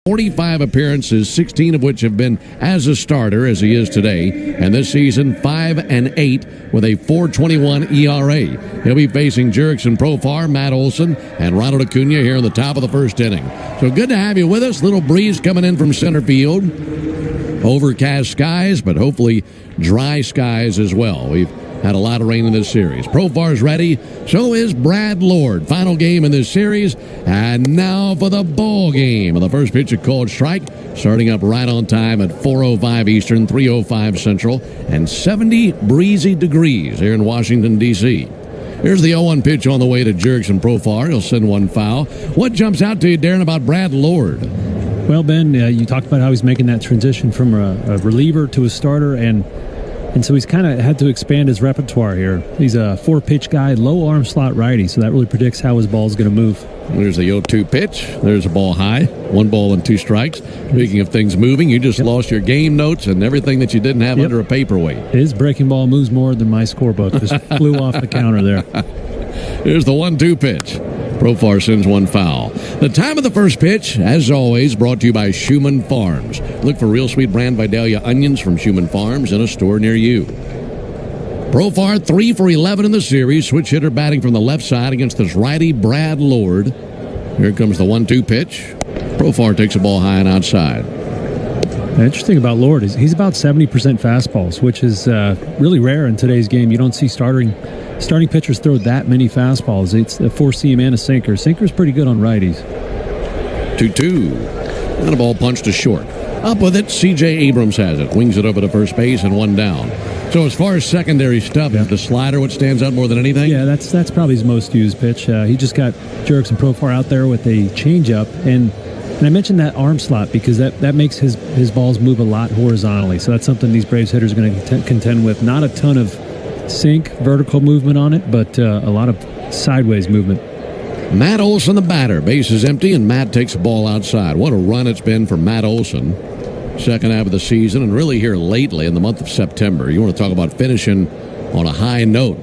45 appearances, 16 of which have been as a starter, as he is today. And this season, 5-8 with a 4.21 ERA. He'll be facing Jurickson Profar, Matt Olson, and Ronald Acuna here in the top of the first inning. So good to have you with us. Little breeze coming in from center field. Overcast skies, but hopefully dry skies as well. We've had a lot of rain in this series. Profar's ready. So is Brad Lord. Final game in this series. And now for the ball game. The first pitch, a called strike. Starting up right on time at 4:05 Eastern, 3:05 Central, and 70 breezy degrees here in Washington, D.C. Here's the 0-1 pitch on the way to Jurickson Profar. He'll send one foul. What jumps out to you, Darren, about Brad Lord? Well, Ben, you talked about how he's making that transition from a reliever to a starter, and so he's kind of had to expand his repertoire here. He's a four-pitch guy, low arm slot righty, so that really predicts how his ball is going to move. There's the 0-2 pitch. There's a ball high. 1 ball and 2 strikes. Speaking of things moving, you just lost your game notes and everything that you didn't have under a paperweight. His breaking ball moves more than my scorebook. Just flew off the counter there. Here's the 1-2 pitch. Profar sends one foul. The time of the first pitch, as always, brought to you by Schumann Farms. Look for real sweet brand Vidalia onions from Schumann Farms in a store near you. Profar 3 for 11 in the series. Switch hitter batting from the left side against this righty Brad Lord. Here comes the 1-2 pitch. Profar takes a ball high and outside. The interesting about Lord is he's about 70% fastballs, which is really rare in today's game. You don't see starting pitchers throw that many fastballs. It's a four-seam and a sinker. Sinker's pretty good on righties. 2-2. And a ball punched to short. Up with it, C.J. Abrams has it. Wings it over to first base and one down. So as far as secondary stuff, is the slider what stands out more than anything? Yeah, that's probably his most used pitch. He just got Jurickson Profar out there with a changeup, and I mentioned that arm slot because that makes his balls move a lot horizontally. So that's something these Braves hitters are going to contend with. Not a ton of sink, vertical movement on it, but a lot of sideways movement. Matt Olson, the batter. Base is empty, and Matt takes the ball outside. What a run it's been for Matt Olson. Second half of the season, and really here lately in the month of September. You want to talk about finishing on a high note.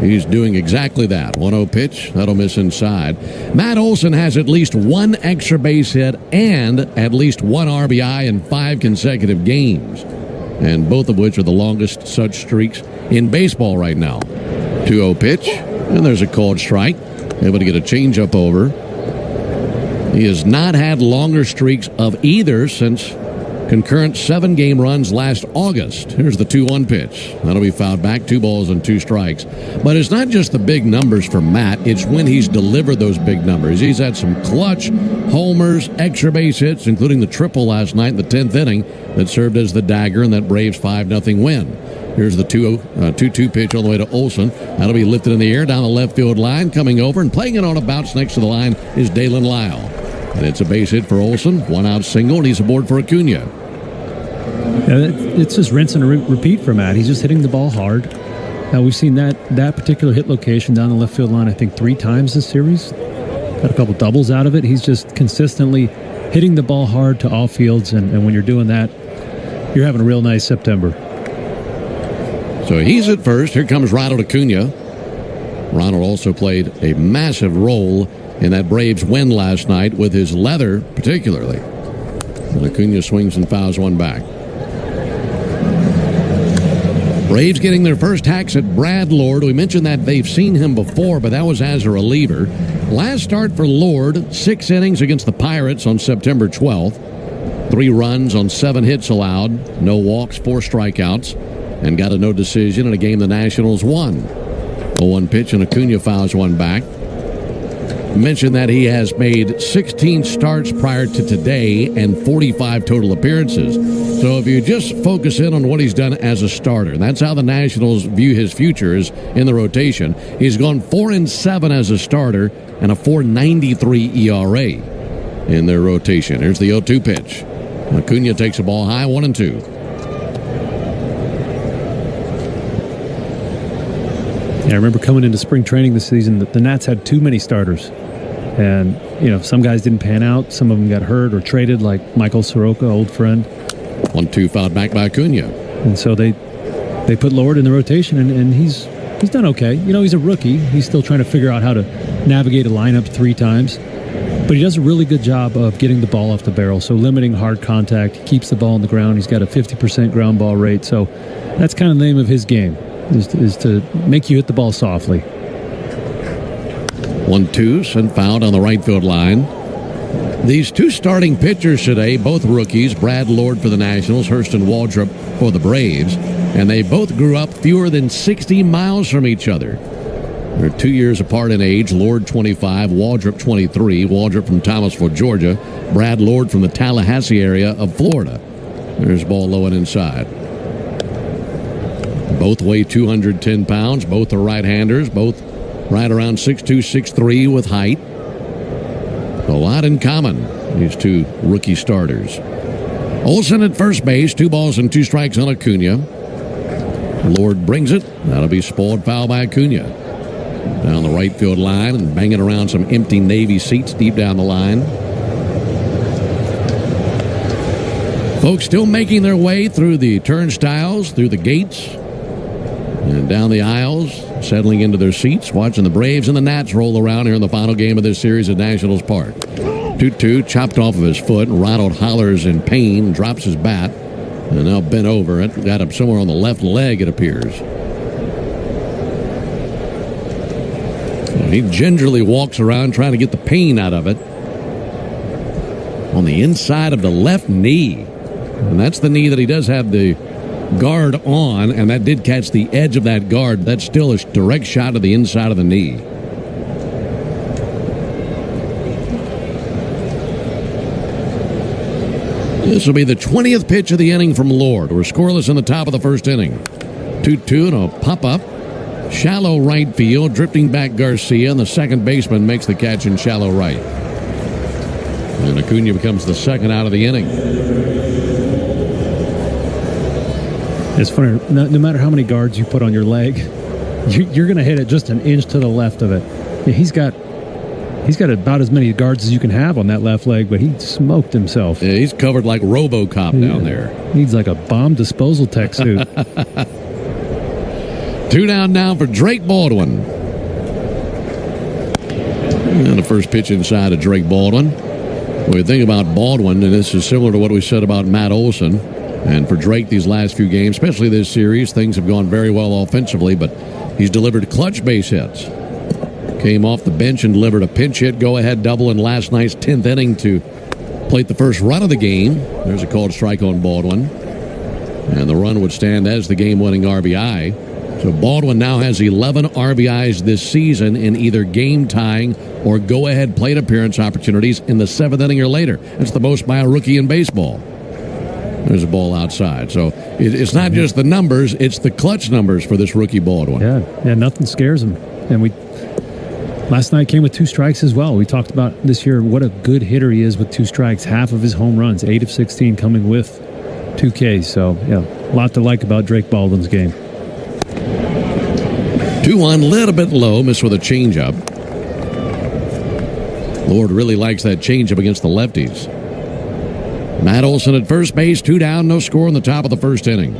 He's doing exactly that. 1-0 pitch. That'll miss inside. Matt Olson has at least one extra base hit and at least one RBI in 5 consecutive games, and both of which are the longest such streaks in baseball right now. 2-0 pitch, and there's a called strike. Able to get a changeup over. He has not had longer streaks of either since concurrent 7-game runs last August. Here's the 2-1 pitch. That'll be fouled back. 2 balls and 2 strikes. But it's not just the big numbers for Matt. It's when he's delivered those big numbers. He's had some clutch homers, extra base hits, including the triple last night in the 10th inning that served as the dagger in that Braves 5-0 win. Here's the 2-2 pitch all the way to Olson. That'll be lifted in the air down the left field line. Coming over and playing it on a bounce next to the line is Dalen Lyle. And it's a base hit for Olson. 1-out single, and he's aboard for Acuna. Yeah, it's just rinse and repeat for Matt. He's just hitting the ball hard. Now, we've seen that particular hit location down the left field line, I think, 3 times this series. Got a couple doubles out of it. He's just consistently hitting the ball hard to all fields, and when you're doing that, you're having a real nice September. So he's at first. Here comes Ronald Acuna. Ronald also played a massive role in that Braves win last night with his leather, particularly. And Acuna swings and fouls one back. Braves getting their first hacks at Brad Lord. We mentioned that they've seen him before, but that was as a reliever. Last start for Lord, 6 innings against the Pirates on September 12th. 3 runs on 7 hits allowed, no walks, 4 strikeouts, and got a no decision in a game the Nationals won. 0-1 pitch, and Acuna fouls one back. Mentioned that he has made 16 starts prior to today and 45 total appearances. So if you just focus in on what he's done as a starter, that's how the Nationals view his future is in the rotation. He's gone 4-7 as a starter and a 4.93 ERA in their rotation. Here's the 0-2 pitch. Acuna takes a ball high, 1-2. Yeah, I remember coming into spring training this season that the Nats had too many starters. And, some guys didn't pan out. Some of them got hurt or traded, like Michael Soroka, old friend. 1-2 fouled back by Acuna. And so they put Lord in the rotation, and he's done okay. He's a rookie. He's still trying to figure out how to navigate a lineup 3 times. But he does a really good job of getting the ball off the barrel, so limiting hard contact. He keeps the ball on the ground. He's got a 50% ground ball rate, so that's kind of the name of his game, is to make you hit the ball softly. 1-2, sent fouled on the right field line. These two starting pitchers today, both rookies, Brad Lord for the Nationals, Hurston Waldrop for the Braves, and they both grew up fewer than 60 miles from each other. They're 2 years apart in age. Lord 25, Waldrop 23. Waldrop from Thomasville, Georgia. Brad Lord from the Tallahassee area of Florida. There's ball low and inside. Both weigh 210 pounds. Both are right-handers. Both right around 6'2", 6'3" with height. A lot in common, these two rookie starters. Olsen at first base, 2 balls and 2 strikes on Acuna. Lord brings it. That'll be spoiled foul by Acuna. Down the right field line and banging around some empty Navy seats deep down the line. Folks still making their way through the turnstiles, through the gates, and down the aisles, settling into their seats, watching the Braves and the Nats roll around here in the final game of this series at Nationals Park. 2-2, chopped off of his foot, and Ronald hollers in pain, drops his bat, and now bent over it. Got him somewhere on the left leg, it appears. He gingerly walks around trying to get the pain out of it. On the inside of the left knee. And that's the knee that he does have the guard on, and that did catch the edge of that guard. That's still a direct shot to the inside of the knee. This will be the 20th pitch of the inning from Lord. We're scoreless in the top of the first inning. 2-2 and a pop-up. Shallow right field, drifting back Garcia, and the second baseman makes the catch in shallow right. And Acuna becomes the second out of the inning. It's funny, no matter how many guards you put on your leg, you're going to hit it just an inch to the left of it. Yeah, he's got about as many guards as you can have on that left leg, but he smoked himself. Yeah, he's covered like RoboCop down there. Needs like a bomb disposal tech suit. 2 down now for Drake Baldwin. And the first pitch inside of Drake Baldwin. When we think about Baldwin, and this is similar to what we said about Matt Olson, and for Drake these last few games, especially this series, things have gone very well offensively, but he's delivered clutch base hits. Came off the bench and delivered a pinch hit, go-ahead double in last night's 10th inning to plate the first run of the game. There's a called strike on Baldwin. And the run would stand as the game-winning RBI. So Baldwin now has 11 RBIs this season in either game-tying or go-ahead plate appearance opportunities in the 7th inning or later. That's the most by a rookie in baseball. There's a ball outside. So it's not just the numbers, it's the clutch numbers for this rookie Baldwin. Yeah, nothing scares him. And last night came with 2 strikes as well. We talked about this year what a good hitter he is with 2 strikes. Half of his home runs, 8 of 16 coming with 2 Ks. So, yeah, a lot to like about Drake Baldwin's game. 2-1, little bit low, missed with a changeup. Lord really likes that changeup against the lefties. Matt Olson at first base, 2 down, no score in the top of the first inning.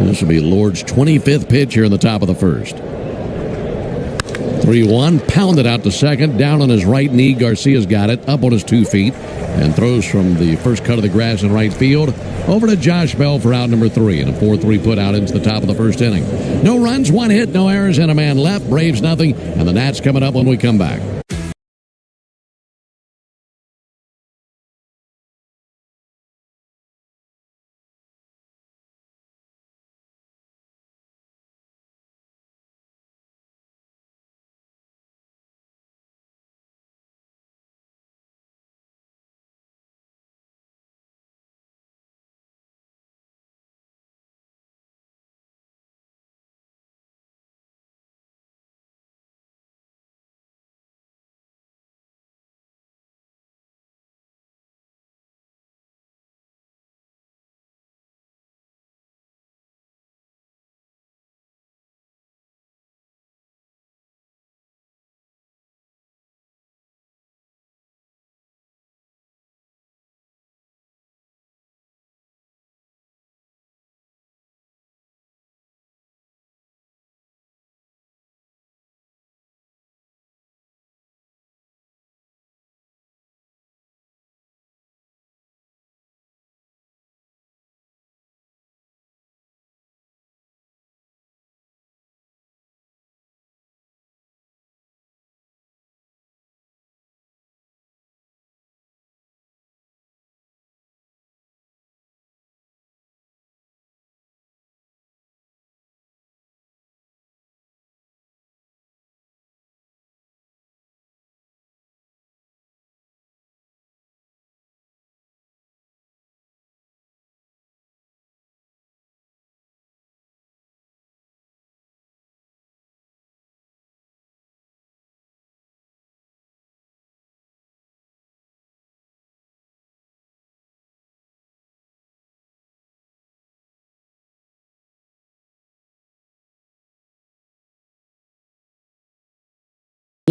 This will be Lord's 25th pitch here in the top of the first. 3-1, pounded out to second, down on his right knee. Garcia's got it, up on his 2 feet, and throws from the first cut of the grass in right field over to Josh Bell for out number 3, and a 4-3 put out into the top of the first inning. No runs, 1 hit, no errors, and a man left. Braves nothing, and the Nats coming up when we come back.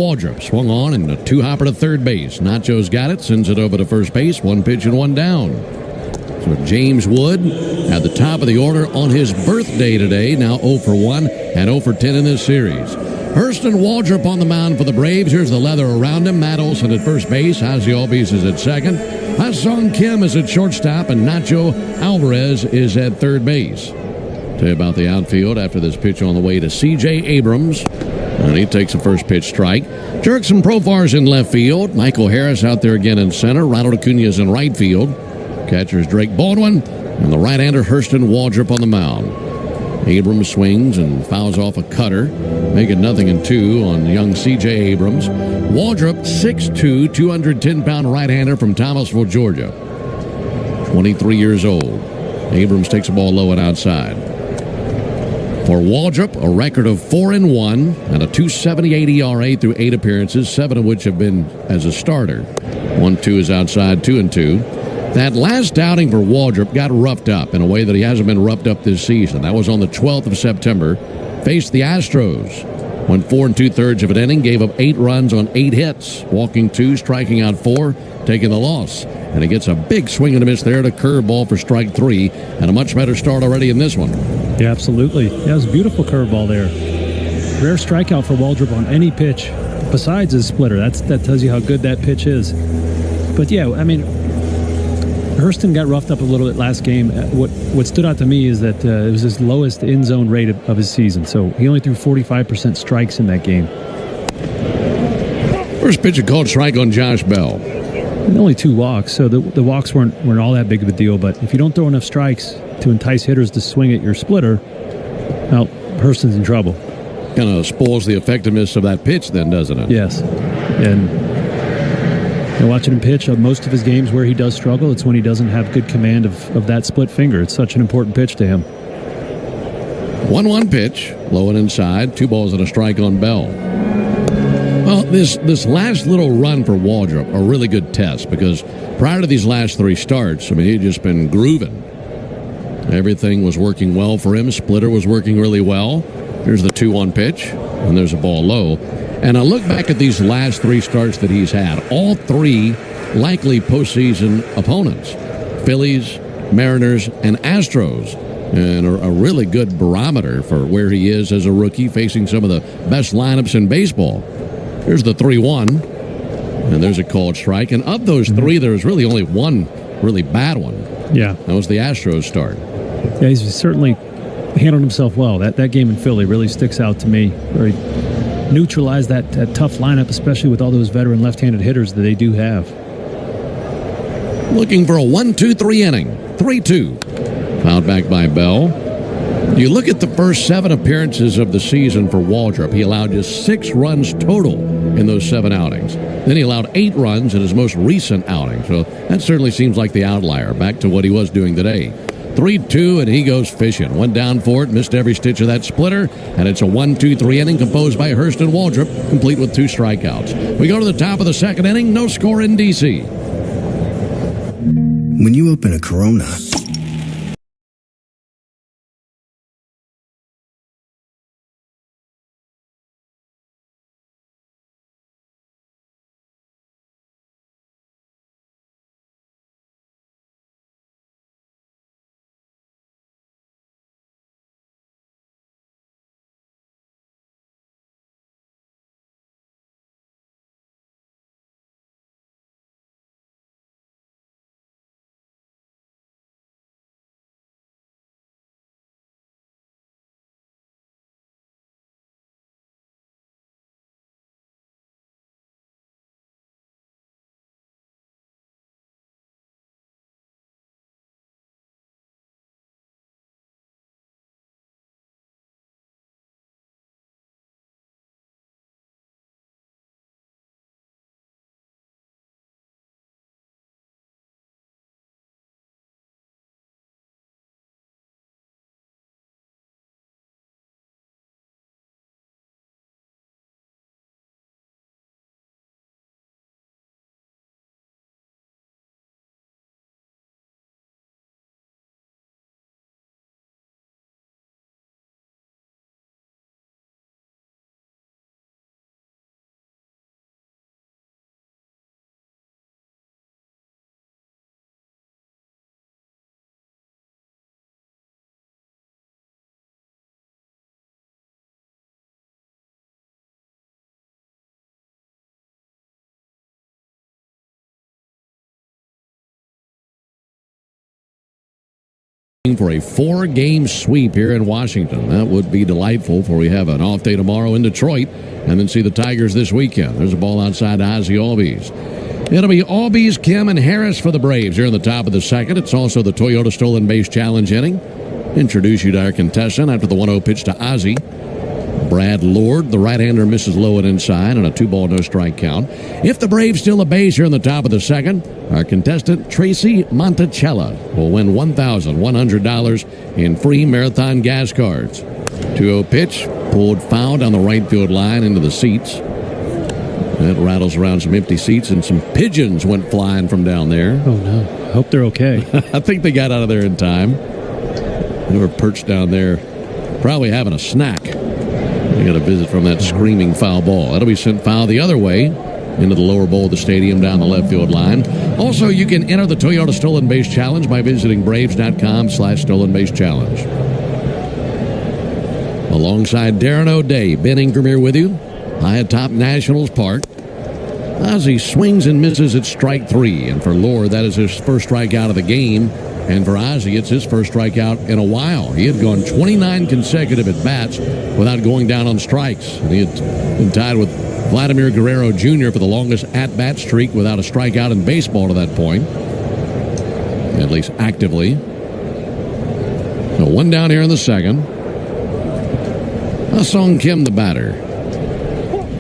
Waldrop swung on and a two-hopper to third base. Nacho's got it, sends it over to first base. One pitch and one down. So James Wood at the top of the order on his birthday today. Now 0 for 1 and 0 for 10 in this series. Hurston Waldrop on the mound for the Braves. Here's the leather around him. Matt Olson at first base. Ozzie Albies is at second. Ha-Sung Kim is at shortstop. And Nacho Alvarez is at third base. Tell you about the outfield after this pitch on the way to C.J. Abrams. And he takes a first pitch strike. Jurickson Profar's in left field. Michael Harris out there again in center. Ronald Acuna's in right field. Catcher is Drake Baldwin. And the right-hander Hurston Waldrop on the mound. Abrams swings and fouls off a cutter, making 0-2 on young C.J. Abrams. Waldrop, 6'2", 210-pound right-hander from Thomasville, Georgia. 23 years old. Abrams takes the ball low and outside. For Waldrop, a record of 4-1 and a 2.78 ERA through 8 appearances, 7 of which have been as a starter. 1-2 is outside, 2-2. That last outing for Waldrop got roughed up in a way that he hasn't been roughed up this season. That was on the 12th of September. Faced the Astros. Went 4 2/3 of an inning, gave up 8 runs on 8 hits, walking 2, striking out 4, taking the loss. And he gets a big swing and a miss there to curveball for strike 3, and a much better start already in this one. Yeah, absolutely. Yeah, it was a beautiful curveball there. Rare strikeout for Waldrop on any pitch besides his splitter. That tells you how good that pitch is. But yeah, I mean, Hurston got roughed up a little bit last game. What stood out to me is that it was his lowest in-zone rate of his season. So he only threw 45% strikes in that game. First pitch, a called strike on Josh Bell. And only 2 walks, so the walks weren't all that big of a deal. But if you don't throw enough strikes to entice hitters to swing at your splitter, well, Hurston's in trouble. Kind of spoils the effectiveness of that pitch then, doesn't it? Yes. And watching him pitch, most of his games where he does struggle, it's when he doesn't have good command of that split finger. It's such an important pitch to him. 1-1 pitch, low and inside, 2 balls and a strike on Bell. Well, this last little run for Waldrop, a really good test, because prior to these last 3 starts, I mean, he'd just been grooving. Everything was working well for him. Splitter was working really well. Here's the 2-1 pitch, and there's a ball low. And I look back at these last 3 starts that he's had. All 3 likely postseason opponents. Phillies, Mariners, and Astros. And a really good barometer for where he is as a rookie, facing some of the best lineups in baseball. Here's the 3-1. And there's a called strike. And of those 3, there was really only one really bad one. Yeah. That was the Astros start. Yeah, he's certainly handled himself well. That game in Philly really sticks out to me. Where he neutralized that tough lineup, especially with all those veteran left-handed hitters that they do have. Looking for a 1-2-3 inning. 3-2. Fouled back by Bell. You look at the first 7 appearances of the season for Waldrop. He allowed just 6 runs total in those 7 outings. Then he allowed 8 runs in his most recent outing. So that certainly seems like the outlier, back to what he was doing today. 3-2, and he goes fishing. Went down for it, missed every stitch of that splitter, and it's a 1-2-3 inning composed by Hurston Waldrop, complete with 2 strikeouts. We go to the top of the second inning, no score in D.C. When you open a Corona, for a 4-game sweep here in Washington. That would be delightful, for we have an off day tomorrow in Detroit and then see the Tigers this weekend. There's a ball outside to Ozzie Albies. It'll be Albies, Kim, and Harris for the Braves here in the top of the second. It's also the Toyota Stolen Base Challenge inning. Introduce you to our contestant after the 1-0 pitch to Ozzie. Brad Lord, the right-hander, misses low and inside, and a 2-ball, no-strike count. If the Braves steal a base here in the top of the second, our contestant, Tracy Montecella, will win $1,100 in free Marathon gas cards. 2-0 pitch, pulled foul down the right field line into the seats. That rattles around some empty seats, and some pigeons went flying from down there. Oh, no. I hope they're okay. I think they got out of there in time. They were perched down there, probably having a snack. They got a visit from that screaming foul ball. That'll be sent foul the other way into the lower bowl of the stadium down the left field line. Also, you can enter the Toyota Stolen Base Challenge by visiting Braves.com/Stolen Base Challenge. Alongside Darren O'Day, Ben Ingram here with you. High atop Nationals Park. Ozzie swings and misses at strike 3. And for Lord, that is his first strikeout of the game. And for Ozzie, it's his first strikeout in a while. He had gone 29 consecutive at-bats without going down on strikes. And he had been tied with Vladimir Guerrero Jr. for the longest at-bat streak without a strikeout in baseball to that point, at least actively. So one down here in the second. Ha-Sung Kim, the batter.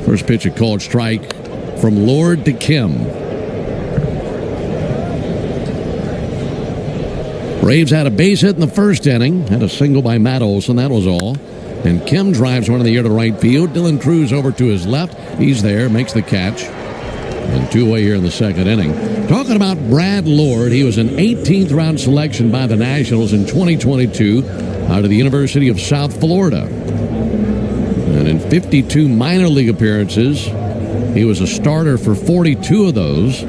First pitch, a called strike from Lord to Kim. Braves had a base hit in the first inning. Had a single by Matt Olson. That was all. And Kim drives one in the air to right field. Dylan Cruz over to his left. He's there, makes the catch. And two-away here in the second inning. Talking about Brad Lord, he was an 18th round selection by the Nationals in 2022 out of the University of South Florida. And in 52 minor league appearances, he was a starter for 42 of those.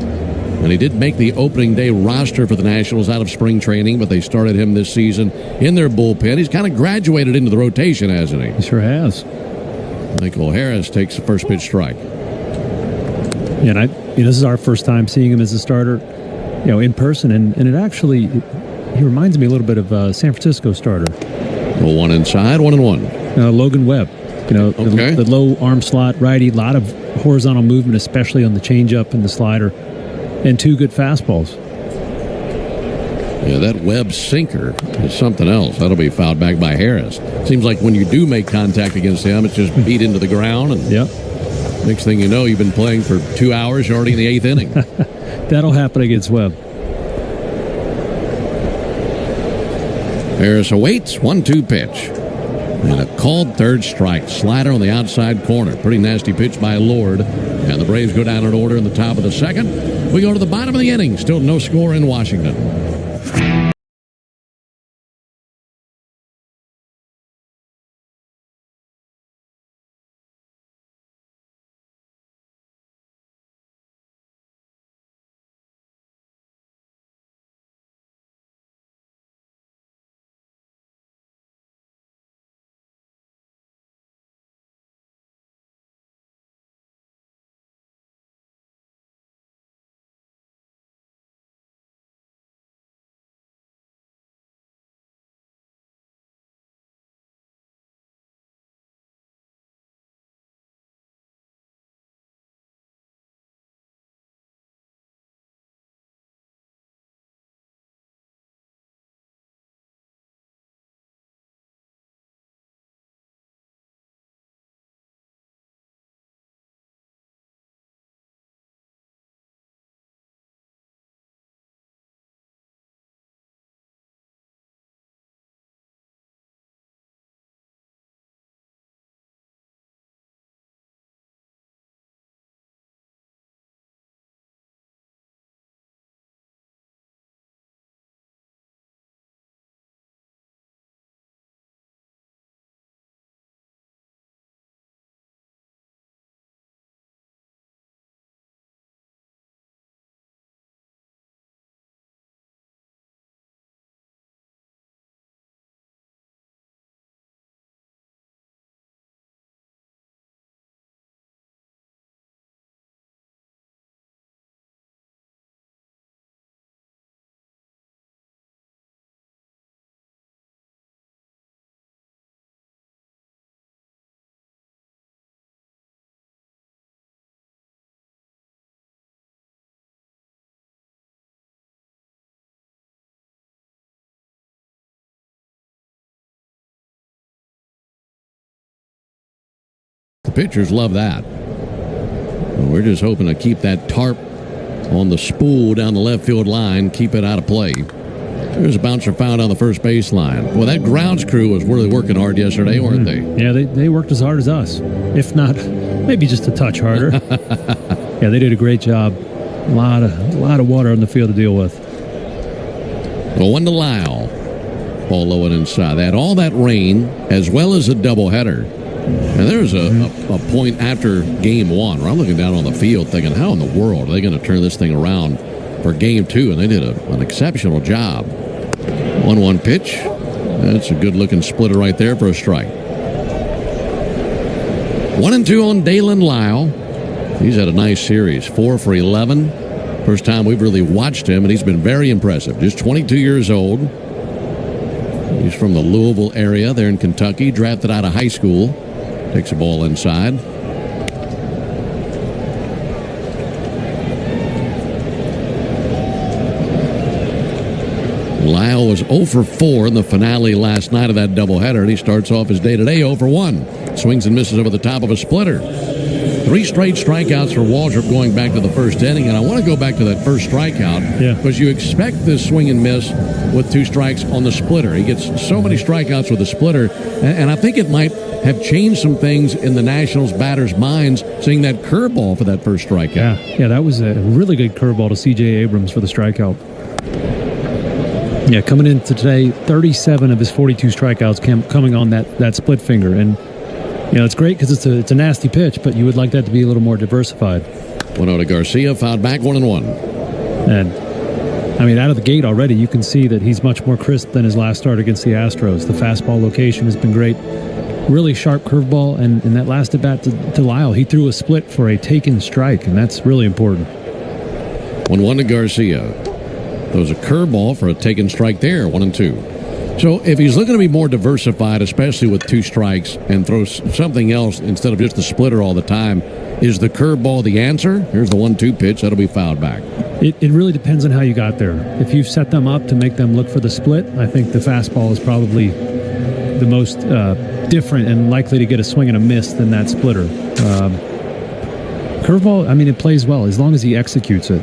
And he did make the opening day roster for the Nationals out of spring training, but they started him this season in their bullpen. He's kind of graduated into the rotation, hasn't he? He sure has. Michael Harris takes the first pitch strike. Yeah, and this is our first time seeing him as a starter, in person, and it actually, he reminds me a little bit of San Francisco starter. Well, one inside, 1-1. Logan Webb. Okay. The low arm slot righty, a lot of horizontal movement, especially on the changeup and the slider. And 2 good fastballs. Yeah, that Webb sinker is something else. That'll be fouled back by Harris. Seems like when you do make contact against him, it's just beat into the ground. And next thing you know, you've been playing for 2 hours. You're already in the 8th inning. That'll happen against Webb. Harris awaits. 1-2 pitch. And a called third strike. Slider on the outside corner. Pretty nasty pitch by Lord. And the Braves go down in order in the top of the second. We go to the bottom of the inning. Still no score in Washington. The pitchers love that. We're just hoping to keep that tarp on the spool down the left field line, keep it out of play. There's a bouncer found on the first baseline. Well, that grounds crew was really working hard yesterday, weren't they? Yeah, they worked as hard as us. If not, maybe just a touch harder. Yeah, they did a great job. A lot of water on the field to deal with. Well, 1 to Lyle. Ball low and inside. They had all that rain as well as a doubleheader. And there's a point after game one where I'm looking down on the field thinking, how in the world are they going to turn this thing around for game two? And they did an exceptional job. 1-1 pitch. That's a good-looking splitter right there for a strike. 1-2 on Dalen Lyle. He's had a nice series. 4 for 11. First time we've really watched him, and he's been very impressive. Just 22 years old. He's from the Louisville area there in Kentucky. Drafted out of high school. Takes a ball inside. Lyle was 0 for 4 in the finale last night of that doubleheader, and he starts off his day today 0 for 1. Swings and misses over the top of a splitter. 3 straight strikeouts for Waldrop going back to the first inning, and I want to go back to that first strikeout because you expect this swing and miss with 2 strikes on the splitter. He gets so many strikeouts with the splitter, and I think it might have changed some things in the Nationals batters' minds seeing that curveball for that first strikeout. Yeah, that was a really good curveball to C.J. Abrams for the strikeout. Yeah, coming into today, 37 of his 42 strikeouts coming on that split finger, and you know, it's great because it's a nasty pitch, but you would like that to be a little more diversified. 1-0 to Garcia, fouled back 1-1. And, I mean, out of the gate already, you can see that he's much more crisp than his last start against the Astros. The fastball location has been great. Really sharp curveball, and in that last at-bat to Lyle, he threw a split for a taken strike, and that's really important. 1-1 to Garcia. There was a curveball for a taken strike there, 1-2. So if he's looking to be more diversified, especially with 2 strikes, and throws something else instead of just the splitter all the time, is the curveball the answer? Here's the 1-2 pitch. That'll be fouled back. It really depends on how you got there. If you've set them up to make them look for the split, I think the fastball is probably the most different and likely to get a swing and a miss than that splitter. Curveball, I mean, it plays well as long as he executes it.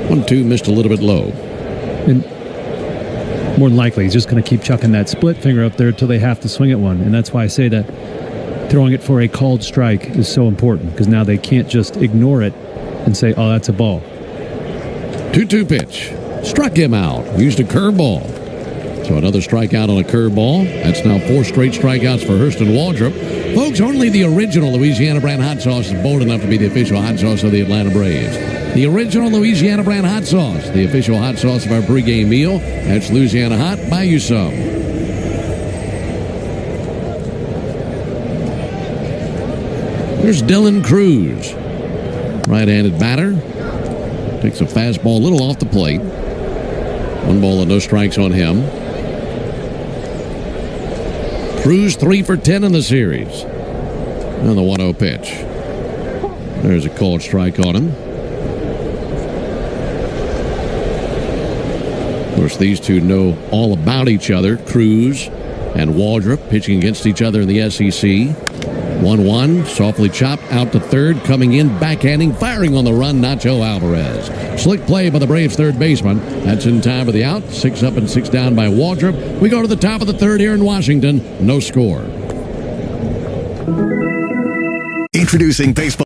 1-2 missed a little bit low. And more than likely, he's just going to keep chucking that split finger up there until they have to swing at one. And that's why I say that throwing it for a called strike is so important, because now they can't just ignore it and say, oh, that's a ball. 2-2 pitch. Struck him out. Used a curveball. So another strikeout on a curveball. That's now 4 straight strikeouts for Hurston Waldrop. Folks, only the original Louisiana brand hot sauce is bold enough to be the official hot sauce of the Atlanta Braves. The original Louisiana brand hot sauce, the official hot sauce of our pregame meal. That's Louisiana Hot. Buy you some. There's Dylan Cruz. Right-handed batter. Takes a fastball a little off the plate. 1 ball and no strikes on him. Cruz 3 for 10 in the series. And the 1-0 pitch. There's a called strike on him. Of course, these two know all about each other. Cruz and Waldrop pitching against each other in the SEC. 1-1, softly chopped out to third, coming in, backhanding, firing on the run, Nacho Alvarez. Slick play by the Braves third baseman. That's in time for the out. 6 up and 6 down by Waldrop. We go to the top of the third here in Washington. No score. Introducing baseball.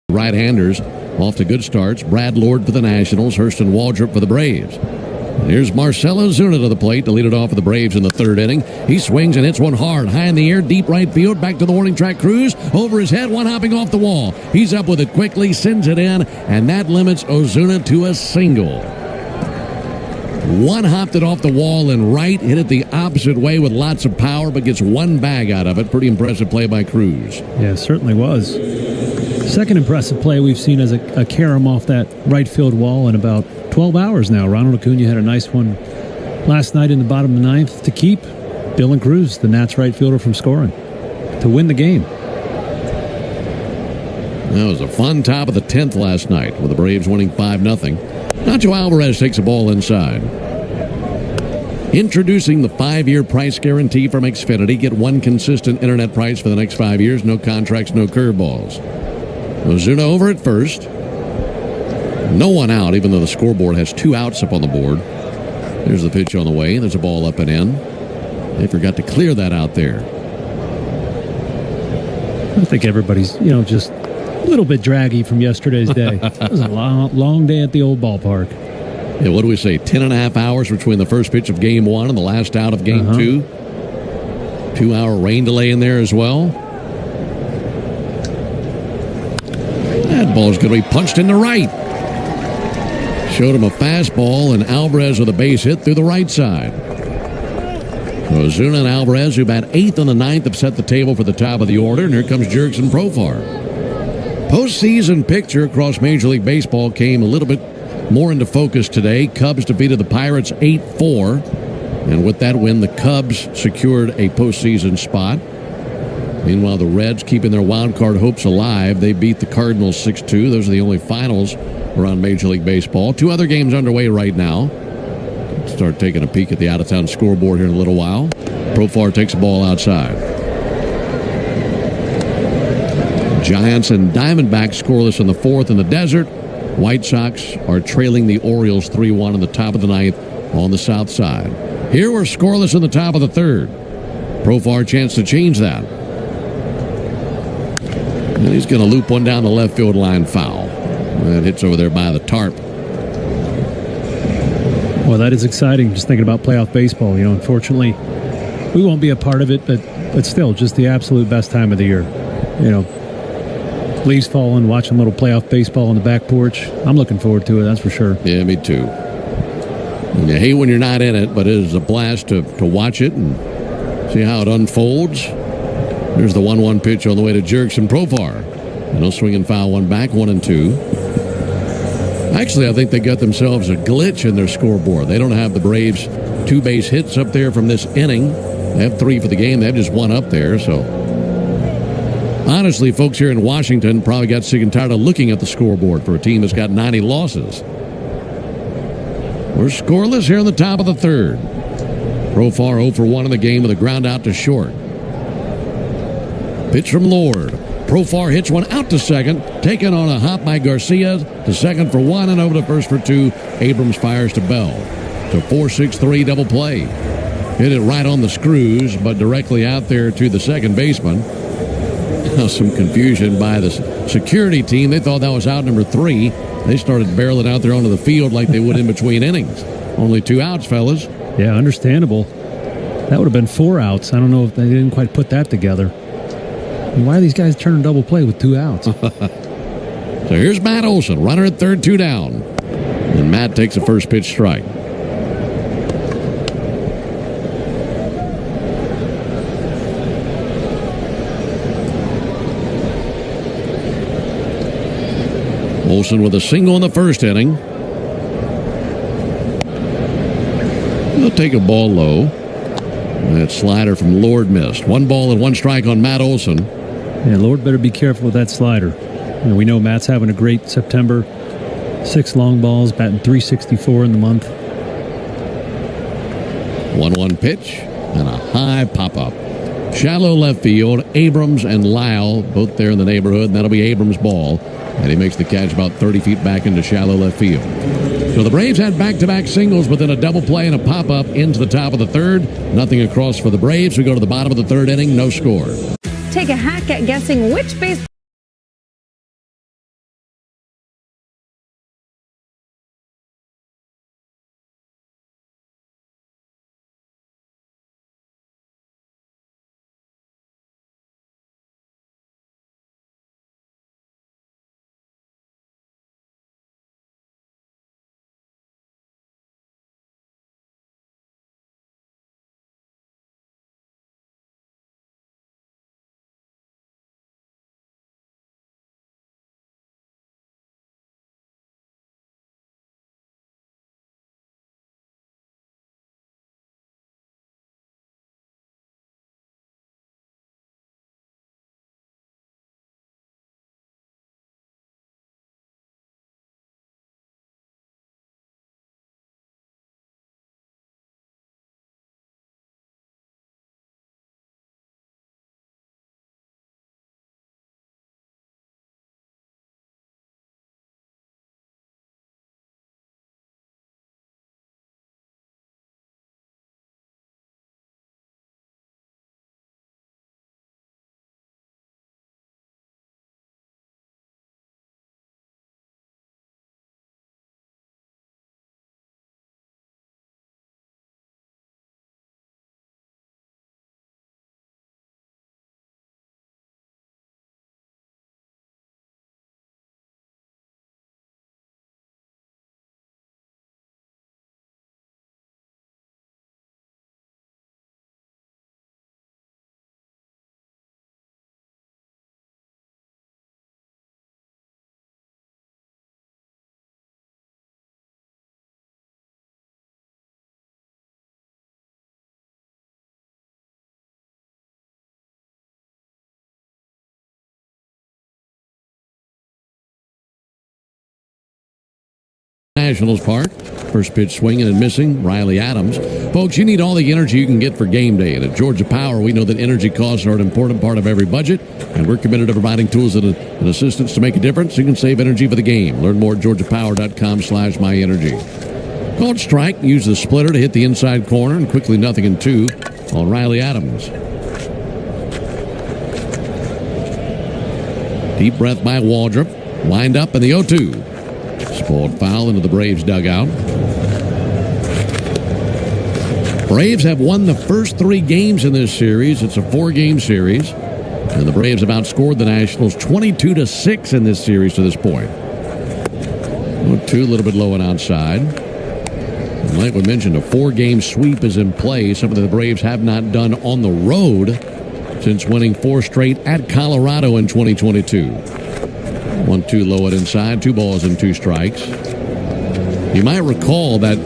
Right-handers off to good starts. Brad Lord for the Nationals, Hurston Waldrop for the Braves. And here's Marcell Ozuna to the plate to lead it off for the Braves in the third inning. He swings and hits one hard, high in the air, deep right field, back to the warning track. Cruz over his head, one hopping off the wall. He's up with it quickly, sends it in, and that limits Ozuna to a single. One hopped it off the wall and right, hit it the opposite way with lots of power, but gets one bag out of it. Pretty impressive play by Cruz. Yeah, it certainly was. Second impressive play we've seen as a carom off that right field wall in about 12 hours now. Ronald Acuna had a nice one last night in the bottom of the ninth to keep Dylan Cruz, the Nats right fielder, from scoring to win the game. That was a fun top of the 10th last night with the Braves winning 5-0. Nacho Alvarez takes a ball inside. Introducing the 5-year price guarantee from Xfinity. Get one consistent internet price for the next 5 years. No contracts, no curveballs. Ozuna over at first. No one out, even though the scoreboard has 2 outs up on the board. There's the pitch on the way. There's a ball up and in. They forgot to clear that out there. I think everybody's, just a little bit draggy from yesterday's day. It was a long day at the old ballpark. Yeah, what do we say? 10.5 hours between the first pitch of game 1 and the last out of game 2. 2-hour rain delay in there as well. That ball's going to be punched into right. Showed him a fastball, and Alvarez with a base hit through the right side. Ozuna and Alvarez, who bat 8th and the 9th, have set the table for the top of the order, and here comes Jurickson Profar. Postseason picture across Major League Baseball came a little bit more into focus today. Cubs defeated the Pirates 8-4, and with that win, the Cubs secured a postseason spot. Meanwhile, the Reds keeping their wild card hopes alive. They beat the Cardinals 6-2. Those are the only finals around Major League Baseball. 2 other games underway right now. Start taking a peek at the out-of-town scoreboard here in a little while. Profar takes the ball outside. Giants and Diamondbacks scoreless in the 4th in the desert. White Sox are trailing the Orioles 3-1 in the top of the 9th on the south side. Here we're scoreless in the top of the 3rd. Profar chance to change that. And he's going to loop one down the left field line, foul. That hits over there by the tarp. Well, that is exciting, just thinking about playoff baseball. Unfortunately, we won't be a part of it, but still, just the absolute best time of the year. Leaves falling, watching a little playoff baseball on the back porch. I'm looking forward to it, that's for sure. Yeah, me too. And you hate when you're not in it, but it is a blast to watch it and see how it unfolds. There's the 1-1 pitch on the way to Jurickson Profar. And no swing and foul, one back, 1-2. Actually, I think they got themselves a glitch in their scoreboard. They don't have the Braves 2 base hits up there from this inning. They have 3 for the game. They have just 1 up there. So, honestly, folks here in Washington probably got sick and tired of looking at the scoreboard for a team that's got 90 losses. We're scoreless here in the top of the 3rd. Profar 0 for 1 in the game with a ground out to short. Pitch from Lord. Profar hits one out to second, taken on a hop by Garcia to second for 1 and over to first for 2. Abrams fires to Bell. So 4-6-3 double play. Hit it right on the screws, but directly out there to the second baseman. Now some confusion by the security team. They thought that was out number 3. They started barreling out there onto the field like they would in between innings. Only 2 outs, fellas. Yeah, understandable. That would have been 4 outs. I don't know if they didn't quite put that together. Why are these guys turning double play with 2 outs? So here's Matt Olson, runner at 3rd, 2 down. And Matt takes a first pitch strike. Olson with a single in the first inning. He'll take a ball low. That slider from Lord missed. 1 ball and 1 strike on Matt Olson. Yeah, Lord better be careful with that slider. We know Matt's having a great September. 6 long balls, batting .364 in the month. 1-1 pitch and a high pop-up. Shallow left field. Abrams and Lyle both there in the neighborhood, and that'll be Abrams' ball. And he makes the catch about 30 feet back into shallow left field. So the Braves had back-to-back singles, but then a double play and a pop-up into the top of the 3rd. Nothing across for the Braves. We go to the bottom of the 3rd inning, no score. Take a hack at guessing which baseball Nationals Park. First pitch swinging and missing, Riley Adams. Folks, you need all the energy you can get for game day. And at Georgia Power, we know that energy costs are an important part of every budget, and we're committed to providing tools and assistance to make a difference so you can save energy for the game. Learn more at georgiapower.com/myenergy. Called strike, use the splitter to hit the inside corner, and quickly 0-2 on Riley Adams. Deep breath by Waldrop. Wind up in the 0-2. Spoiled foul into the Braves dugout. Braves have won the first 3 games in this series. It's a 4-game series. And the Braves have outscored the Nationals 22-6 in this series to this point. 0-2, a little bit low and outside. And like we mentioned, a 4-game sweep is in play, something the Braves have not done on the road since winning 4 straight at Colorado in 2022. 1-2 low and inside, 2 balls and 2 strikes. You might recall that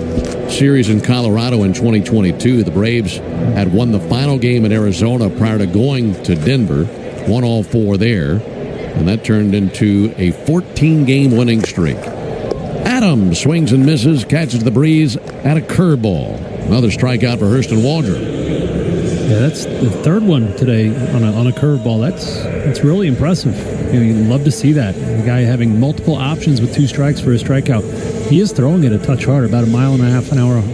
series in Colorado in 2022. The Braves had won the final game in Arizona prior to going to Denver, won all 4 there, and that turned into a 14-game winning streak. Adams swings and misses, catches the breeze at a curveball. Another strikeout for Hurston Waldrop. Yeah, that's the 3rd one today on a curveball. That's really impressive. You'd love to see that. The guy having multiple options with 2 strikes for a strikeout. He is throwing it a touch harder, about 1.5 miles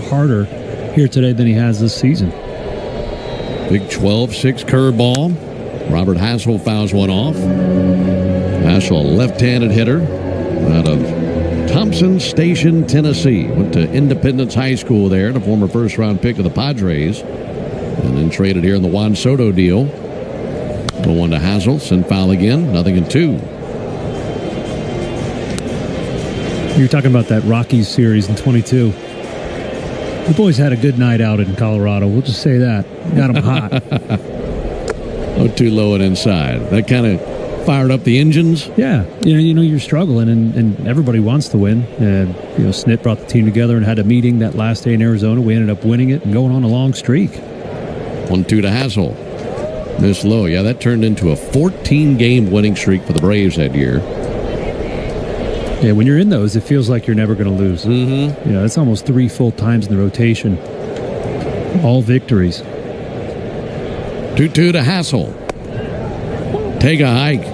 harder here today than he has this season. Big 12-6 curveball. Robert Hassel fouls one off. Hassel, a left-handed hitter out of Thompson Station, Tennessee. Went to Independence High School there, and a former first-round pick of the Padres. And then traded here in the Juan Soto deal. 0-1 to Hassel. Send foul again. 0-2. You were talking about that Rockies series in 22. The boys had a good night out in Colorado. We'll just say that. Got them hot. 0-2 low and inside. That kind of fired up the engines. Yeah. You know you're struggling, and everybody wants to win. Snit brought the team together and had a meeting that last day in Arizona. We ended up winning it and going on a long streak. 1-2 to Hassel. Miss low. Yeah, that turned into a 14-game winning streak for the Braves that year. Yeah, when you're in those, it feels like you're never going to lose. Mm-hmm. It's almost 3 full times in the rotation. All victories. 2-2 to Hassel. Take a hike.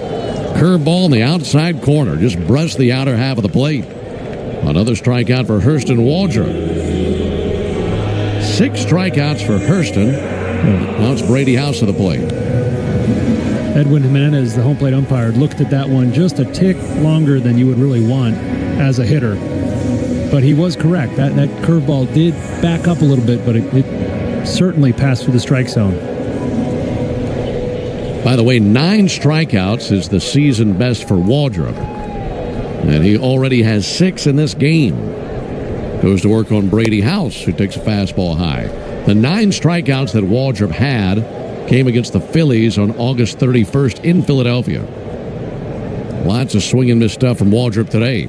Curveball in the outside corner. Just brushed the outer half of the plate. Another strikeout for Hurston Waldrop. 6 strikeouts for Hurston. Now it's Brady House to the plate. Edwin Jimenez, the home plate umpire, looked at that one just a tick longer than you would really want as a hitter. But he was correct. That curveball did back up a little bit, but it certainly passed through the strike zone. By the way, 9 strikeouts is the season best for Waldrop. And he already has 6 in this game. Goes to work on Brady House, who takes a fastball high. The 9 strikeouts that Waldrop had came against the Phillies on August 31st in Philadelphia. Lots of swing and miss stuff from Waldrop today.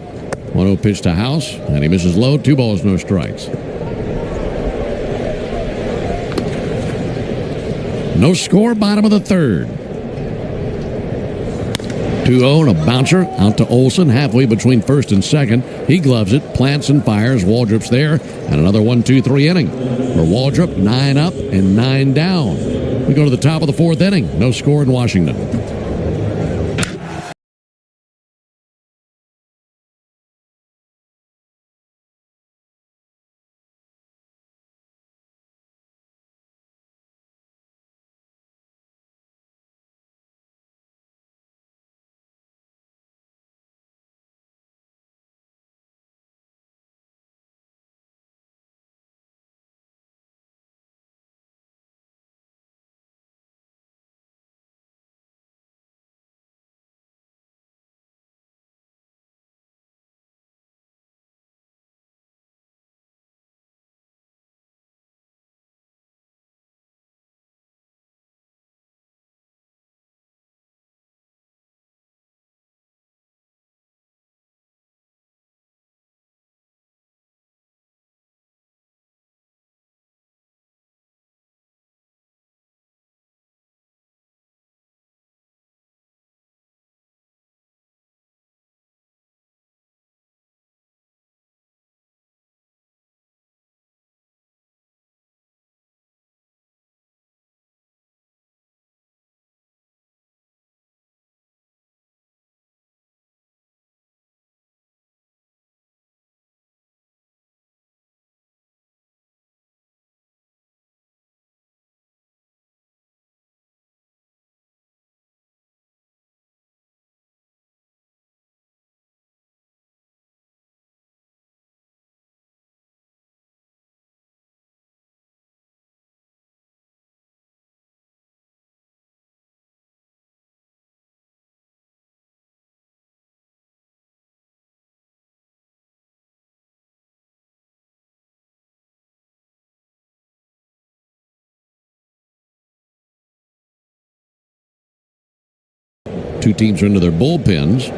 1-0 pitch to House, and he misses low. 2 balls, no strikes. No score, bottom of the 3rd. 2-0 and a bouncer out to Olson, halfway between first and second. He gloves it, plants and fires. Waldrop's there, and another 1-2-3 inning. For Waldrop, 9 up and 9 down. We go to the top of the 4th inning. No score in Washington. Two teams are into their bullpens.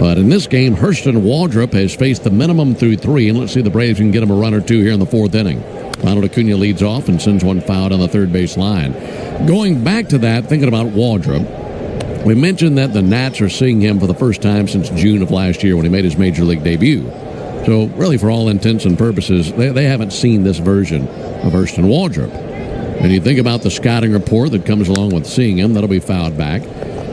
But in this game, Hurston Waldrop has faced the minimum through 3, and let's see if the Braves can get him a run or two here in the 4th inning. Ronald Acuna leads off and sends one foul on the third base line. Going back to that, thinking about Waldrop, we mentioned that the Nats are seeing him for the first time since June of last year when he made his Major League debut. So really, for all intents and purposes, they haven't seen this version of Hurston Waldrop. And you think about the scouting report that comes along with seeing him, that'll be fouled back.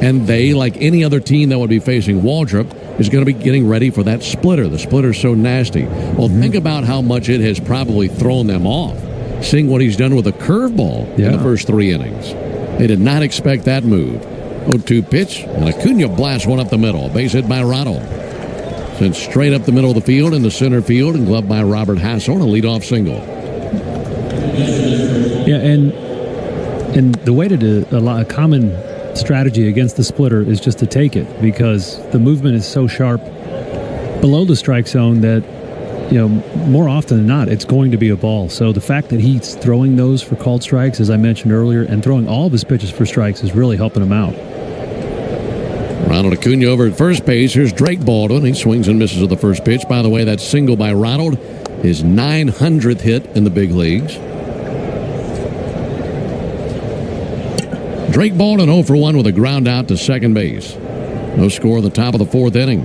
And they, like any other team that would be facing Waldrop, is going to be getting ready for that splitter. The splitter's so nasty. Well, think about how much it has probably thrown them off, seeing what he's done with a curveball in the first 3 innings. They did not expect that move. 0-2 pitch, and Acuna blasts one up the middle. Base hit by Ronald. Sent straight up the middle of the field into center field and gloved by Robert Hassel, a leadoff single. Yeah, and the way to do a common strategy against the splitter is just to take it, because the movement is so sharp below the strike zone that, more often than not, it's going to be a ball. So the fact that he's throwing those for called strikes, as I mentioned earlier, and throwing all of his pitches for strikes is really helping him out. Ronald Acuna over at first base. Here's Drake Baldwin. He swings and misses at the first pitch. By the way, that single by Ronald, his 900th hit in the big leagues. Drake Baldwin 0 for 1 with a ground out to second base. No score at the top of the 4th inning.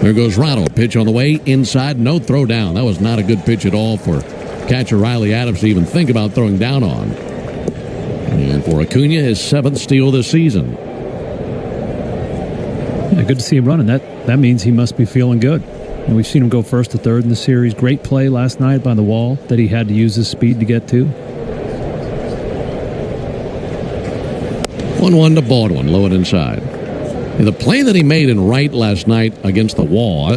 There goes Ronald. Pitch on the way. Inside. No throw down. That was not a good pitch at all for catcher Riley Adams to even think about throwing down on. And for Acuna, his 7th steal this season. Yeah, good to see him running. That means he must be feeling good. And we've seen him go first to third in the series. Great play last night by the wall that he had to use his speed to get to. 1-1 to Baldwin, low and inside. And the play that he made in right last night against the wall,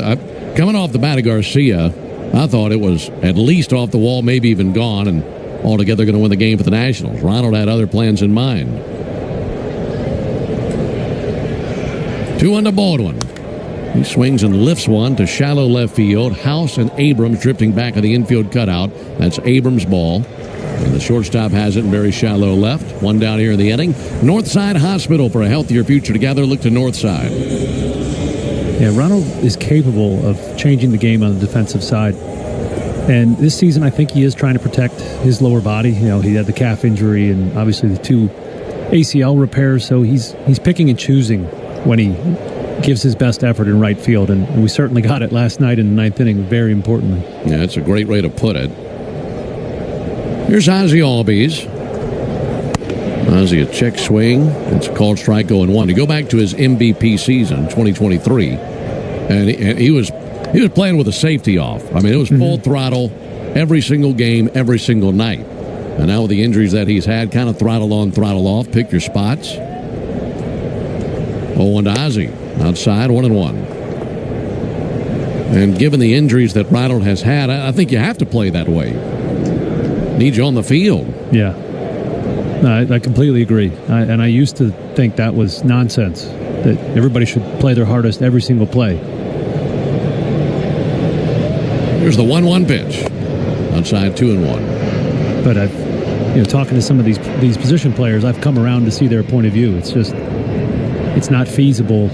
coming off the bat of Garcia, I thought it was at least off the wall, maybe even gone, and altogether going to win the game for the Nationals. Ronald had other plans in mind. 2-1 to Baldwin. He swings and lifts one to shallow left field. House and Abrams drifting back of the infield cutout. That's Abrams' ball. And the shortstop has it in very shallow left. One down here in the inning. Northside Hospital for a healthier future together. Look to Northside. Yeah, Ronald is capable of changing the game on the defensive side. And this season, I think he is trying to protect his lower body. He had the calf injury and obviously the 2 ACL repairs. So he's picking and choosing when he gives his best effort in right field. And we certainly got it last night in the 9th inning, very importantly. Yeah, that's a great way to put it. Here's Ozzie Albies. Ozzie, a check swing. It's a called strike 0-1. To go back to his MVP season, 2023, and he was playing with a safety off. I mean, it was full throttle every single game, every single night. And now with the injuries that he's had, kind of throttle on, throttle off. Pick your spots. 0-1 to Ozzie. Outside, 1-1. And given the injuries that Ronald has had, I think you have to play that way. Need you on the field. Yeah. I completely agree. And I used to think that was nonsense, that everybody should play their hardest every single play. Here's the 1-1 pitch. Outside, 2-1. But talking to some of these position players, I've come around to see their point of view. It's just, it's not feasible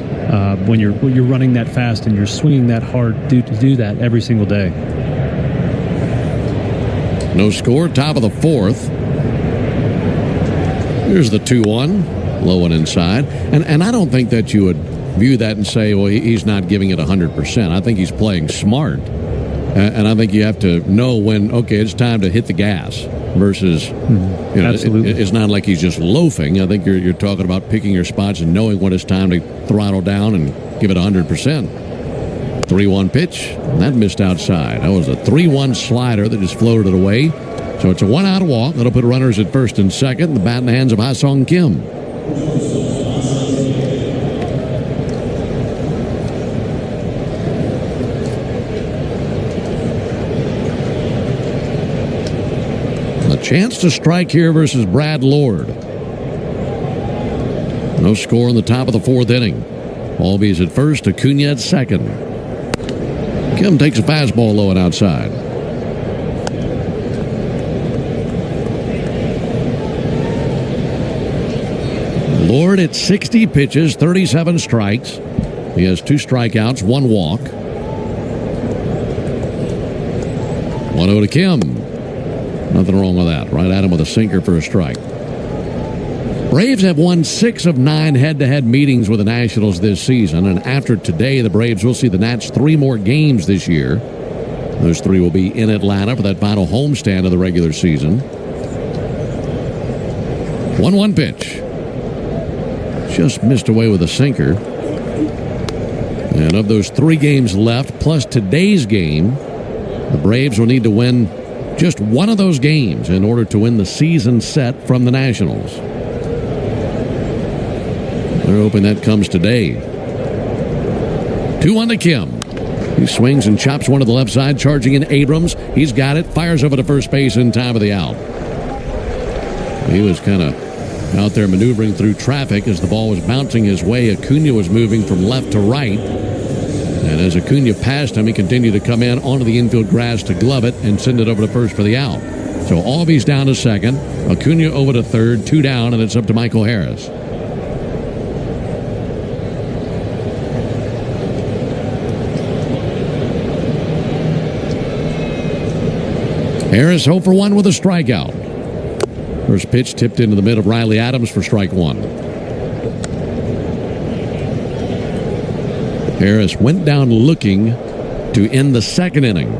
when you're running that fast and you're swinging that hard to do that every single day. No score, top of the 4th. Here's the 2-1, low and inside. And I don't think that you would view that and say, well, he's not giving it 100%. I think he's playing smart. And I think you have to know when, okay, it's time to hit the gas versus, Absolutely. It's not like he's just loafing. I think you're talking about picking your spots and knowing when it's time to throttle down and give it 100%. 3-1 pitch, and that missed outside. That was a 3-1 slider that just floated it away. So it's a 1-out walk. That'll put runners at first and second. The bat in the hands of Ha-Sung Kim. A chance to strike here versus Brad Lord. No score in the top of the 4th inning. Albies at first, Acuna at second. Kim takes a fastball low and outside. Lord at 60 pitches, 37 strikes. He has 2 strikeouts, 1 walk. 1-0 to Kim. Nothing wrong with that. Right at him with a sinker for a strike. Braves have won 6 of 9 head-to-head meetings with the Nationals this season, and after today, the Braves will see the Nats 3 more games this year. Those 3 will be in Atlanta for that final homestand of the regular season. 1-1 pitch. Just missed away with a sinker. And of those 3 games left, plus today's game, the Braves will need to win just one of those games in order to win the season set from the Nationals. They're hoping that comes today. 2-1 to Kim. He swings and chops one to the left side, charging in Abrams. He's got it, fires over to first base in time of the out. He was kind of out there maneuvering through traffic as the ball was bouncing his way. Acuna was moving from left to right. And as Acuna passed him, he continued to come in onto the infield grass to glove it and send it over to first for the out. So Albies down to second, Acuna over to third, 2 down, and it's up to Michael Harris. Harris 0 for 1 with a strikeout. First pitch tipped into the mid of Riley Adams for strike 1. Harris went down looking to end the second inning.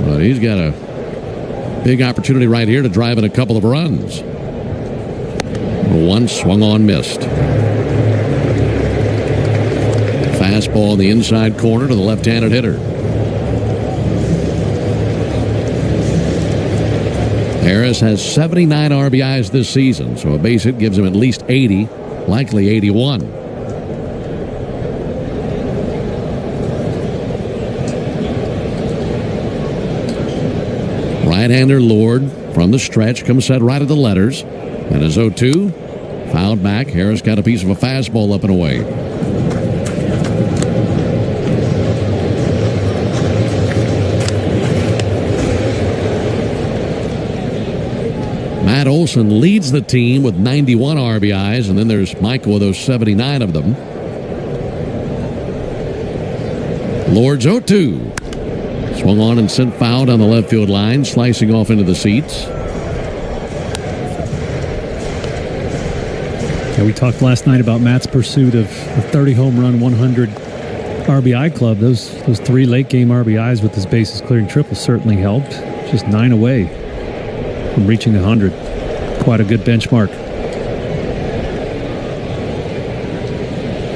But he's got a big opportunity right here to drive in a couple of runs. 1 swung on, missed. Fastball in the inside corner to the left-handed hitter. Harris has 79 RBIs this season, so a base hit gives him at least 80, likely 81. Right-hander Lord from the stretch comes set right at the letters. And as 0-2, fouled back. Harris got a piece of a fastball up and away. Matt Olson leads the team with 91 RBIs, and then there's Michael with those 79 of them. Lord's 0-2. Swung on and sent foul down the left field line, slicing off into the seats. Yeah, we talked last night about Matt's pursuit of a 30 home run, 100 RBI club. Those 3 late game RBIs with his bases clearing triple certainly helped. Just 9 away from reaching 100. Quite a good benchmark.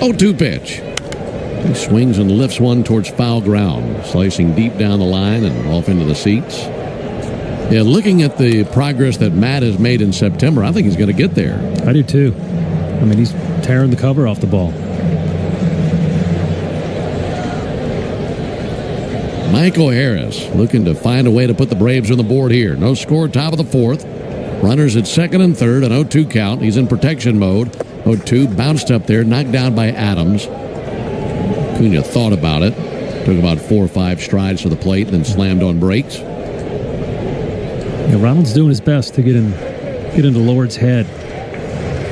0-2 pitch. He swings and lifts one towards foul ground, slicing deep down the line and off into the seats. Yeah, looking at the progress that Matt has made in September, I think he's going to get there. I do too. I mean, he's tearing the cover off the ball. Michael Harris looking to find a way to put the Braves on the board here. No score, top of the 4th. Runners at second and third, an 0-2 count. He's in protection mode. 0-2, bounced up there, knocked down by Adams. Acuna thought about it. Took about 4 or 5 strides to the plate, then slammed on brakes. Yeah, Ronald's doing his best to get into Lord's head.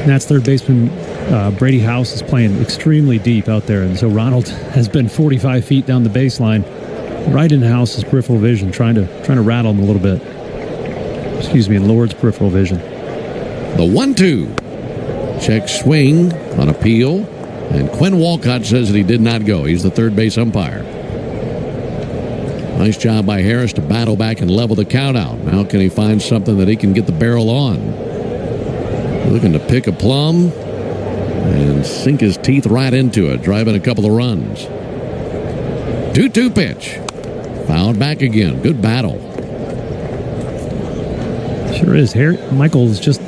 Nats third baseman Brady House is playing extremely deep out there, and so Ronald has been 45 feet down the baseline, right in House's peripheral vision, trying to rattle him a little bit. Excuse me, in Lord's peripheral vision. The 1-2. Check swing on appeal, and Quinn Walcott says that he did not go. He's the third base umpire. Nice job by Harris to battle back and level the count out. Now can he find something that he can get the barrel on? Looking to pick a plum and sink his teeth right into it, driving a couple of runs. 2-2 pitch. Fouled back again. Good battle. Sure is. Michael's just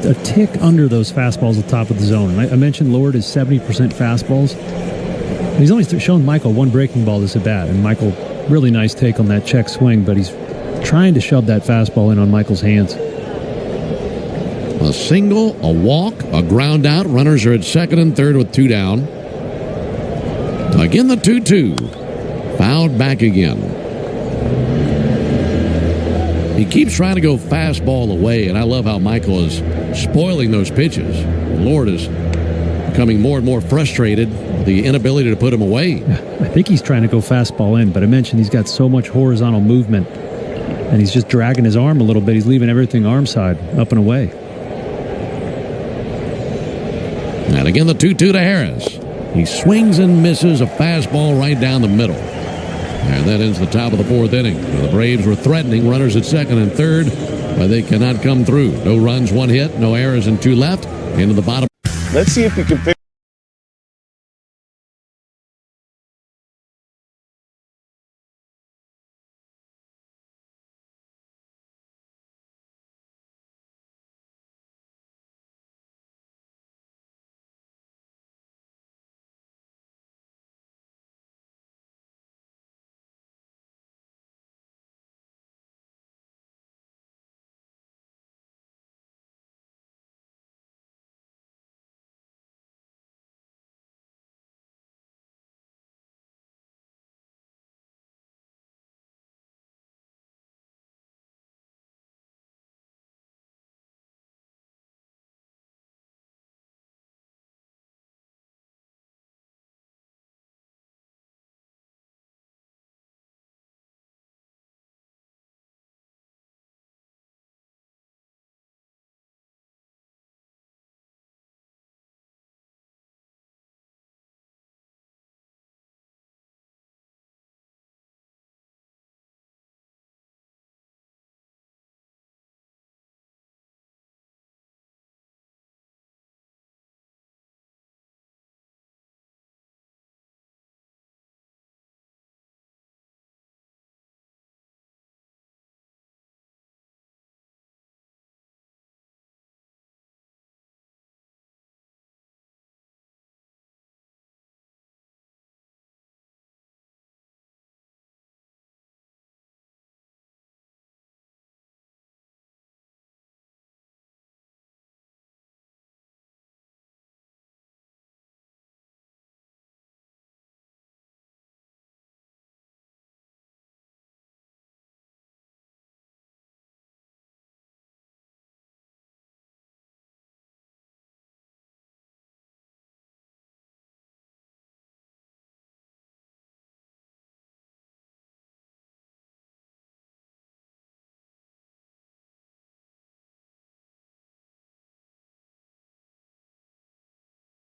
a tick under those fastballs at the top of the zone. I mentioned Lord is 70% fastballs. He's only shown Michael 1 breaking ball this at bat, and Michael, really nice take on that check swing, but he's trying to shove that fastball in on Michael's hands. A single, a walk, a ground out. Runners are at second and third with 2 down. Again, the 2-2. Fouled back again. He keeps trying to go fastball away, and I love how Michael is spoiling those pitches. Lord is becoming more and more frustrated with the inability to put him away. I think he's trying to go fastball in, but I mentioned he's got so much horizontal movement, and he's just dragging his arm a little bit. He's leaving everything arm side, up and away. And again, the 2-2 to Harris. He swings and misses a fastball right down the middle. And that ends the top of the fourth inning. The Braves were threatening runners at second and third, but they cannot come through. No runs, one hit, no errors, and two left. Into the bottom. Let's see if we can figure.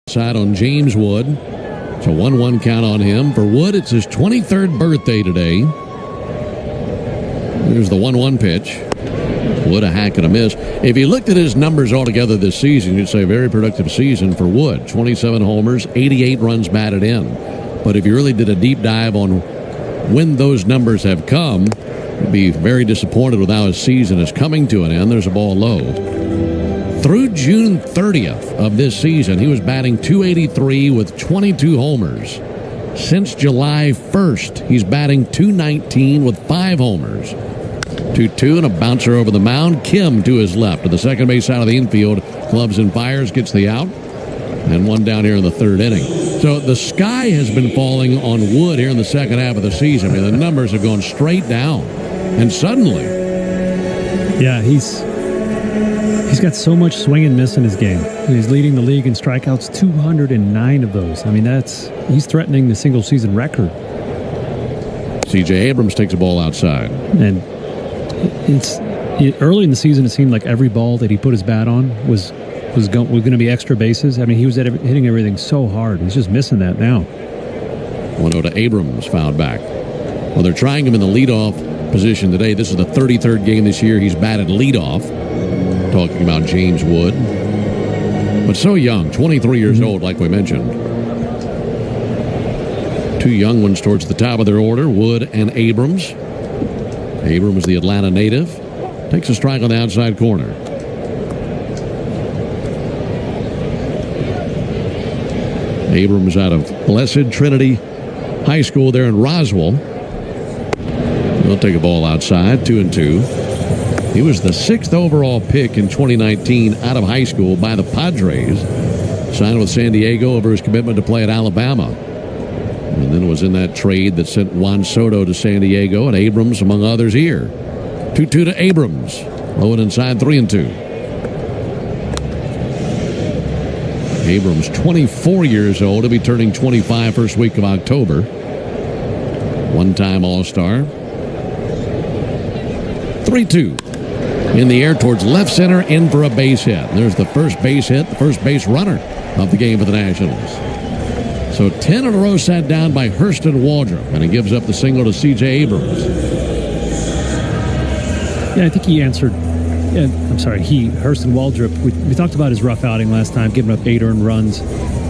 Side on James Wood. It's a 1-1 count on him. For Wood, it's his 23rd birthday today. Here's the 1-1 pitch. Wood, a hack and a miss. If you looked at his numbers altogether this season, you'd say a very productive season for Wood. 27 homers, 88 runs batted in. But if you really did a deep dive on when those numbers have come, you'd be very disappointed with how his season is coming to an end. There's a ball low. Through June 30th of this season, he was batting .283 with 22 homers. Since July 1st, he's batting .219 with 5 homers. 2-2 and a bouncer over the mound. Kim to his left to the second base side of the infield. Clubs and fires, gets the out. And one down here in the third inning. So the sky has been falling on Wood here in the second half of the season. I mean, the numbers have gone straight down. And suddenly... Yeah, he's got so much swing and miss in his game. He's leading the league in strikeouts, 209 of those. I mean, he's threatening the single season record. C.J. Abrams takes a ball outside. And early in the season, it seemed like every ball that he put his bat on was going to be extra bases. I mean, he was hitting everything so hard. He's just missing that now. 1-0 to Abrams, fouled back. Well, they're trying him in the leadoff position today. This is the 33rd game this year he's batted leadoff. Talking about James Wood. But so young, 23 years old, like we mentioned. Two young ones towards the top of their order, Wood and Abrams. Abrams, the Atlanta native, takes a strike on the outside corner. Abrams out of Blessed Trinity High School there in Roswell. He'll take a ball outside, 2-2. He was the 6th overall pick in 2019 out of high school by the Padres. Signed with San Diego over his commitment to play at Alabama. And then was in that trade that sent Juan Soto to San Diego and Abrams, among others, here. 2-2 to Abrams. Low and inside, 3-2. Abrams, 24 years old. He'll be turning 25 first week of October. One-time All-Star. 3-2. In the air towards left center, in for a base hit. And there's the first base hit, the first base runner of the game for the Nationals. So 10 in a row sat down by Hurston Waldrop, and he gives up the single to C.J. Abrams. Yeah, I think he answered. Yeah, I'm sorry, Hurston Waldrop. We talked about his rough outing last time, giving up 8 earned runs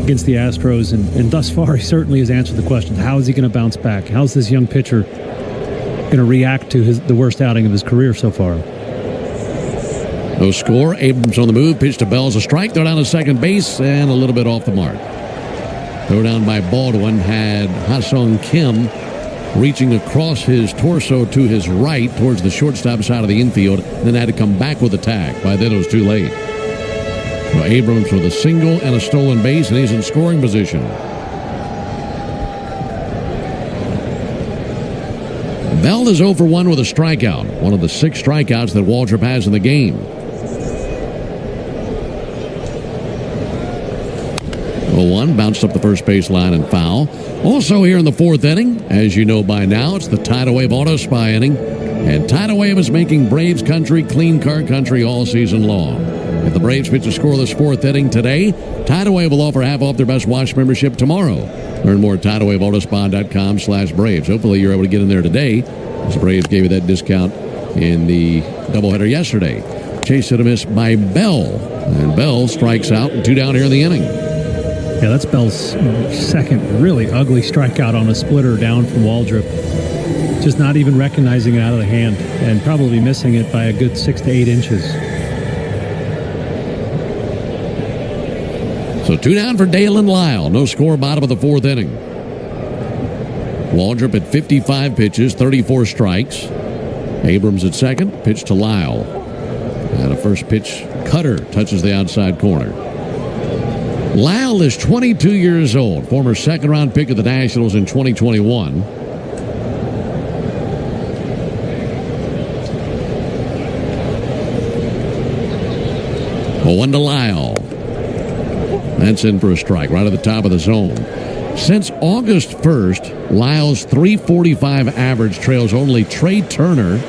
against the Astros, and thus far he certainly has answered the question: how is he going to bounce back? How's this young pitcher going to react to the worst outing of his career so far? No score. Abrams on the move. Pitch to Bell's a strike. Throw down to second base and a little bit off the mark. Throw down by Baldwin had Ha-Sung Kim reaching across his torso to his right towards the shortstop side of the infield, then had to come back with a tag. By then it was too late. So Abrams with a single and a stolen base, and he's in scoring position. Bell is 0 for 1 with a strikeout, one of the 6 strikeouts that Waldrop has in the game. 0-1, bounced up the first base line and foul. Also here in the 4th inning, as you know by now, it's the Tidal Wave Auto Spy inning. And Tidal Wave is making Braves country clean car country all season long. If the Braves pitch a scoreless 4th inning today, Tidal Wave will offer half off their Best Watch membership tomorrow. Learn more at TidalWaveAutoSpa.com/Braves. Hopefully you're able to get in there today, as the Braves gave you that discount in the doubleheader yesterday. Chase hit a miss by Bell. And Bell strikes out, and 2 down here in the inning. Yeah, that's Bell's second really ugly strikeout on a splitter down from Waldrop. Just not even recognizing it out of the hand, and probably missing it by a good 6 to 8 inches. So 2 down for Dalen Lyle. No score, bottom of the 4th inning. Waldrop at 55 pitches, 34 strikes. Abrams at second, pitch to Lyle. And a first pitch cutter touches the outside corner. Lyle is 22 years old, former second-round pick of the Nationals in 2021. A 1 to Lyle. That's in for a strike, right at the top of the zone. Since August 1st, Lyle's .345 average trails only Trey Turner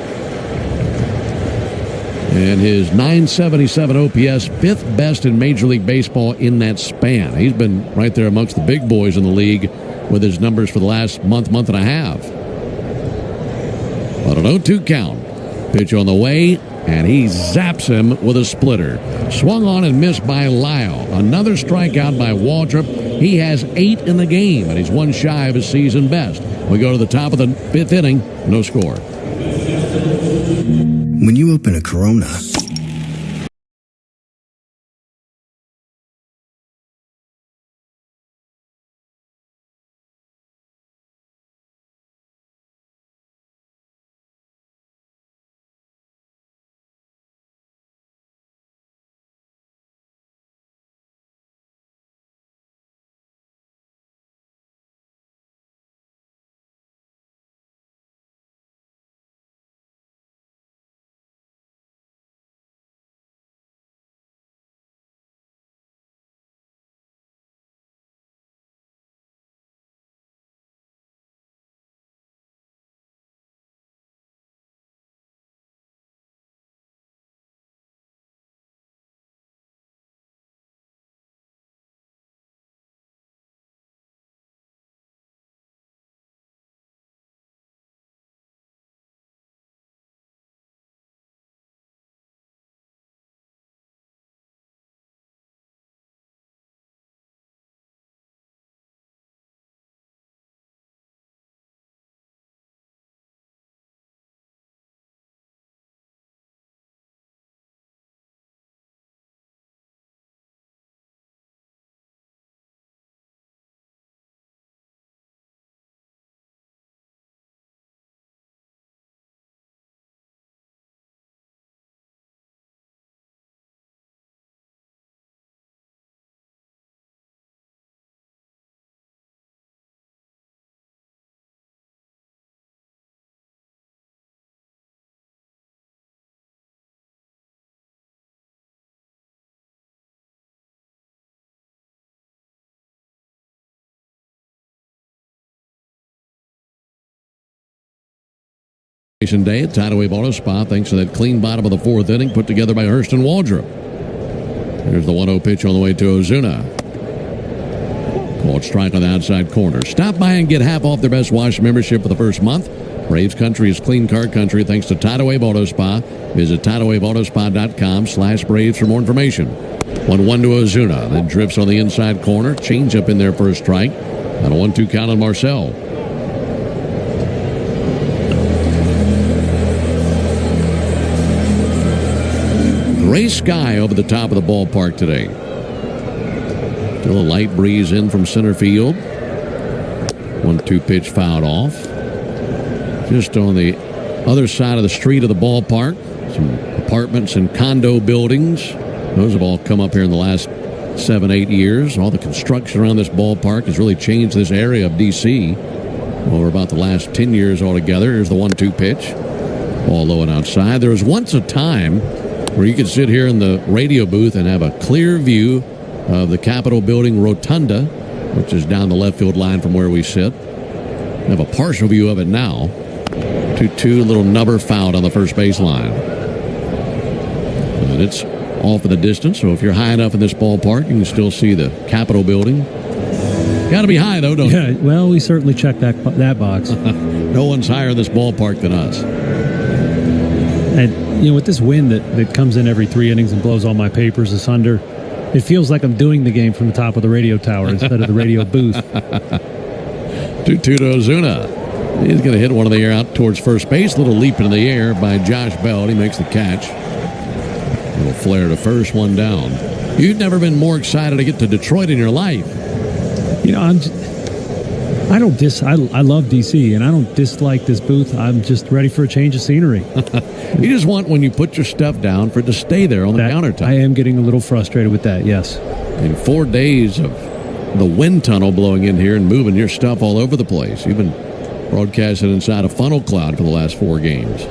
and his .977 OPS, 5th best in Major League Baseball in that span. He's been right there amongst the big boys in the league with his numbers for the last month and a half. But an 0-2 count. Pitch on the way, and he zaps him with a splitter. Swung on and missed by Lyle. Another strikeout by Waldrop. He has 8 in the game, and he's 1 shy of his season best. We go to the top of the 5th inning. No score. When you open a Corona, Day at Tidal Wave Auto Spa, thanks to that clean bottom of the fourth inning put together by Hurst and Waldrop. There's the 1-0 pitch on the way to Ozuna. Called strike on the outside corner. Stop by and get half off their Best Wash membership for the first month. Braves Country is clean car country thanks to Tidal Wave Auto Spa. Visit TidalWaveAutoSpa.com/Braves for more information. 1-1 to Ozuna, then drifts on the inside corner. Change up in there for a strike. And a 1-2 count on Marcel. Gray sky over the top of the ballpark today. Still a light breeze in from center field. 1-2 pitch fouled off. Just on the other side of the street of the ballpark, some apartments and condo buildings. Those have all come up here in the last 7-8 years. All the construction around this ballpark has really changed this area of D.C. over about the last 10 years altogether. Here's the 1-2 pitch. Ball low and outside. There was once a time where you could sit here in the radio booth and have a clear view of the Capitol Building Rotunda, which is down the left field line from where we sit. We have a partial view of it now. 2-2, little nubber fouled on the first base line. And it's off in the distance, so if you're high enough in this ballpark, you can still see the Capitol Building. Got to be high, though, don't you? Yeah, well, we certainly checked that box. No one's higher in this ballpark than us. And, you know, with this wind that comes in every 3 innings and blows all my papers asunder, it feels like I'm doing the game from the top of the radio tower instead of the radio booth. 2-2 to Ozuna. He's going to hit one in the air out towards first base. A little leap into the air by Josh Bell. He makes the catch. A little flare to first, one down. You've never been more excited to get to Detroit in your life. You know, I love DC, and I don't dislike this booth. I'm just ready for a change of scenery. You just want, when you put your stuff down, for it to stay there on the countertop. I am getting a little frustrated with that, yes. In 4 days of the wind tunnel blowing in here and moving your stuff all over the place. You've been broadcasting inside a funnel cloud for the last 4 games.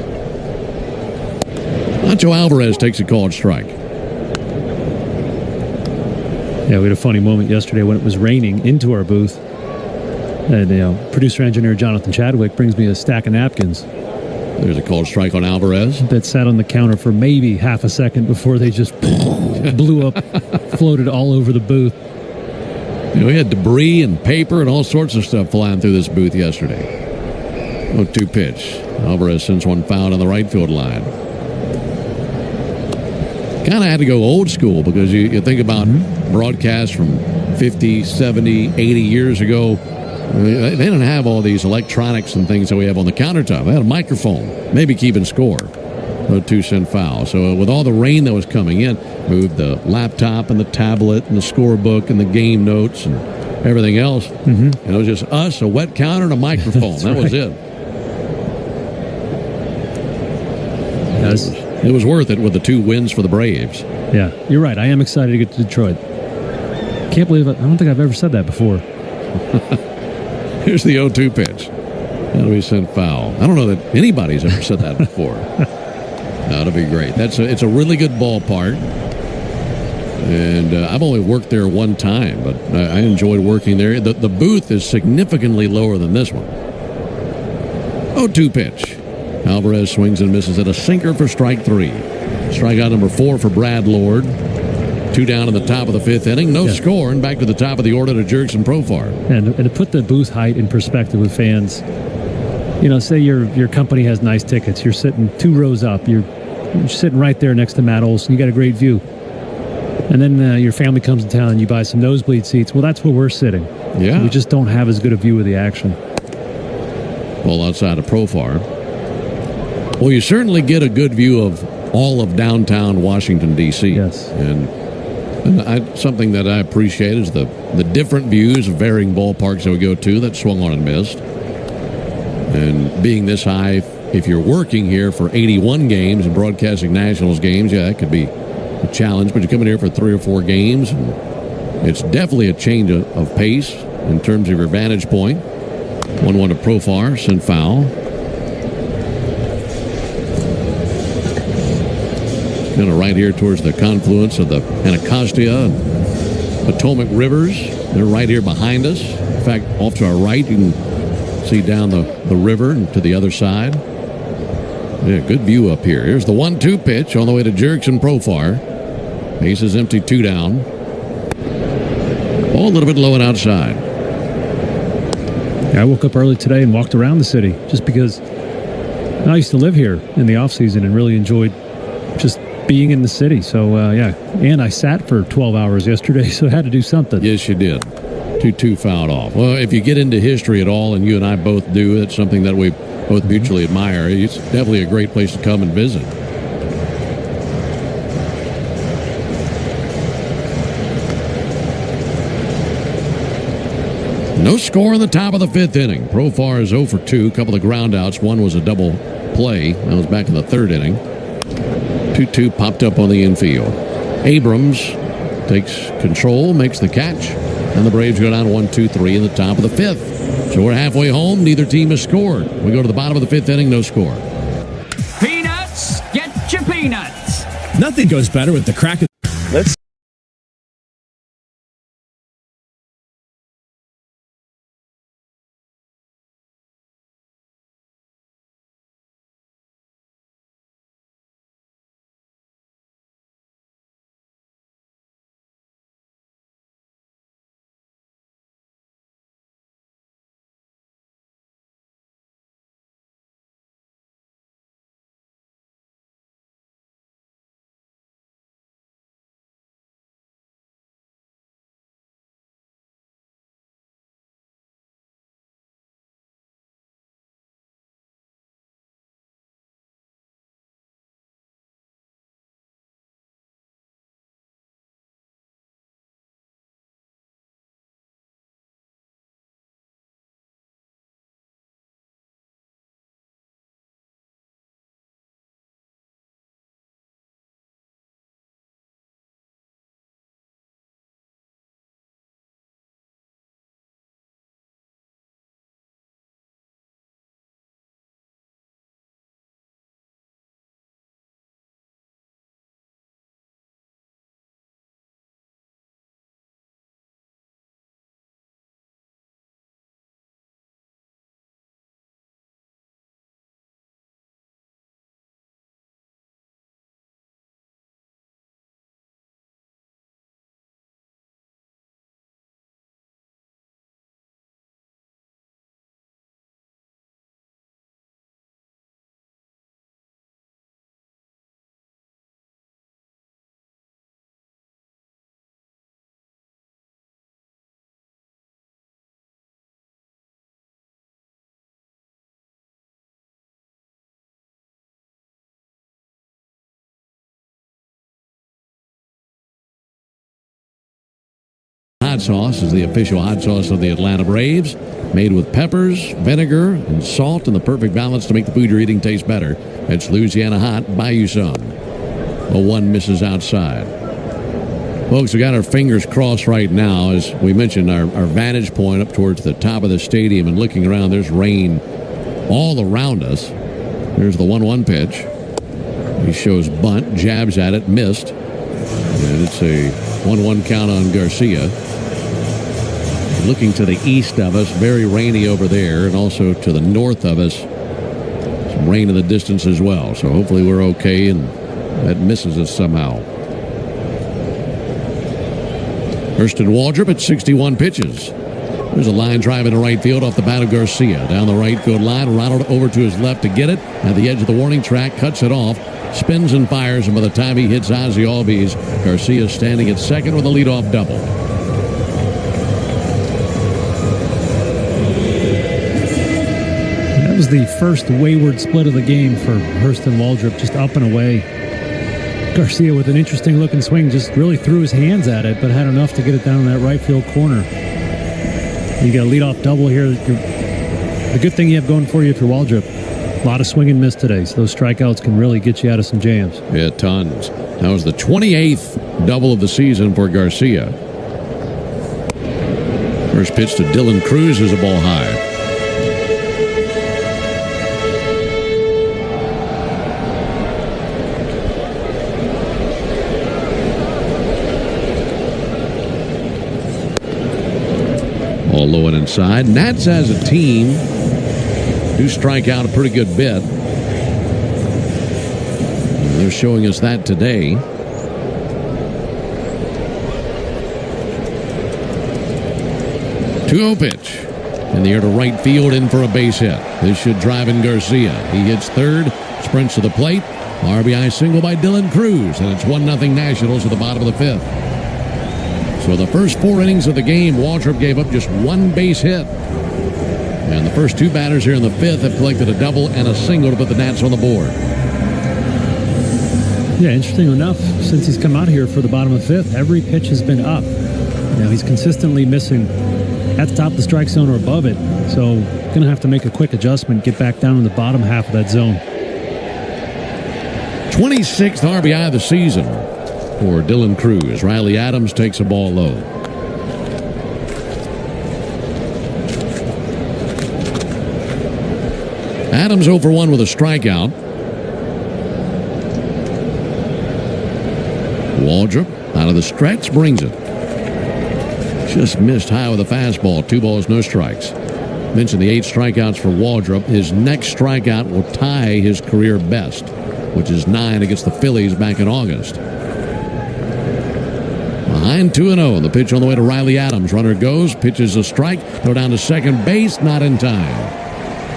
Nacho Alvarez takes a called strike. Yeah, we had a funny moment yesterday when it was raining into our booth. And, producer-engineer Jonathan Chadwick brings me a stack of napkins. There's a called strike on Alvarez. That sat on the counter for maybe half a second before they just blew up, floated all over the booth. You know, we had debris and paper and all sorts of stuff flying through this booth yesterday. 0-2 pitch. Alvarez sends one foul on the right field line. Kind of had to go old school because you think about broadcasts from 50, 70, 80 years ago. They didn't have all these electronics and things that we have on the countertop. They had a microphone, maybe keeping score. A 2-cent foul. So with all the rain that was coming in, moved the laptop and the tablet and the scorebook and the game notes and everything else. And it was just us, a wet counter, and a microphone. That was it. It was worth it with the 2 wins for the Braves. Yeah, you're right. I am excited to get to Detroit. Can't believe it. I don't think I've ever said that before. Here's the 0-2 pitch. That'll be sent foul. I don't know that anybody's ever said that before. That'll be great. It's a really good ballpark. And I've only worked there one time, but I enjoyed working there. The booth is significantly lower than this one. 0-2 pitch. Alvarez swings and misses at a sinker for strike 3. Strikeout number 4 for Brad Lord. 2 down in the top of the 5th inning. No score, and back to the top of the order to Jurickson Profar. And to put the booth height in perspective with fans, say your company has nice tickets. You're sitting 2 rows up. You're sitting right there next to Matt Olson. You got a great view. And then your family comes to town and you buy some nosebleed seats. Well, that's where we're sitting. Yeah. We just don't have as good a view of the action. Ball outside of Profar. Well, you certainly get a good view of all of downtown Washington, D.C. Yes. And something that I appreciate is the different views of varying ballparks that we go to that swung on and missed. And being this high, if you're working here for 81 games and broadcasting Nationals games, that could be a challenge. But you come in here for 3 or 4 games, and it's definitely a change of pace in terms of your vantage point. 1-1 to Profar, sent foul. Kind of right here towards the confluence of the Anacostia and Potomac rivers. They're right here behind us. In fact, off to our right, you can see down the river and to the other side. Yeah, good view up here. Here's the 1-2 pitch on the way to Jerickson Profar. Base is empty, 2 down. Ball a little bit low and outside. Yeah, I woke up early today and walked around the city just because I used to live here in the off-season and really enjoyed just being in the city. So, yeah. And I sat for 12 hours yesterday, so I had to do something. Yes, you did. 2-2 fouled off. Well, if you get into history at all, and you and I both do, it's something that we both mutually admire. It's definitely a great place to come and visit. No score in the top of the 5th inning. Profar is 0 for 2. A couple of ground outs. One was a double play. That was back in the 3rd inning. 2-2 popped up on the infield. Abrams takes control, makes the catch, and the Braves go down 1-2-3 in the top of the 5th. So we're halfway home. Neither team has scored. We go to the bottom of the 5th inning, no score. Peanuts, get your peanuts. Nothing goes better with the crack of... Let's... Hot sauce is the official hot sauce of the Atlanta Braves. Made with peppers, vinegar, and salt, and the perfect balance to make the food you're eating taste better. It's Louisiana Hot. Buy you some. A 1 misses outside. Folks, we got our fingers crossed right now. As we mentioned, our vantage point up towards the top of the stadium, and looking around, there's rain all around us. There's the 1-1 pitch. He shows bunt, jabs at it, missed. And it's a 1-1 count on Garcia. Looking to the east of us, very rainy over there, and also to the north of us, some rain in the distance as well. So hopefully we're okay, and that misses us somehow. Hurston Waldrop at 61 pitches. There's a line drive into right field off the bat of Garcia. Down the right field line, Ronald over to his left to get it. At the edge of the warning track, cuts it off, spins and fires, and by the time he hits Ozzie Albies, Garcia standing at second with a leadoff double. That was the first wayward split of the game for Hurston Waldrop, just up and away. Garcia with an interesting looking swing, just really threw his hands at it, but had enough to get it down in that right field corner. You got a leadoff double here. The good thing you have going for you if you're Waldrop, a lot of swing and miss today, so those strikeouts can really get you out of some jams. Yeah, tons. That was the 28th double of the season for Garcia. First pitch to Dylan Cruz is a ball high. All low and inside. Nats as a team do strike out a pretty good bit. They're showing us that today. Two-0 pitch. In the air to right field, in for a base hit. This should drive in Garcia. He hits third, sprints to the plate. RBI single by Dylan Cruz, and it's 1-0 Nationals at the bottom of the fifth. So the first 4 innings of the game, Waltrip gave up just 1 base hit. And the first 2 batters here in the fifth have collected a double and a single to put the Nats on the board. Yeah, interesting enough, since he's come out here for the bottom of the fifth, every pitch has been up. Now he's consistently missing at the top of the strike zone or above it. So going to have to make a quick adjustment, get back down in the bottom half of that zone. 26th RBI of the season for Dylan Cruz. Riley Adams takes a ball low. Adams 0 for 1 with a strikeout. Waldrop out of the stretch brings it. Just missed high with a fastball. 2 balls, no strikes. Mentioned the 8 strikeouts for Waldrop. His next strikeout will tie his career best, which is 9 against the Phillies back in August. Behind 2-0. The pitch on the way to Riley Adams. Runner goes, pitches a strike, throw down to second base, not in time.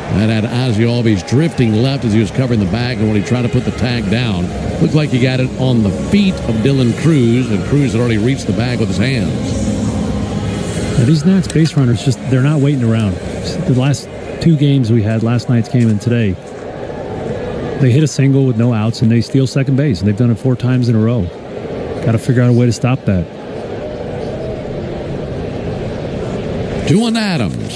That had Ozzie Albies drifting left as he was covering the bag, and when he tried to put the tag down, looked like he got it on the feet of Dylan Cruz, and Cruz had already reached the bag with his hands. Now, these Nats base runners, they're not waiting around. The last 2 games we had, last night's game and today, they hit a single with no outs and they steal second base, and they've done it 4 times in a row. Got to figure out a way to stop that. 2-1 Adams.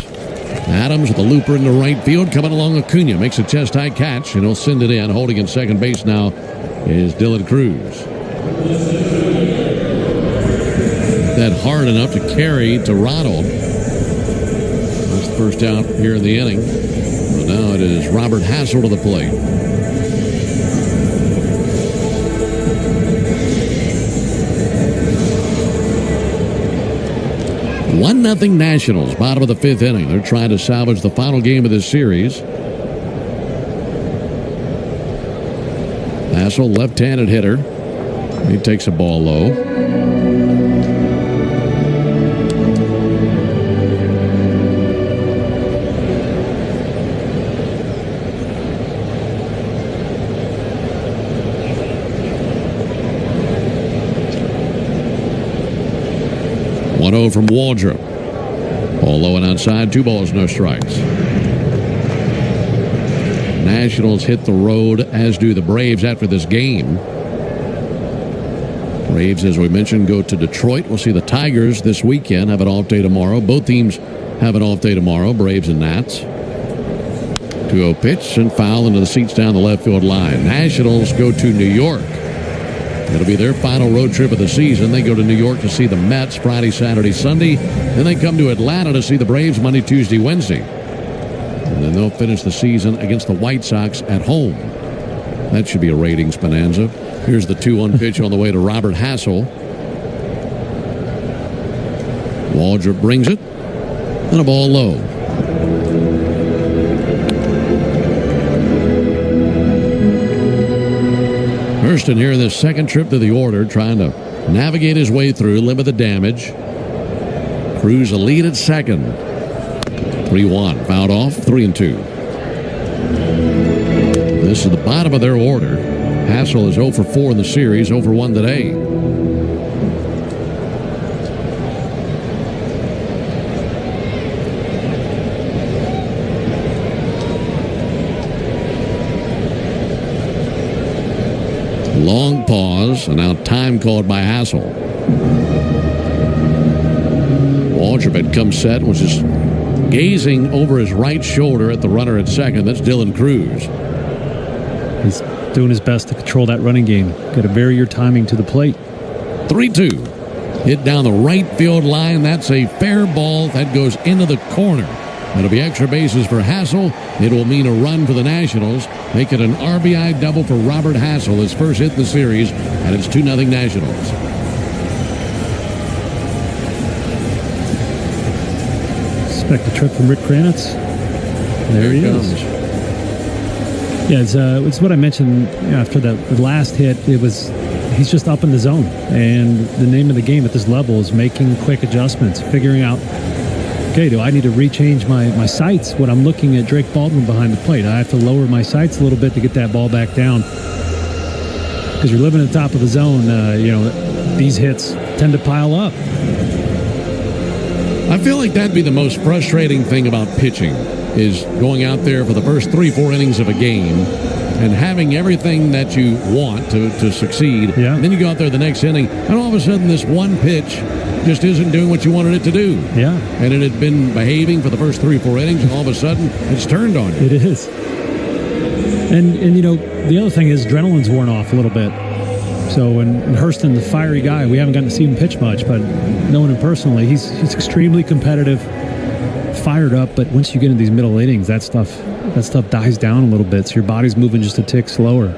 Adams with a looper into right field, coming along Acuna, makes a chest-high catch, and he'll send it in. Holding in second base now is Dylan Cruz. That hard enough to carry to Ronald. That's the first out here in the inning. So now it is Robert Hassel to the plate. One 1-0 Nationals, bottom of the 5th inning. They're trying to salvage the final game of this series. Hassel, left-handed hitter. He takes a ball low. From Waldrop. Ball low and outside, 2 balls, no strikes. Nationals hit the road, as do the Braves after this game. Braves, as we mentioned, go to Detroit. We'll see the Tigers this weekend, have an off day tomorrow. Both teams have an off day tomorrow, Braves and Nats. 2-0 pitch and foul into the seats down the left field line. Nationals go to New York. It'll be their final road trip of the season. They go to New York to see the Mets Friday, Saturday, Sunday. Then they come to Atlanta to see the Braves Monday, Tuesday, Wednesday. And then they'll finish the season against the White Sox at home. That should be a ratings bonanza. Here's the 2-1 pitch on the way to Robert Hassel. Waldrop brings it. And a ball low. Hurston here in this second trip to the order, trying to navigate his way through, limit the damage. Cruz a lead at second. 3-1, fouled off, 3-2. This is the bottom of their order. Hassel is 0 for 4 in the series, 0 for 1 today. Long pause, and now time called by Hassel. Waldrop had come set and was just gazing over his right shoulder at the runner at second. That's Dylan Cruz. He's doing his best to control that running game. Got to vary your timing to the plate. 3-2. Hit down the right field line. That's a fair ball. That goes into the corner. That'll be extra bases for Hassel. It will mean a run for the Nationals. Make it an RBI double for Robert Hassel, his first hit in the series, and it's 2-0 Nationals. Expect a trip from Rick Kranitz. There he is. Yeah, it's what I mentioned after the last hit. He's just up in the zone, and the name of the game at this level is making quick adjustments, figuring out, okay, do I need to rechange my sights when I'm looking at Drake Baldwin behind the plate? I have to lower my sights a little bit to get that ball back down, because you're living at the top of the zone. These hits tend to pile up. I feel like that'd be the most frustrating thing about pitching, is going out there for the first 3-4 innings of a game and having everything that you want to succeed. Yeah. And then you go out there the next inning, and all of a sudden this one pitch just isn't doing what you wanted it to do. Yeah. And it had been behaving for the first 3-4 innings, and all of a sudden it's turned on you. It is. And the other thing is adrenaline's worn off a little bit. So when Hurston, the fiery guy, we haven't gotten to see him pitch much, but knowing him personally, he's extremely competitive, fired up. But once you get into these middle innings, that stuff dies down a little bit. So your body's moving just a tick slower.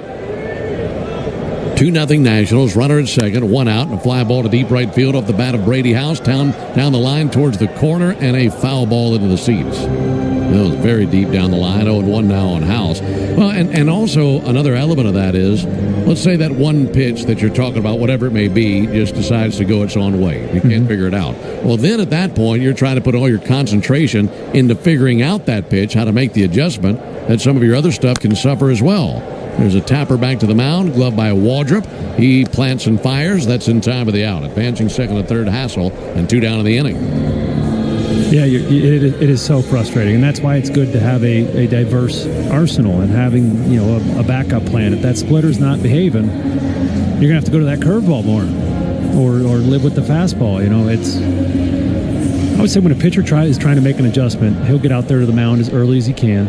2-0 Nationals. Runner at second, one out, and a fly ball to deep right field off the bat of Brady House, down the line towards the corner, and a foul ball into the seats. That was very deep down the line. 0-1 now on House. Well, and also another element of that is, let's say that one pitch that you're talking about, whatever it may be, just decides to go its own way. You can't figure it out. Well, then at that point, you're trying to put all your concentration into figuring out that pitch, how to make the adjustment, that some of your other stuff can suffer as well. There's a tapper back to the mound, gloved by Waldrop. He plants and fires. That's in time of the out. Advancing second and third, Hassel, and 2 down in the inning. Yeah, it is so frustrating, and that's why it's good to have a diverse arsenal and having a backup plan. If that splitter's not behaving, you're gonna have to go to that curveball more, or live with the fastball. I would say when a pitcher is trying to make an adjustment, he'll get out there to the mound as early as he can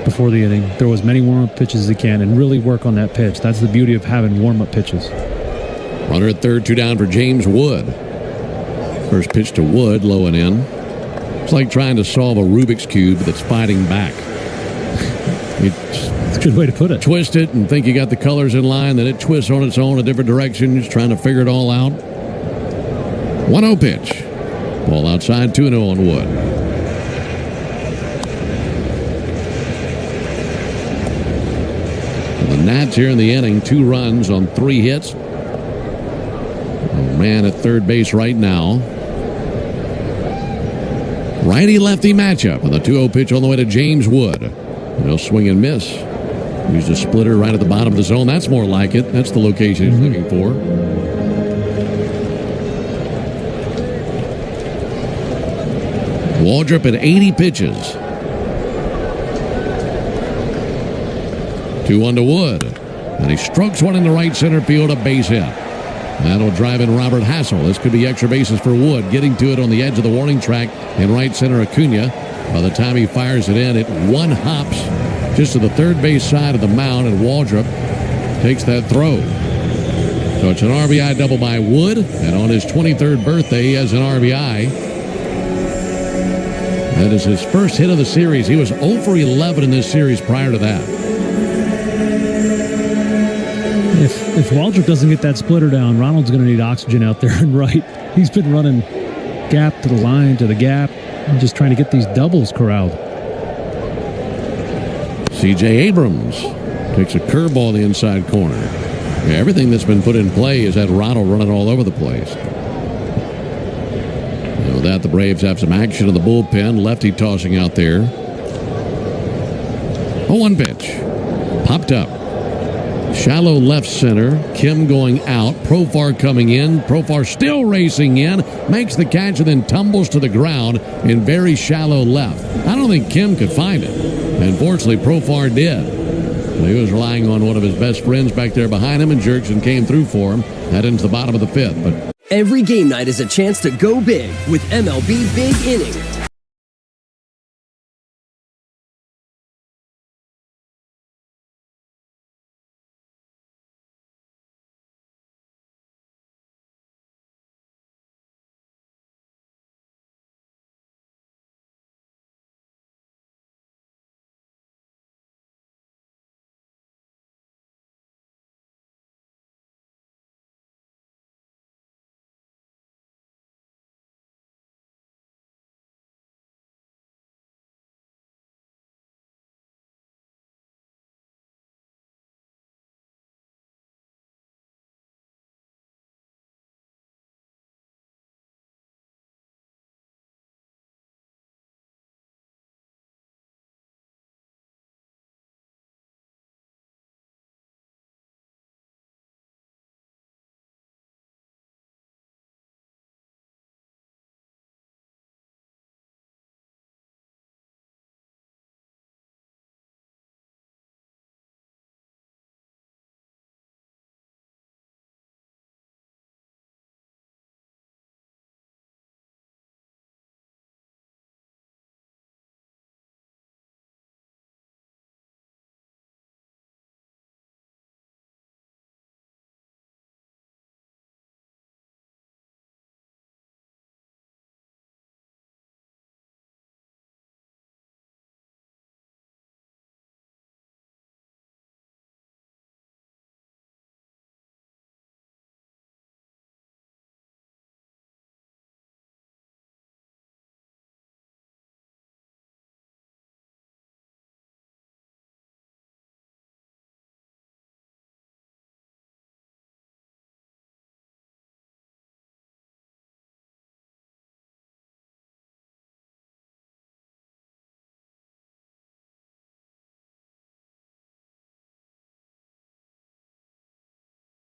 before the inning, throw as many warm-up pitches as he can, and really work on that pitch. That's the beauty of having warm-up pitches. Runner at third, 2 down for James Wood. First pitch to Wood, low and in. It's like trying to solve a Rubik's Cube that's fighting back. That's a good way to put it. Twist it and think you got the colors in line, then it twists on its own a different direction, just trying to figure it all out. 1-0 pitch. Ball outside, 2-0 on Wood. The Nats here in the inning, 2 runs on 3 hits. Oh, man at third base right now. Righty-lefty matchup on the 2-0 pitch on the way to James Wood. They'll swing and miss. Used a splitter right at the bottom of the zone. That's more like it. That's the location he's looking for. Waldrop at 80 pitches. 2-1 to Wood. And he strokes one in the right center field, a base hit. That'll drive in Robert Hassel. This could be extra bases for Wood. Getting to it on the edge of the warning track in right center, Acuna. By the time he fires it in, it one hops just to the third base side of the mound, and Waldrop takes that throw. So it's an RBI double by Wood, and on his 23rd birthday, he has an RBI. That is his first hit of the series. He was 0 for 11 in this series prior to that. If Waldrop doesn't get that splitter down, Ronald's going to need oxygen out there and right. He's been running gap to the line, to the gap, and just trying to get these doubles corralled. C.J. Abrams takes a curveball in the inside corner. Yeah, everything that's been put in play is had Ronald running all over the place. With that, the Braves have some action in the bullpen. Lefty tossing out there. 0-1 pitch. Popped up. Shallow left center. Kim going out. Profar coming in. Profar still racing in. Makes the catch and then tumbles to the ground in very shallow left. I don't think Kim could find it. Unfortunately, Profar did. He was relying on one of his best friends back there behind him, and Jerkson came through for him. That into the bottom of the 5th. But every game night is a chance to go big with MLB Big Inning.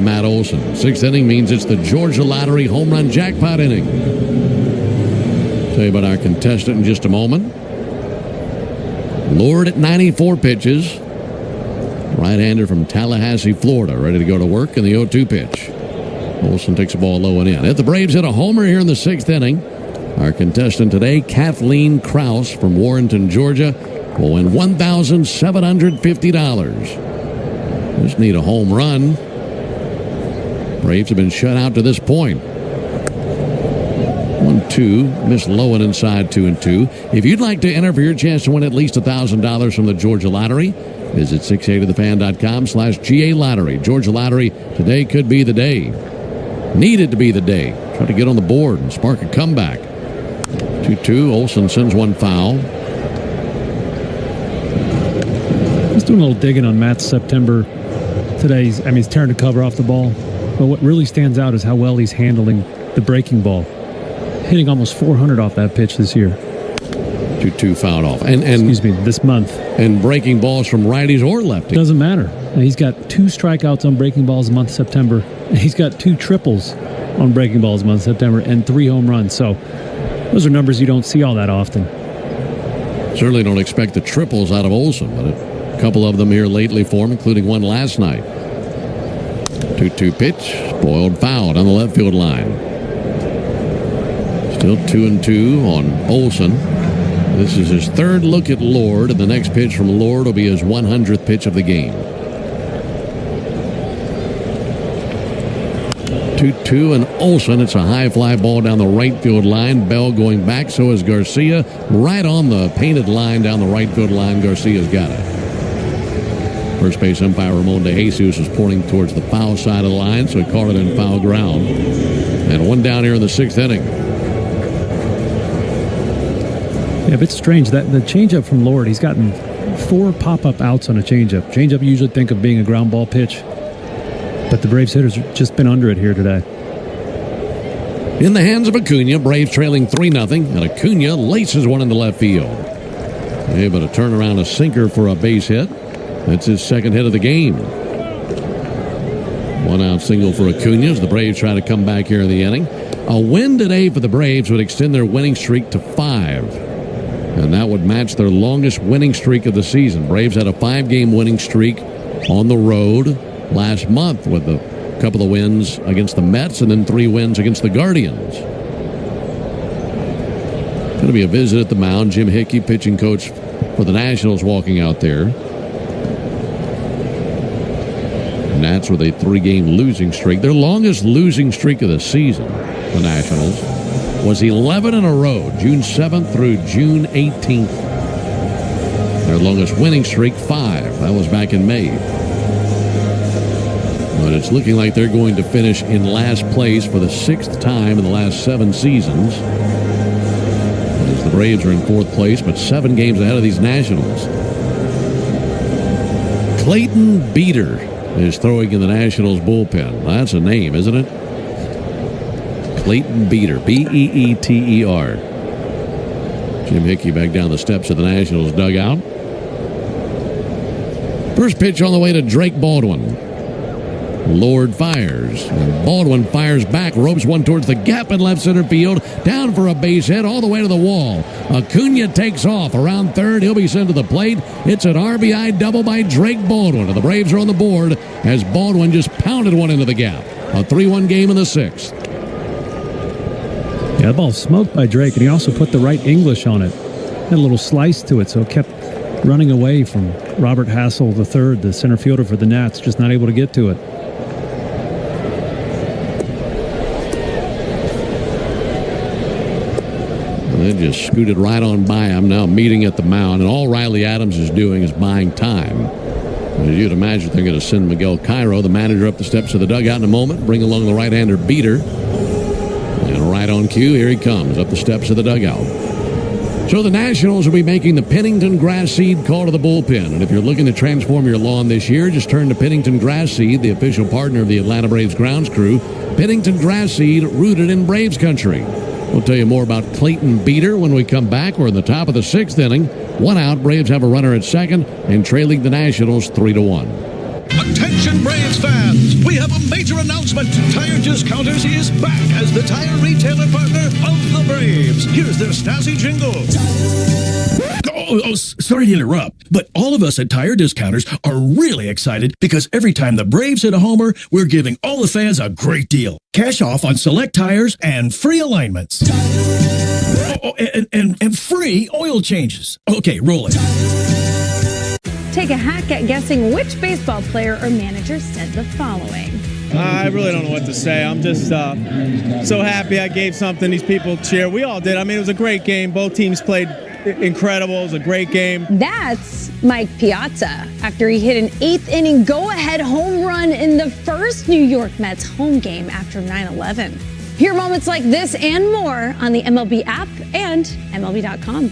Matt Olson. Sixth inning means it's the Georgia Lottery home run jackpot inning. Tell you about our contestant in just a moment. Lord at 94 pitches. Right-hander from Tallahassee, Florida, ready to go to work in the 0-2 pitch. Olson takes the ball low and in. If the Braves hit a homer here in the sixth inning, our contestant today, Kathleen Krause from Warrenton, Georgia, will win $1,750. Just need a home run. Braves have been shut out to this point. 1-2, missed low and inside 2-2. If you'd like to enter for your chance to win at least $1,000 from the Georgia Lottery, visit 680thefan.com/GA Lottery. Georgia Lottery, today could be the day. Needed to be the day. Try to get on the board and spark a comeback. 2-2, Olson sends one foul. He's doing a little digging on Matt September today. He's tearing the cover off the ball. But what really stands out is how well he's handling the breaking ball. Hitting almost 400 off that pitch this year. 2-2 fouled off. And this month. And breaking balls from righties or lefties. Doesn't matter. He's got 2 strikeouts on breaking balls in the month of September. He's got 2 triples on breaking balls in the month of September and 3 home runs. So those are numbers you don't see all that often. Certainly don't expect the triples out of Olson, but a couple of them here lately for him, including one last night. 2-2 pitch, spoiled foul on the left field line. Still 2-2 on Olson. This is his third look at Lord, and the next pitch from Lord will be his 100th pitch of the game. 2-2 and Olson. It's a high fly ball down the right field line. Bell going back, so is Garcia. Right on the painted line down the right field line. Garcia's got it. First base umpire Ramon De Jesus was pointing towards the foul side of the line, so he called it in foul ground. And one down here in the sixth inning. Yeah, but it's strange that the changeup from Lord, he's gotten 4 pop-up outs on a changeup. Changeup you usually think of being a ground ball pitch, but the Braves hitters have just been under it here today. In the hands of Acuna, Braves trailing 3-0, and Acuna laces one into left field. Able to turn around a sinker for a base hit. That's his second hit of the game. 1-out single for Acuna as the Braves try to come back here in the inning. A win today for the Braves would extend their winning streak to 5. And that would match their longest winning streak of the season. Braves had a 5-game winning streak on the road last month with a couple of wins against the Mets and then 3 wins against the Guardians. Going to be a visit at the mound. Jim Hickey, pitching coach for the Nationals, walking out there. Nats with a 3-game losing streak. Their longest losing streak of the season, the Nationals, was 11 in a row, June 7th through June 18th. Their longest winning streak, 5. That was back in May. But it's looking like they're going to finish in last place for the 6th time in the last 7 seasons. As the Braves are in 4th place, but 7 games ahead of these Nationals. Clayton Beeter is throwing in the Nationals bullpen. That's a name, isn't it? Clayton Beeter, B-E-E-T-E-R. Jim Hickey back down the steps of the Nationals dugout. First pitch on the way to Drake Baldwin. Lord fires, and Baldwin fires back, ropes one towards the gap in left center field, down for a base hit all the way to the wall. Acuna takes off around third. He'll be sent to the plate. It's an RBI double by Drake Baldwin, and the Braves are on the board as Baldwin just pounded one into the gap. A 3-1 game in the 6th. Yeah, the ball smoked by Drake, and he also put the right English on it. Had a little slice to it, so it kept running away from Robert Hassel III, the center fielder for the Nats, just not able to get to it. They just scooted right on by him. Now meeting at the mound, and all Riley Adams is doing is buying time. As you'd imagine, they're going to send Miguel Cairo, the manager, up the steps of the dugout in a moment, bring along the right-hander Beeter. And right on cue, here he comes up the steps of the dugout. So the Nationals will be making the Pennington Grass Seed call to the bullpen. And if you're looking to transform your lawn this year, just turn to Pennington Grass Seed, the official partner of the Atlanta Braves grounds crew. Pennington Grass Seed, rooted in Braves country. We'll tell you more about Clayton Beeter when we come back. We're in the top of the 6th inning. 1 out. Braves have a runner at second and trailing the Nationals 3-1. Attention! Attention Braves fans, we have a major announcement. Tire Discounters is back as the tire retailer partner of the Braves. Here's their snazzy jingle. Sorry to interrupt, but all of us at Tire Discounters are really excited because every time the Braves hit a homer, we're giving all the fans a great deal. Cash off on select tires and free alignments. And free oil changes. Okay, roll it. Take a hack at guessing which baseball player or manager said the following. I really don't know what to say. I'm just so happy I gave something these people cheer. We all did. I mean, it was a great game. Both teams played incredible. It was a great game. That's Mike Piazza after he hit an eighth-inning go-ahead home run in the first New York Mets home game after 9/11. Hear moments like this and more on the MLB app and MLB.com.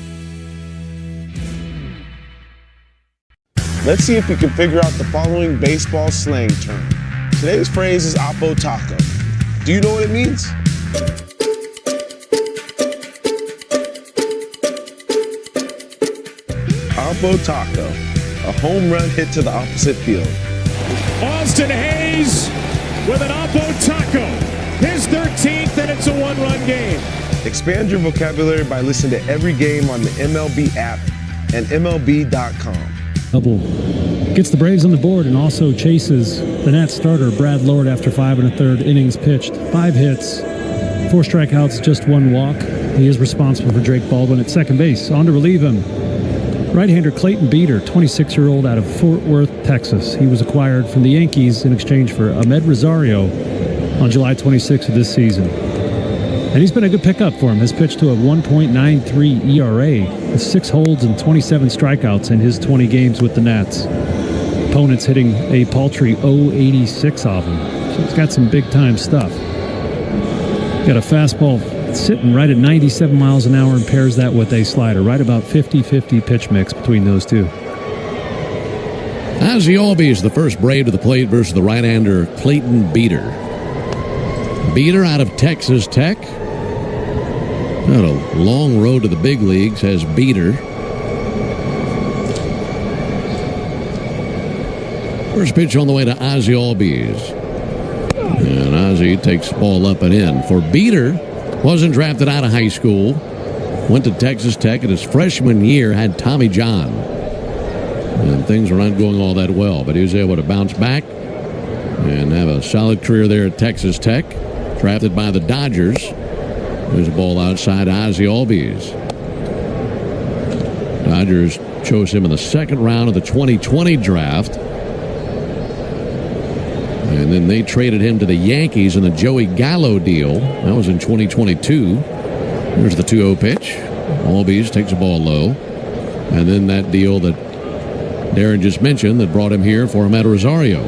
Let's see if we can figure out the following baseball slang term. Today's phrase is Oppo Taco. Do you know what it means? Oppo Taco, a home run hit to the opposite field. Austin Hayes with an Oppo Taco, his 13th, and it's a one-run game. Expand your vocabulary by listening to every game on the MLB app and MLB.com. Double gets the Braves on the board and also chases the Nats starter Brad Lord after 5 1/3 innings pitched. 5 hits, 4 strikeouts, just 1 walk. He is responsible for Drake Baldwin at second base. On to relieve him, right-hander Clayton Beeter, 26-year-old out of Fort Worth, Texas. He was acquired from the Yankees in exchange for Ahmed Rosario on July 26th of this season. And he's been a good pickup for him. Has pitched to a 1.93 ERA with 6 holds and 27 strikeouts in his 20 games with the Nats. Opponents hitting a paltry 0.86 off him. So he's got some big-time stuff. Got a fastball sitting right at 97 miles an hour and pairs that with a slider. Right about 50-50 pitch mix between those two. Ozzie Albies, the first Brave to the plate versus the right-hander Clayton Beeter. Beeter out of Texas Tech. Got a long road to the big leagues, has Beeter. First pitch on the way to Ozzie Albies. And Ozzie takes the ball up and in. For Beeter, wasn't drafted out of high school. Went to Texas Tech in his freshman year, had Tommy John. And things were not going all that well, but he was able to bounce back and have a solid career there at Texas Tech. Drafted by the Dodgers. There's a ball outside Ozzie Albies. Dodgers chose him in the second round of the 2020 draft. And then they traded him to the Yankees in the Joey Gallo deal. That was in 2022. There's the 2-0 pitch. Albies takes the ball low. And then that deal that Darren just mentioned that brought him here for Ahmed Rosario.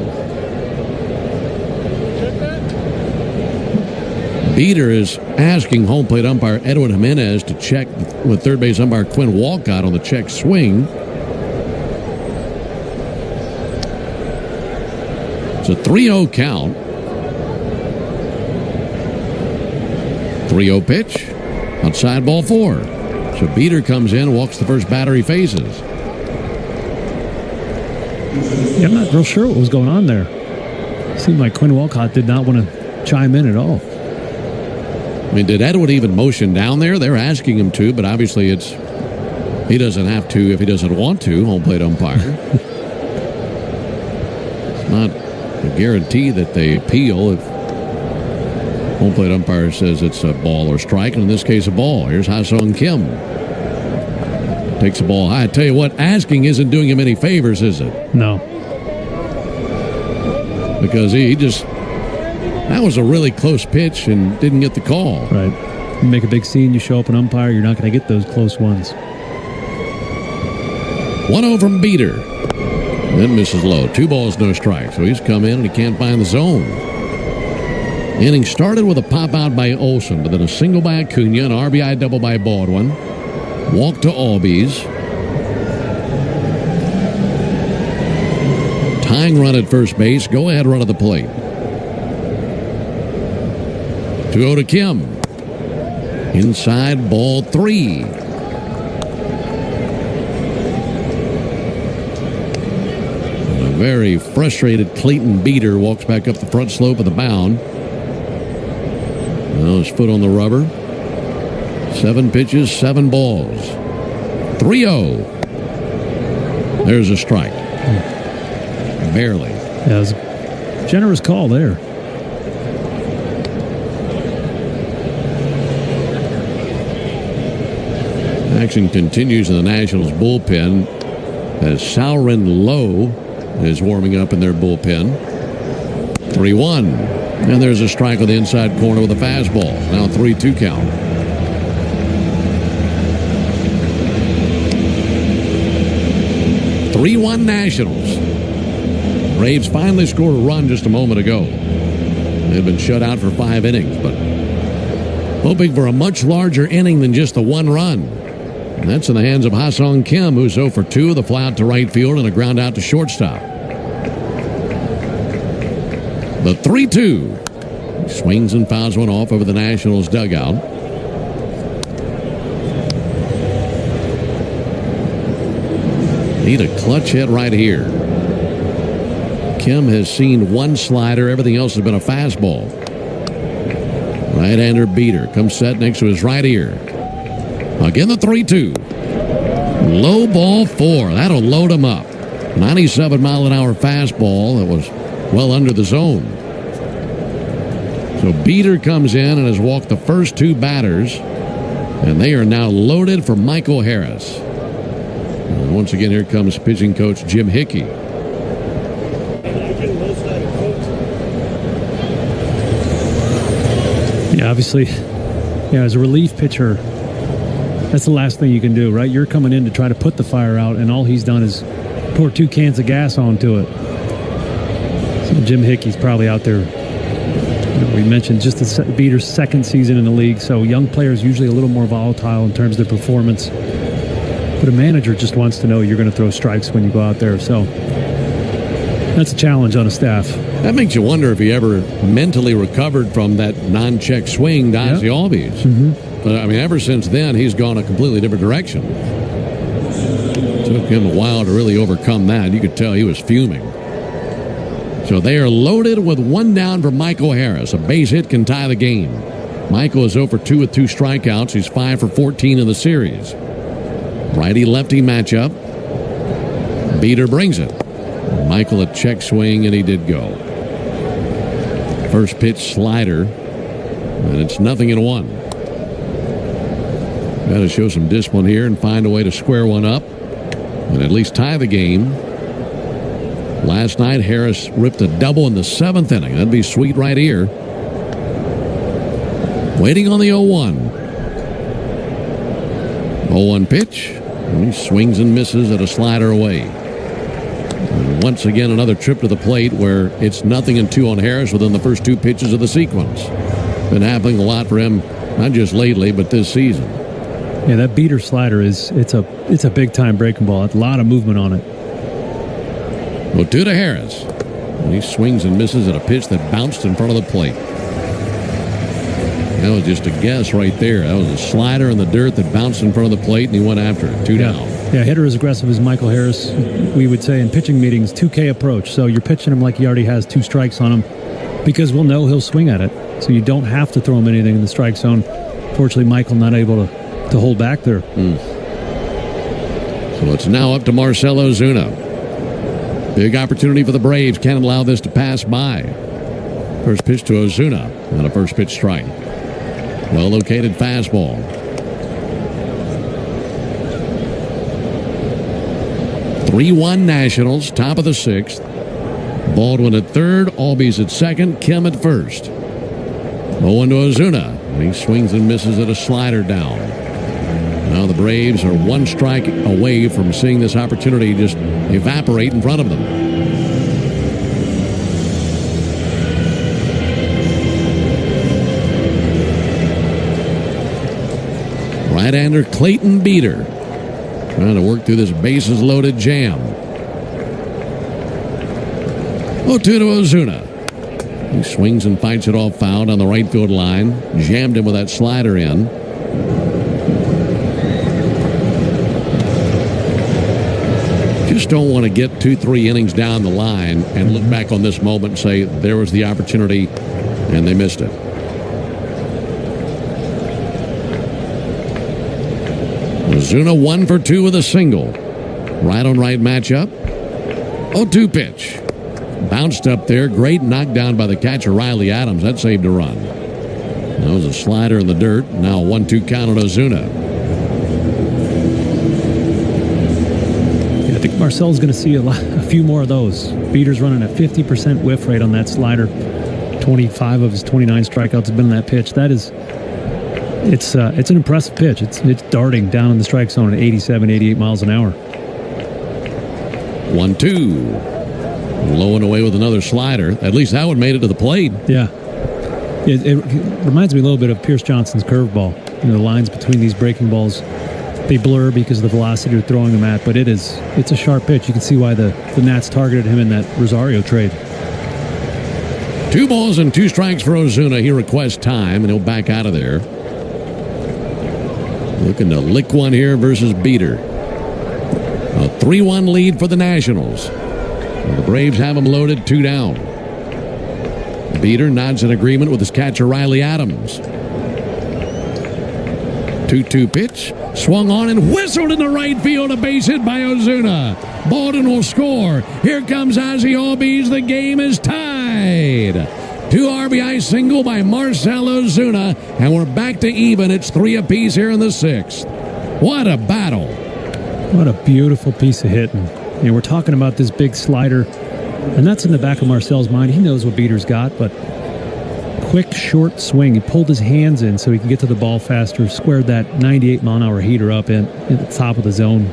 Beeter is asking home plate umpire Edwin Jimenez to check with third base umpire Quinn Walcott on the check swing. It's a 3-0 count. 3-0 pitch. Outside ball 4. So Beeter comes in and walks the first batter he faces. Yeah, I'm not real sure what was going on there. Seemed like Quinn Walcott did not want to chime in at all. I mean, did Edwin even motion down there? They're asking him to, but obviously he doesn't have to if he doesn't want to, home plate umpire. It's not a guarantee that they appeal if home plate umpire says it's a ball or strike, and in this case a ball. Here's Ha-Sung Kim. Takes the ball high. I tell you what, asking isn't doing him any favors, is it? No. Because he just... That was a really close pitch and didn't get the call. Right. You make a big scene, you show up an umpire, you're not going to get those close ones. 1-0 from Beeter. Then misses low. 2 balls, no strike. So he's come in and he can't find the zone. Inning started with a pop out by Olsen, but then a single by Acuna, an RBI double by Baldwin. Walk to Albies. Tying run at first base. Go ahead run at the plate. 2-0 to Kim. Inside ball 3. very frustrated Clayton Beeter walks back up the front slope of the mound. Now his foot on the rubber. 7 pitches, 7 balls. 3-0. There's a strike. Barely. Yeah, it was a generous call there. Action continues in the Nationals bullpen as Sauron Lowe is warming up in their bullpen. 3-1. And there's a strike on the inside corner with a fastball. Now a 3-2 count. (3-1) Nationals. Braves finally scored a run just a moment ago. They've been shut out for 5 innings, but hoping for a much larger inning than just the 1 run. And that's in the hands of Ha-Sung Kim, who's 0 for 2 with a fly out to right field and a ground out to shortstop. The 3-2. Swings and fouls one off over the Nationals dugout. Need a clutch hit right here. Kim has seen 1 slider. Everything else has been a fastball. Right-hander Beeter comes set next to his right ear. Again, the 3-2. Low ball 4. That'll load him up. 97-mile-an-hour fastball that was well under the zone. So Beeter comes in and has walked the first 2 batters, and they are now loaded for Michael Harris. And once again, here comes pitching coach Jim Hickey. Yeah, obviously, as a relief pitcher, that's the last thing you can do, right? You're coming in to try to put the fire out, and all he's done is pour 2 cans of gas onto it. So Jim Hickey's probably out there. We mentioned just the Beater's 2nd season in the league, so young players usually a little more volatile in terms of their performance. But a manager just wants to know you're going to throw strikes when you go out there. So that's a challenge on a staff. That makes you wonder if he ever mentally recovered from that non-check swing to Ozzie Albies. Mm-hmm. But, I mean, ever since then, he's gone a completely different direction. It took him a while to really overcome that. You could tell he was fuming. So they are loaded with 1 down for Michael Harris. A base hit can tie the game. Michael is 0 for 2 with 2 strikeouts. He's 5 for 14 in the series. Righty-lefty matchup. Beeter brings it. Michael a check swing, and he did go. First pitch slider, and it's 0-1. Got to show some discipline here and find a way to square one up and at least tie the game. Last night, Harris ripped a double in the 7th inning. That'd be sweet right here. Waiting on the 0-1. 0-1 pitch. And he swings and misses at a slider away. And once again, another trip to the plate where it's 0-2 on Harris within the first 2 pitches of the sequence. Been happening a lot for him, not just lately, but this season. Yeah, that Beeter slider it's a big time breaking ball. A lot of movement on it. 0-2 to Harris. And he swings and misses at a pitch that bounced in front of the plate. That was just a guess right there. That was a slider in the dirt that bounced in front of the plate, and he went after it. 2 down. Yeah, hitter as aggressive as Michael Harris. We would say in pitching meetings, 2K approach. So you're pitching him like he already has 2 strikes on him because we'll know he'll swing at it. So you don't have to throw him anything in the strike zone. Fortunately, Michael not able to hold back there. So it's now up to Marcell Ozuna. Big opportunity for the Braves. Can't allow this to pass by. First pitch to Ozuna and a first pitch strike. Well-located fastball. (3-1) Nationals, top of the 6th. Baldwin at 3rd, Albies at 2nd, Kim at 1st. 0-1 to Ozuna. And he swings and misses at a slider down. Now the Braves are 1 strike away from seeing this opportunity just evaporate in front of them. Right-hander Clayton Beeter trying to work through this bases-loaded jam. 0-2 to Ozuna. He swings and fights it off foul on the right field line. Jammed him with that slider in. Just don't want to get 2-3 innings down the line and look back on this moment and say there was the opportunity and they missed it. Ozuna 1 for 2 with a single. Right on right matchup. 0-2 pitch. Bounced up there. Great knockdown by the catcher, Riley Adams. That saved a run. That was a slider in the dirt. Now a 1-2 count on Ozuna. Yeah, I think Marcel's going to see a few more of those. Beater's running a 50% whiff rate on that slider. 25 of his 29 strikeouts have been in that pitch. That is... It's an impressive pitch. It's darting down in the strike zone at 87, 88 miles an hour. 1-2. Low and away with another slider. At least that one made it to the plate. Yeah. It reminds me a little bit of Pierce Johnson's curveball. You know, the lines between these breaking balls, they blur because of the velocity you're throwing them at, but it's a sharp pitch. You can see why the Nats targeted him in that Rosario trade. 2 balls and 2 strikes for Ozuna. He requests time, and he'll back out of there. Looking to lick one here versus Beater. A 3-1 lead for the Nationals. Well, the Braves have him loaded, 2 down. Beater nods in agreement with his catcher, Riley Adams. 2-2 pitch. Swung on and whistled in the right field. A base hit by Ozuna. Baldwin will score. Here comes Ozzie Albies. The game is tied. 2 RBI single by Marcell Ozuna, and we're back to even. It's 3 apiece here in the 6th. What a battle. What a beautiful piece of hitting. You know, we're talking about this big slider, and that's in the back of Marcel's mind. He knows what Beater's got, but quick, short swing. He pulled his hands in so he could get to the ball faster, squared that 98-mile-an-hour heater up in at the top of the zone.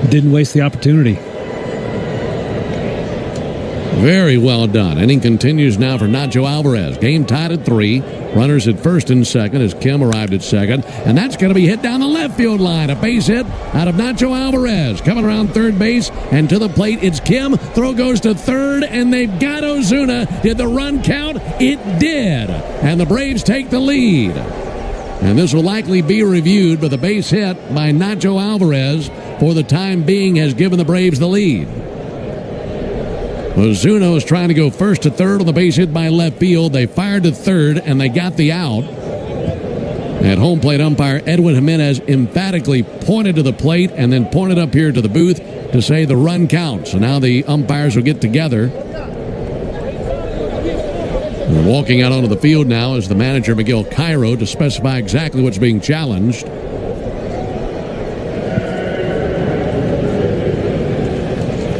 Didn't waste the opportunity. Very well done. Inning continues now for Nacho Alvarez. Game tied at 3. Runners at first and second as Kim arrived at second. And that's going to be hit down the left field line. A base hit out of Nacho Alvarez. Coming around third base and to the plate, it's Kim. Throw goes to third, and they've got Ozuna. Did the run count? It did. And the Braves take the lead. And this will likely be reviewed, but the base hit by Nacho Alvarez for the time being has given the Braves the lead. Ozuna was trying to go first to third on the base hit by left field. They fired to third, and they got the out. At home plate umpire Edwin Jimenez emphatically pointed to the plate and then pointed up here to the booth to say the run counts. So now the umpires will get together. And walking out onto the field now is the manager, Miguel Cairo, to specify exactly what's being challenged.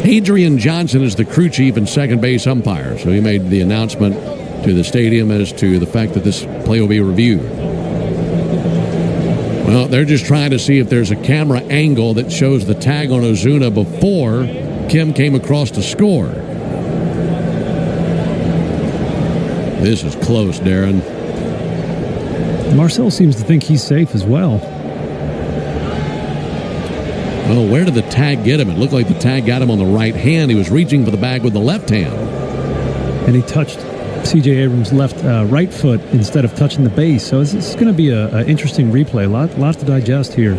Adrian Johnson is the crew chief and second base umpire, so he made the announcement to the stadium as to the fact that this play will be reviewed. Well, they're just trying to see if there's a camera angle that shows the tag on Ozuna before Kim came across to score. This is close, Darren. Marcell seems to think he's safe as well. Well, where did the tag get him? It looked like the tag got him on the right hand. He was reaching for the bag with the left hand. And he touched C.J. Abrams' right foot instead of touching the base. So it's going to be an interesting replay. A lot to digest here.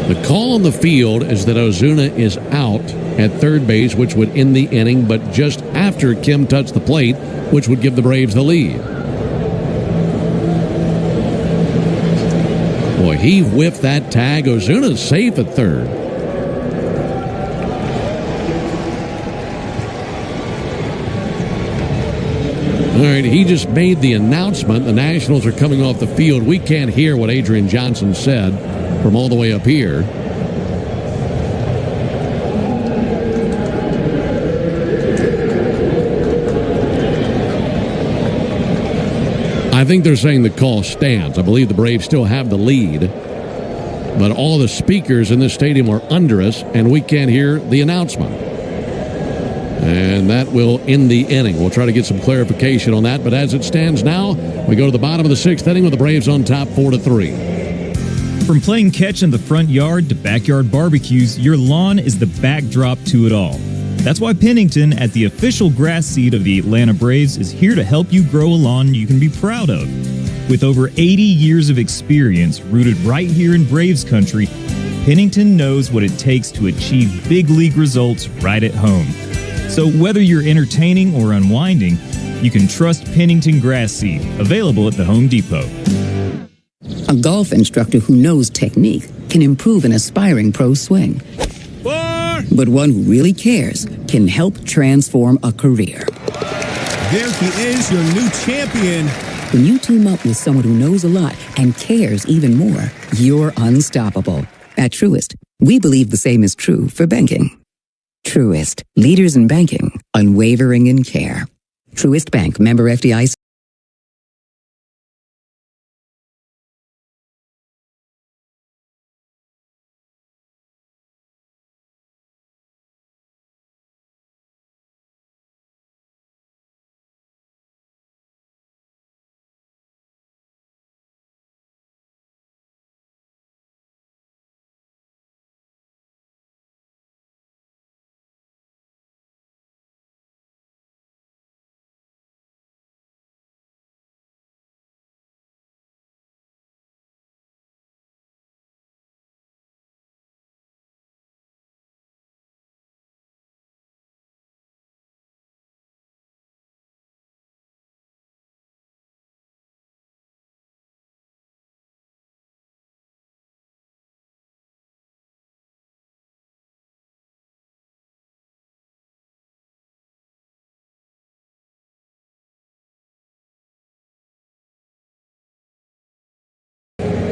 The call on the field is that Ozuna is out at third base, which would end the inning, but just after Kim touched the plate, which would give the Braves the lead. Boy, he whiffed that tag. Ozuna's safe at third. All right, he just made the announcement. The Nationals are coming off the field. We can't hear what Adrian Johnson said from all the way up here. I think they're saying the call stands. I believe the Braves still have the lead, but all the speakers in this stadium are under us, and we can't hear the announcement. And that will end the inning. We'll try to get some clarification on that, but as it stands now, we go to the bottom of the 6th inning with the Braves on top 4-3. From playing catch in the front yard to backyard barbecues, your lawn is the backdrop to it all. That's why Pennington, at the official grass seed of the Atlanta Braves, is here to help you grow a lawn you can be proud of. With over 80 years of experience rooted right here in Braves country, Pennington knows what it takes to achieve big league results right at home. So whether you're entertaining or unwinding, you can trust Pennington Grass Seed, available at the Home Depot. A golf instructor who knows technique can improve an aspiring pro swing. But one who really cares can help transform a career. There he is, your new champion. When you team up with someone who knows a lot and cares even more, you're unstoppable. At Truist, we believe the same is true for banking. Truist, leaders in banking, unwavering in care. Truist Bank, member FDIC.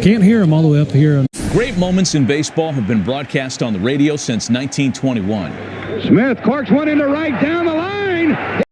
Can't hear him all the way up here. Great moments in baseball have been broadcast on the radio since 1921. Smith corks one into right down the line.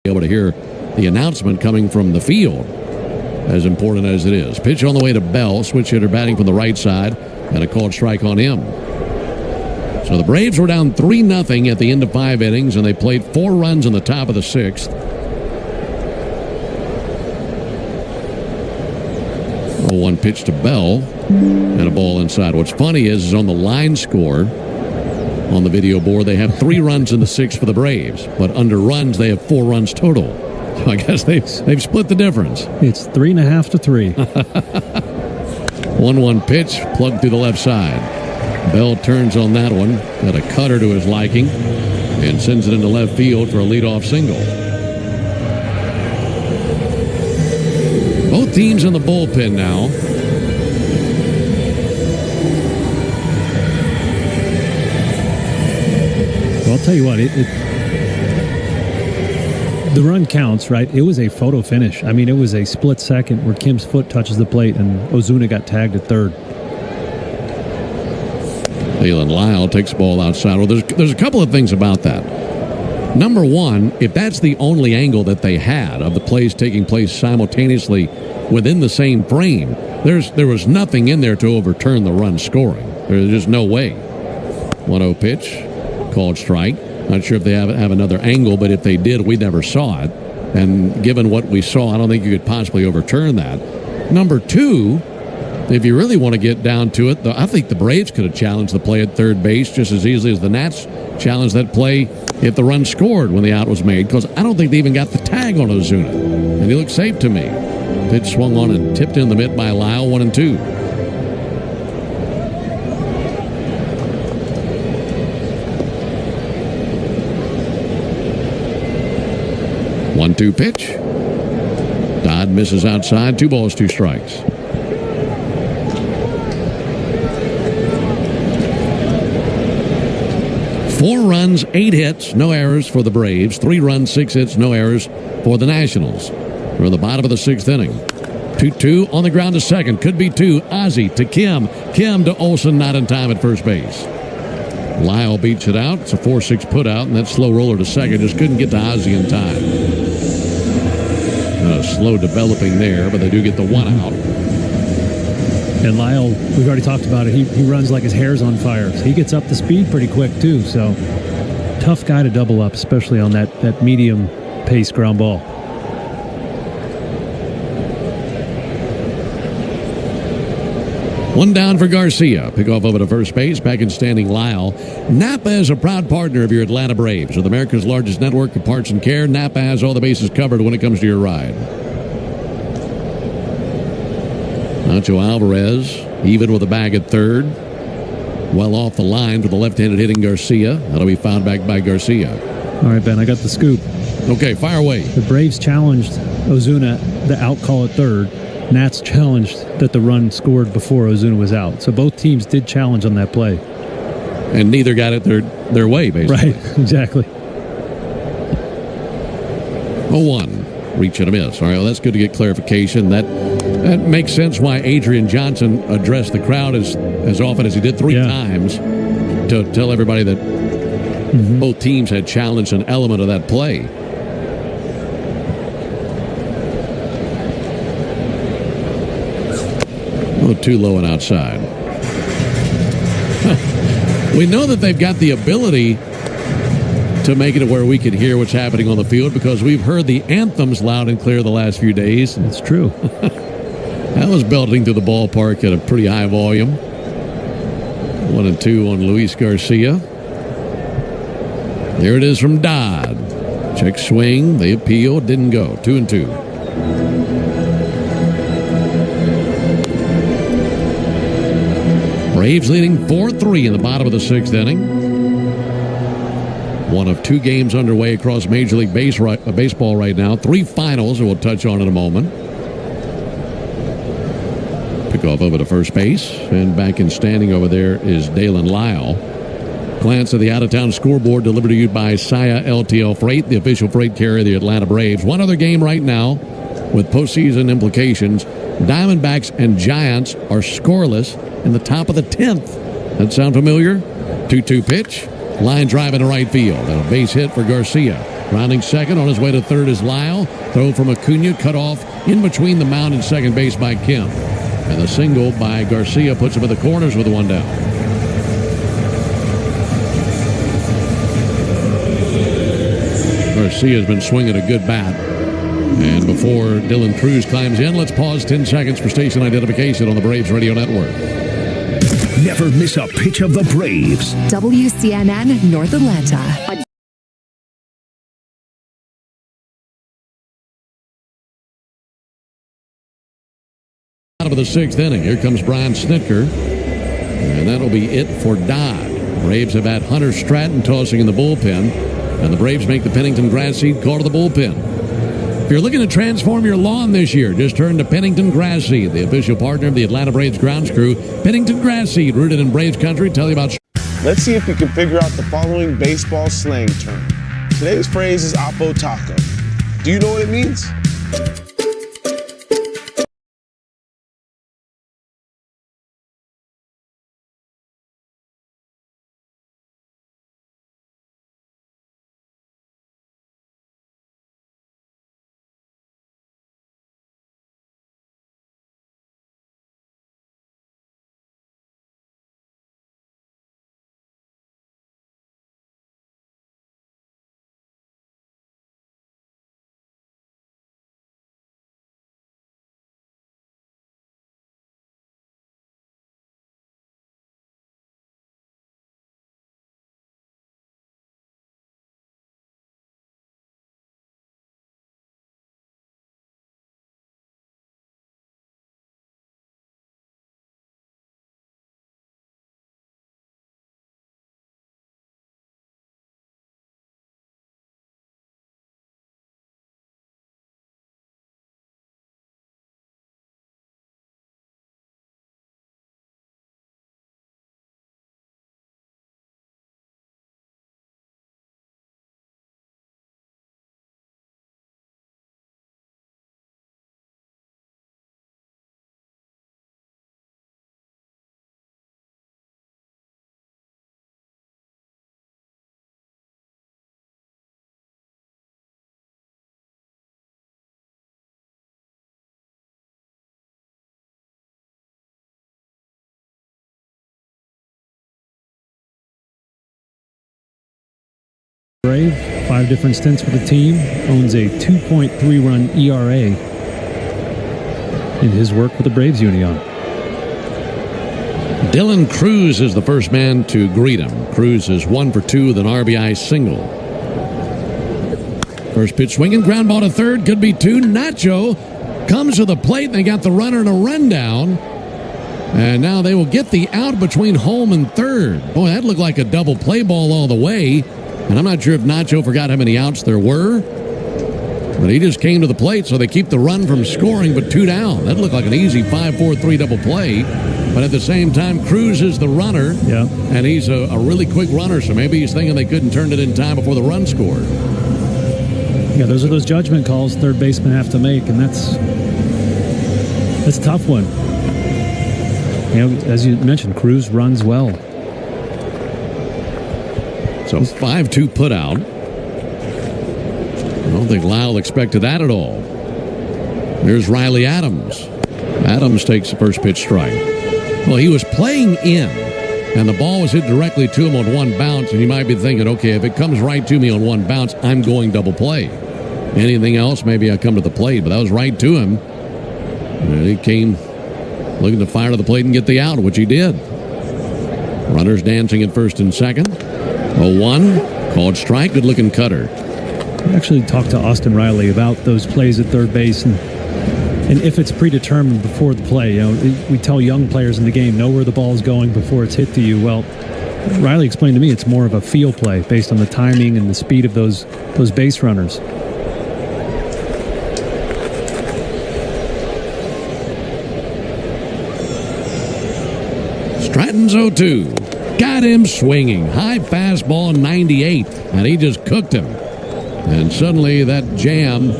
Able to hear the announcement coming from the field, as important as it is. Pitch on the way to Bell, switch hitter batting from the right side, and a called strike on him. So the Braves were down 3-0 at the end of 5 innings, and they played 4 runs in the top of the 6th. 0-1 pitch to Bell, and a ball inside. What's funny is on the line score on the video board, they have 3 runs in the 6th for the Braves, but under runs, they have 4 runs total. So I guess they've split the difference. It's 3.5 to 3. 1-1 pitch, plugged through the left side. Bell turns on that one, got a cutter to his liking, and sends it into left field for a leadoff single. Both teams in the bullpen now. Well, I'll tell you what, The run counts, right? It was a photo finish. I mean, it was a split second where Kim's foot touches the plate and Ozuna got tagged at third. Dylan Lyle takes the ball outside. Well, there's a couple of things about that. Number one, if that's the only angle that they had of the plays taking place simultaneously within the same frame, there was nothing in there to overturn the run scoring. There's just no way. 1-0 pitch, called strike. Not sure if they have another angle, but if they did, we never saw it. And given what we saw, I don't think you could possibly overturn that. Number two, if you really want to get down to it, I think the Braves could have challenged the play at third base just as easily as the Nats challenged that play if the run scored when the out was made, because I don't think they even got the tag on Ozuna. And he looked safe to me. Pitch swung on and tipped in the mitt by Lyle, 1-2. One-two pitch. Dodd misses outside. 2 balls, 2 strikes. Four runs, 8 hits, no errors for the Braves. 3 runs, 6 hits, no errors for the Nationals. We're in the bottom of the 6th inning. 2-2 on the ground to second. Could be 2. Ozzie to Kim. Kim to Olsen, not in time at first base. Lyle beats it out. It's a 4-6 put out, and that slow roller to second just couldn't get to Ozzie in time. Slow developing there, but they do get the 1 out. And Lyle, we've already talked about it. He runs like his hair's on fire. So he gets up to speed pretty quick, too. So tough guy to double up, especially on that medium pace ground ball. One down for Garcia. Pickoff over to first base. Back in standing Lyle. Napa is a proud partner of your Atlanta Braves. With America's largest network of parts and care, Napa has all the bases covered when it comes to your ride. Nacho Alvarez, even with a bag at third. Well off the line for the left-handed hitting Garcia. That'll be fouled back by Garcia. All right, Ben, I got the scoop. Okay, fire away. The Braves challenged Ozuna the out call at third. Nats challenged that the run scored before Ozuna was out. So both teams did challenge on that play. And neither got it their way, basically. Right, exactly. 0-1. Reach and a miss. All right, well, that's good to get clarification. That makes sense why Adrian Johnson addressed the crowd as often as he did 3 times to tell everybody that both teams had challenged an element of that play. Too low and outside. We know that they've got the ability to make it where we can hear what's happening on the field because we've heard the anthems loud and clear the last few days. It's true. That was belting through the ballpark at a pretty high volume. 1-2 on Luis Garcia. There it is from Dodd. Check swing. They appeal. Didn't go. 2-2. Braves leading 4-3 in the bottom of the 6th inning. One of 2 games underway across Major League Baseball right now. 3 finals that we'll touch on in a moment. Pickoff over to first base. And back in standing over there is Dalen Lyle. Glance at the out-of-town scoreboard delivered to you by Saya LTL Freight, the official freight carrier of the Atlanta Braves. One other game right now with postseason implications. Diamondbacks and Giants are scoreless in the top of the 10th. That sound familiar? 2-2 pitch. Line drive into right field. And a base hit for Garcia. Rounding second on his way to third is Lyle. Throw from Acuna cut off in between the mound and second base by Kim. And the single by Garcia puts him at the corners with 1 down. Garcia's been swinging a good bat. And before Dylan Cruz climbs in, let's pause 10 seconds for station identification on the Braves Radio Network. Never miss a pitch of the Braves. WCNN North Atlanta. Out of the 6th inning, here comes Brian Snitker. And that'll be it for Dodd. Braves have had Hunter Stratton tossing in the bullpen. And the Braves make the Pennington grass seed call to the bullpen. If you're looking to transform your lawn this year, just turn to Pennington Grass Seed, the official partner of the Atlanta Braves grounds crew. Pennington Grass Seed, rooted in Braves country. Tell you about. Let's see if we can figure out the following baseball slang term. Today's phrase is oppo taco. Do you know what it means? Brave, 5 different stints with the team, owns a 2.3 run ERA in his work with the Braves union. Dylan Cruz is the first man to greet him. Cruz is 1 for 2 with an RBI single. First pitch swinging, ground ball to third, could be 2. Nacho comes to the plate, and they got the runner in a rundown. And now they will get the out between home and third. Boy, that looked like a double play ball all the way. And I'm not sure if Nacho forgot how many outs there were. But he just came to the plate, so they keep the run from scoring, but 2 down. That looked like an easy 5-4-3 double play. But at the same time, Cruz is the runner. Yeah. And he's a really quick runner, so maybe he's thinking they couldn't turn it in time before the run scored. Yeah, those are those judgment calls third basemen have to make, and that's a tough one. You know, as you mentioned, Cruz runs well. So 5-2 put out. I don't think Lyle expected that at all. There's Riley Adams. Adams takes the first pitch strike. Well, he was playing in, and the ball was hit directly to him on one bounce, and you might be thinking, okay, if it comes right to me on one bounce, I'm going double play. Anything else, maybe I come to the plate, but that was right to him. And he came looking to fire to the plate and get the out, which he did. Runners dancing at first and second. 0-1, called strike, good-looking cutter. I actually talked to Austin Riley about those plays at third base, and if it's predetermined before the play. You know, we tell young players in the game, know where the ball is going before it's hit to you. Well, Riley explained to me it's more of a feel play based on the timing and the speed of those base runners. Stratton's 0-2. Got him swinging. High fastball, 98. And he just cooked him. And suddenly that jam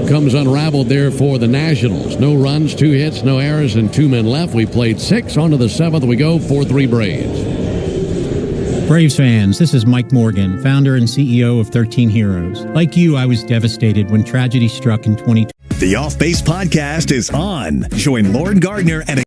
comes unraveled there for the Nationals. No runs, 2 hits, no errors, and 2 men left. We played 6. On to the 7th we go, 4-3 Braves. Braves fans, this is Mike Morgan, founder and CEO of 13 Heroes. Like you, I was devastated when tragedy struck in 2020. The Off Base Podcast is on. Join Lauren Gardner and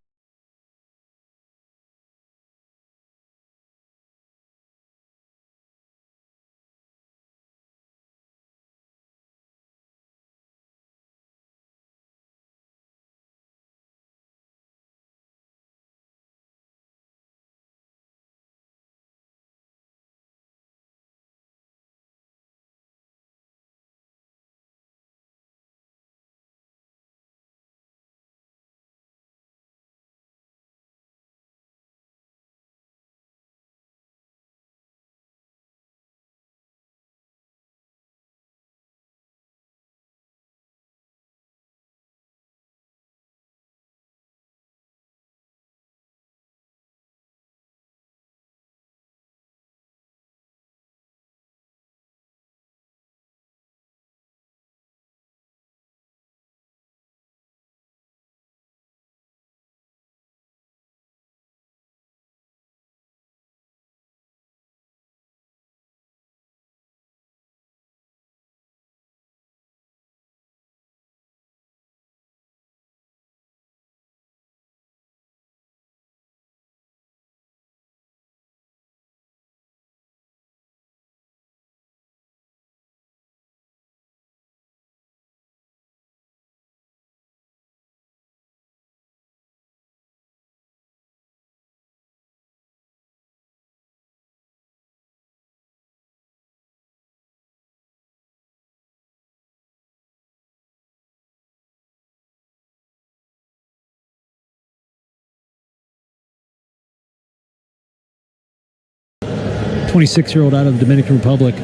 26-year-old out of the Dominican Republic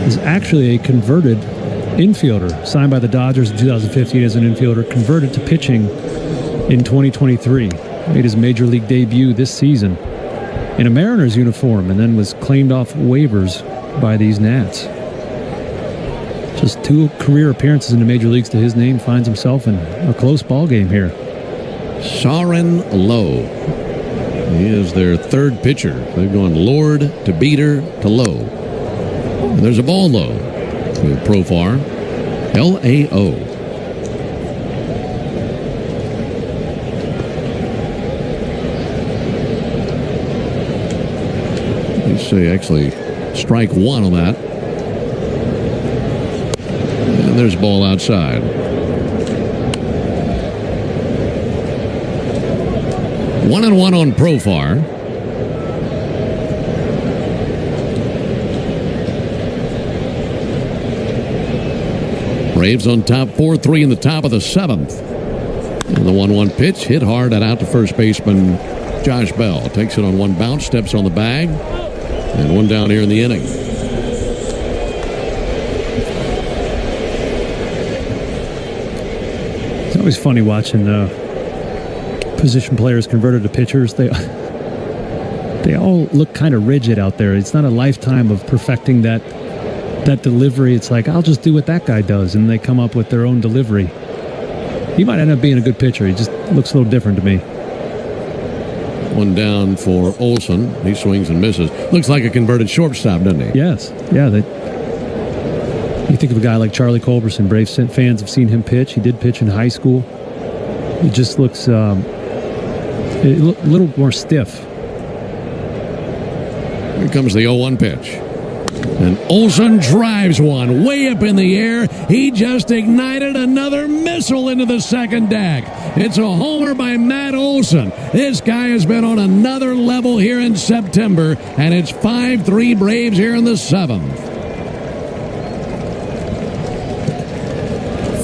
is actually a converted infielder, signed by the Dodgers in 2015 as an infielder, converted to pitching in 2023. Made his major league debut this season in a Mariners uniform and then was claimed off waivers by these Nats. Just 2 career appearances in the major leagues to his name, finds himself in a close ball game here. Soren Lowe. He is their 3rd pitcher. They've gone Lord to Beater to Lowe. And there's a ball low to Profar. L-A-O. You say actually strike 1 on that. And there's a ball outside. 1-1 on Profar. Braves on top 4-3 in the top of the 7th. And the 1-1 pitch hit hard and out to first baseman Josh Bell. Takes it on 1 bounce, steps on the bag, and 1 down here in the inning. It's always funny watching position players converted to pitchers. They all look kind of rigid out there. It's not a lifetime of perfecting that delivery. It's like, I'll just do what that guy does, and they come up with their own delivery. He might end up being a good pitcher. He just looks a little different to me. 1 down for Olson. He swings and misses. Looks like a converted shortstop, doesn't he? Yes. Yeah. You think of a guy like Charlie Culberson. Braves fans have seen him pitch. He did pitch in high school. He just looks a little more stiff. Here comes the 0-1 pitch. And Olson drives one way up in the air. He just ignited another missile into the second deck. It's a homer by Matt Olson. This guy has been on another level here in September, and it's 5-3 Braves here in the 7th.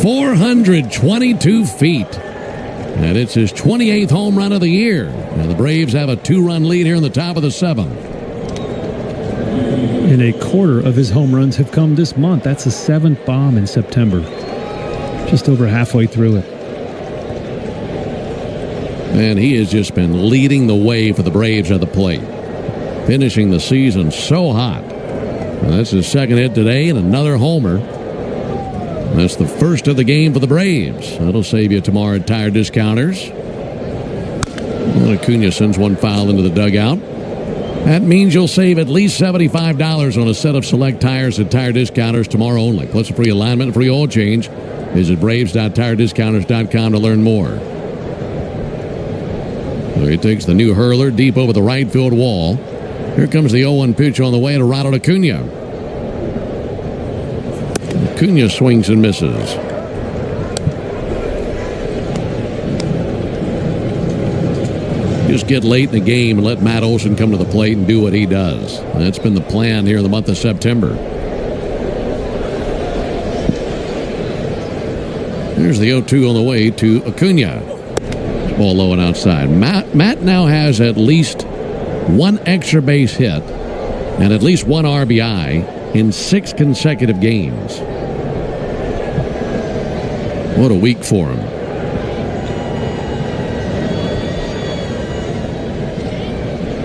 422 feet. And it's his 28th home run of the year. And the Braves have a 2-run lead here in the top of the 7th. And a quarter of his home runs have come this month. That's the 7th bomb in September. Just over halfway through it. And he has just been leading the way for the Braves at the plate. Finishing the season so hot. And that's his 2nd hit today and another homer. And that's the first of the game for the Braves. That'll save you tomorrow at Tire Discounters. And Acuna sends 1 foul into the dugout. That means you'll save at least $75 on a set of select tires at Tire Discounters tomorrow only. Plus a free alignment and free oil change. Visit Braves.TireDiscounters.com to learn more. So he takes the new hurler deep over the right field wall. Here comes the 0-1 pitch on the way to Ronald Acuna. Acuna swings and misses. Just get late in the game and let Matt Olson come to the plate and do what he does. And that's been the plan here in the month of September. There's the 0-2 on the way to Acuna. Ball low and outside. Matt now has at least 1 extra base hit and at least 1 RBI in 6 consecutive games. What a week for him.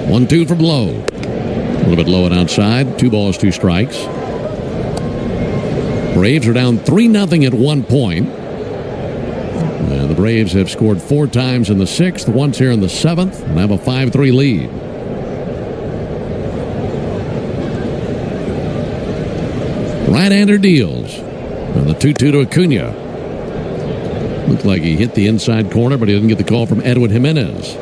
1-2 from Lowe. A little bit low and outside. 2 balls, 2 strikes. Braves are down 3-0 at one point. The Braves have scored 4 times in the 6th, once here in the 7th, and have a 5-3 lead. Right-hander deals. And the 2-2 to Acuna. Looked like he hit the inside corner, but he didn't get the call from Edwin Jimenez.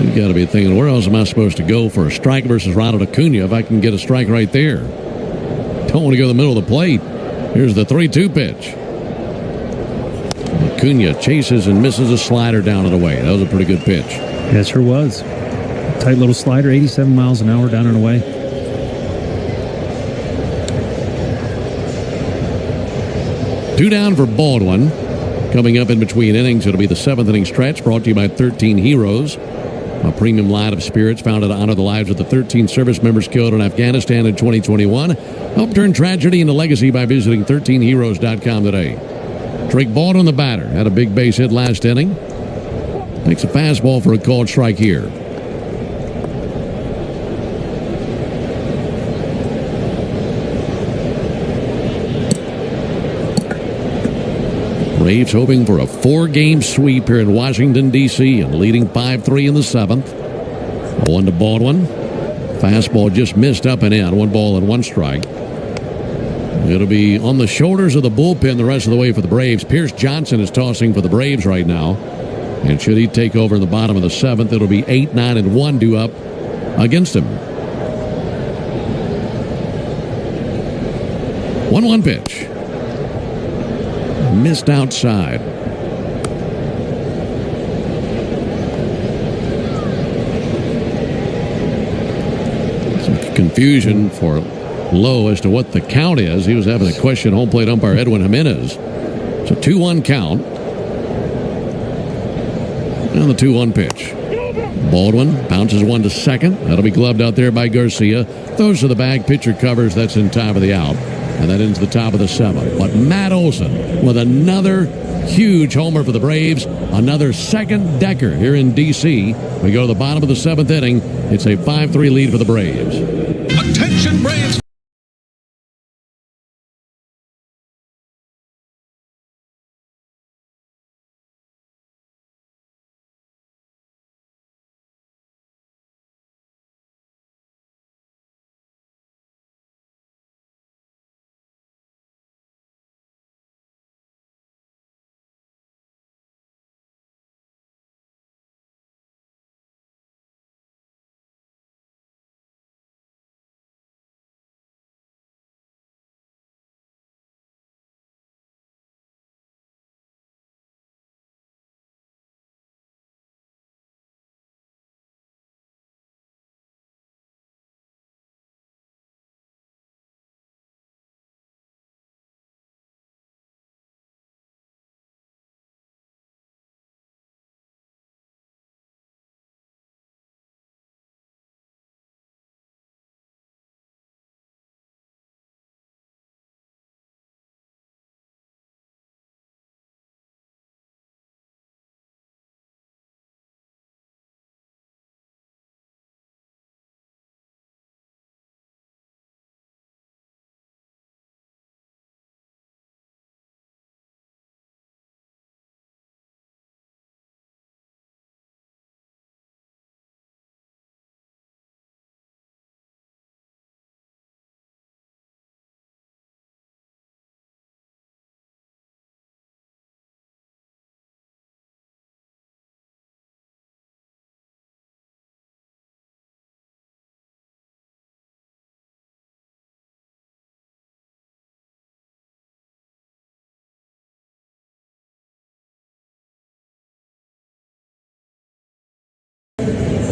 You got to be thinking, where else am I supposed to go for a strike versus Ronald Acuna if I can get a strike right there? Don't want to go to the middle of the plate. Here's the 3-2 pitch. Acuna chases and misses a slider down and away. That was a pretty good pitch. Yeah, it sure was. Tight little slider, 87 miles an hour down and away. Two down for Baldwin. Coming up in between innings, it'll be the 7th inning stretch brought to you by 13 Heroes. a premium line of spirits founded to honor the lives of the 13 service members killed in Afghanistan in 2021. Help turn tragedy into legacy by visiting 13heroes.com today. Drake Baldwin, the batter, had a big base hit last inning. Takes a fastball for a called strike here. Braves hoping for a 4-game sweep here in Washington, D.C. and leading 5-3 in the 7th. 1 to Baldwin. Fastball just missed up and in. 1 ball and 1 strike. It'll be on the shoulders of the bullpen the rest of the way for the Braves. Pierce Johnson is tossing for the Braves right now. And should he take over in the bottom of the 7th, it'll be 8, 9, and 1 due up against him. 1-1 pitch. Missed outside. Some confusion for Lowe as to what the count is. He was having a question home plate umpire Edwin Jimenez. It's a 2-1 count. And the 2-1 pitch. Baldwin bounces one to second. That'll be gloved out there by Garcia. Throws to the bag. Pitcher covers. That's in time of the out. And that ends the top of the 7th. But Matt Olson with another huge homer for the Braves. Another second decker here in D.C. We go to the bottom of the 7th inning. It's a 5-3 lead for the Braves. Attention, Braves.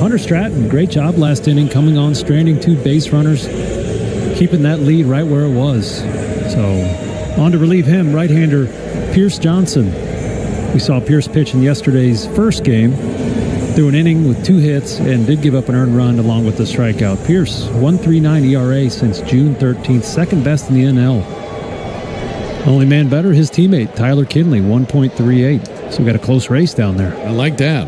Hunter Stratton, great job last inning, coming on, stranding 2 base runners, keeping that lead right where it was. So, on to relieve him, right-hander Pierce Johnson. We saw Pierce pitch in yesterday's first game, through an inning with 2 hits, and did give up an earned run along with the strikeout. Pierce, 1.39 ERA since June 13th, second best in the NL. Only man better, his teammate, Tyler Kinley, 1.38. So we got a close race down there. I like that.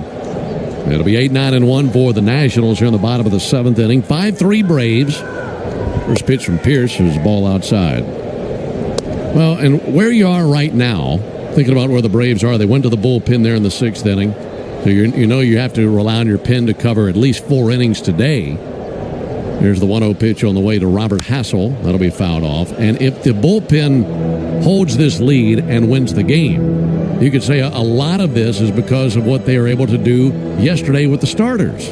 It'll be 8, 9, and 1 for the Nationals here in the bottom of the 7th inning. 5-3 Braves. First pitch from Pierce is ball outside. Well, and where you are right now, thinking about where the Braves are, they went to the bullpen there in the 6th inning. So you know you have to rely on your pen to cover at least 4 innings today. Here's the 1-0 pitch on the way to Robert Hassel. That'll be fouled off. And if the bullpen holds this lead and wins the game, you could say a lot of this is because of what they were able to do yesterday with the starters.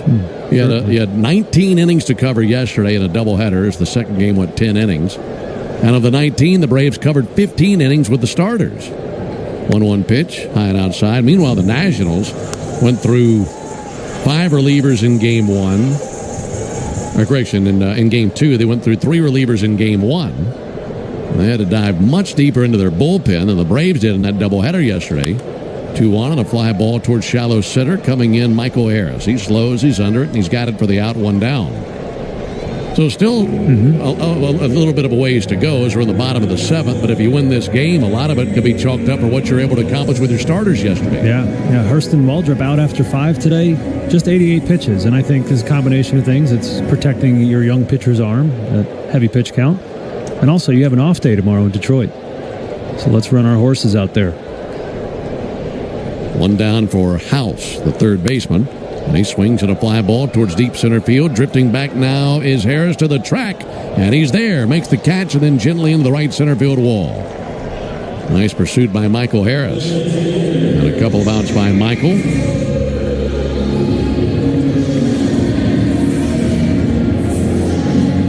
You had 19 innings to cover yesterday in a doubleheader. The second game went 10 innings. And of the 19, the Braves covered 15 innings with the starters. 1-1 pitch, high and outside. Meanwhile, the Nationals went through 5 relievers in Game 1. Or correction, in Game 2, they went through 3 relievers in Game 1. They had to dive much deeper into their bullpen than the Braves did in that doubleheader yesterday. 2-1 and a fly ball towards shallow center. Coming in, Michael Harris. He slows, he's under it, and he's got it for the out, 1 down. So still a little bit of a ways to go as we're in the bottom of the 7th. But if you win this game, a lot of it could be chalked up for what you're able to accomplish with your starters yesterday. Yeah. Hurston Waldrop out after 5 today, just 88 pitches. And I think this combination of things, it's protecting your young pitcher's arm, that heavy pitch count. And also, you have an off day tomorrow in Detroit. So let's run our horses out there. 1 down for House, the third baseman. And he swings at a fly ball towards deep center field. Drifting back now is Harris to the track. And he's there. Makes the catch and then gently into the right center field wall. Nice pursuit by Michael Harris. And a couple of outs by Michael.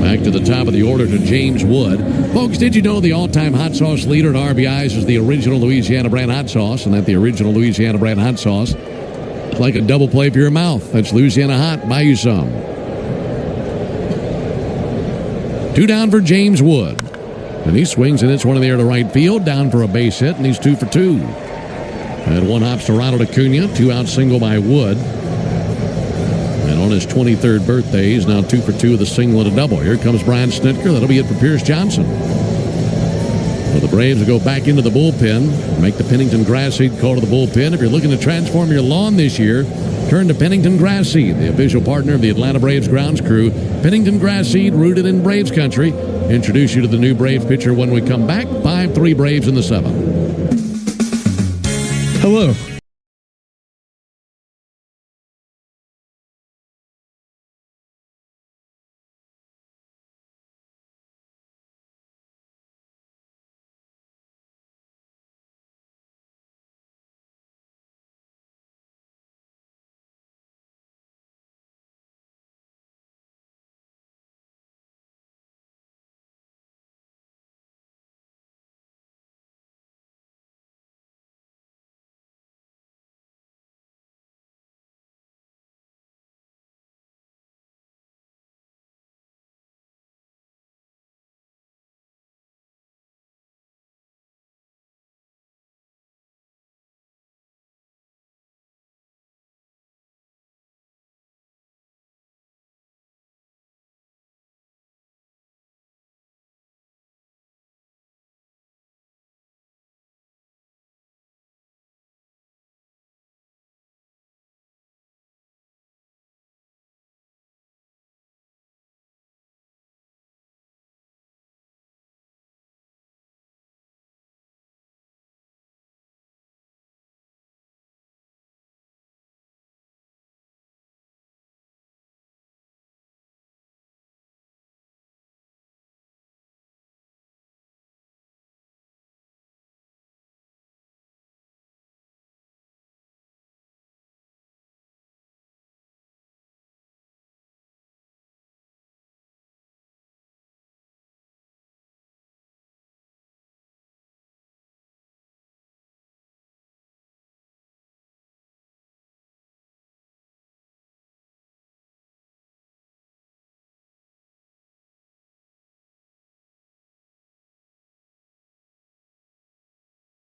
Back to the top of the order to James Wood. Folks, did you know the all-time hot sauce leader in RBIs is the original Louisiana brand hot sauce, and that the original Louisiana brand hot sauce is like a double play for your mouth? That's Louisiana Hot. Buy you some. 2 down for James Wood. And he swings and hits one in the air to right field, down for a base hit, and he's 2 for 2. And 1 hops to Ronald Acuna, 2-out single by Wood. And on his 23rd birthday, he's now 2 for 2 with a single and a double. Here comes Brian Snitker. That'll be it for Pierce Johnson. So the Braves will go back into the bullpen, make the Pennington Grass Seed call to the bullpen. If you're looking to transform your lawn this year, turn to Pennington Grass Seed, the official partner of the Atlanta Braves grounds crew. Pennington Grass Seed, rooted in Braves country. Introduce you to the new Braves pitcher when we come back. 5-3 Braves in the 7th. Hello.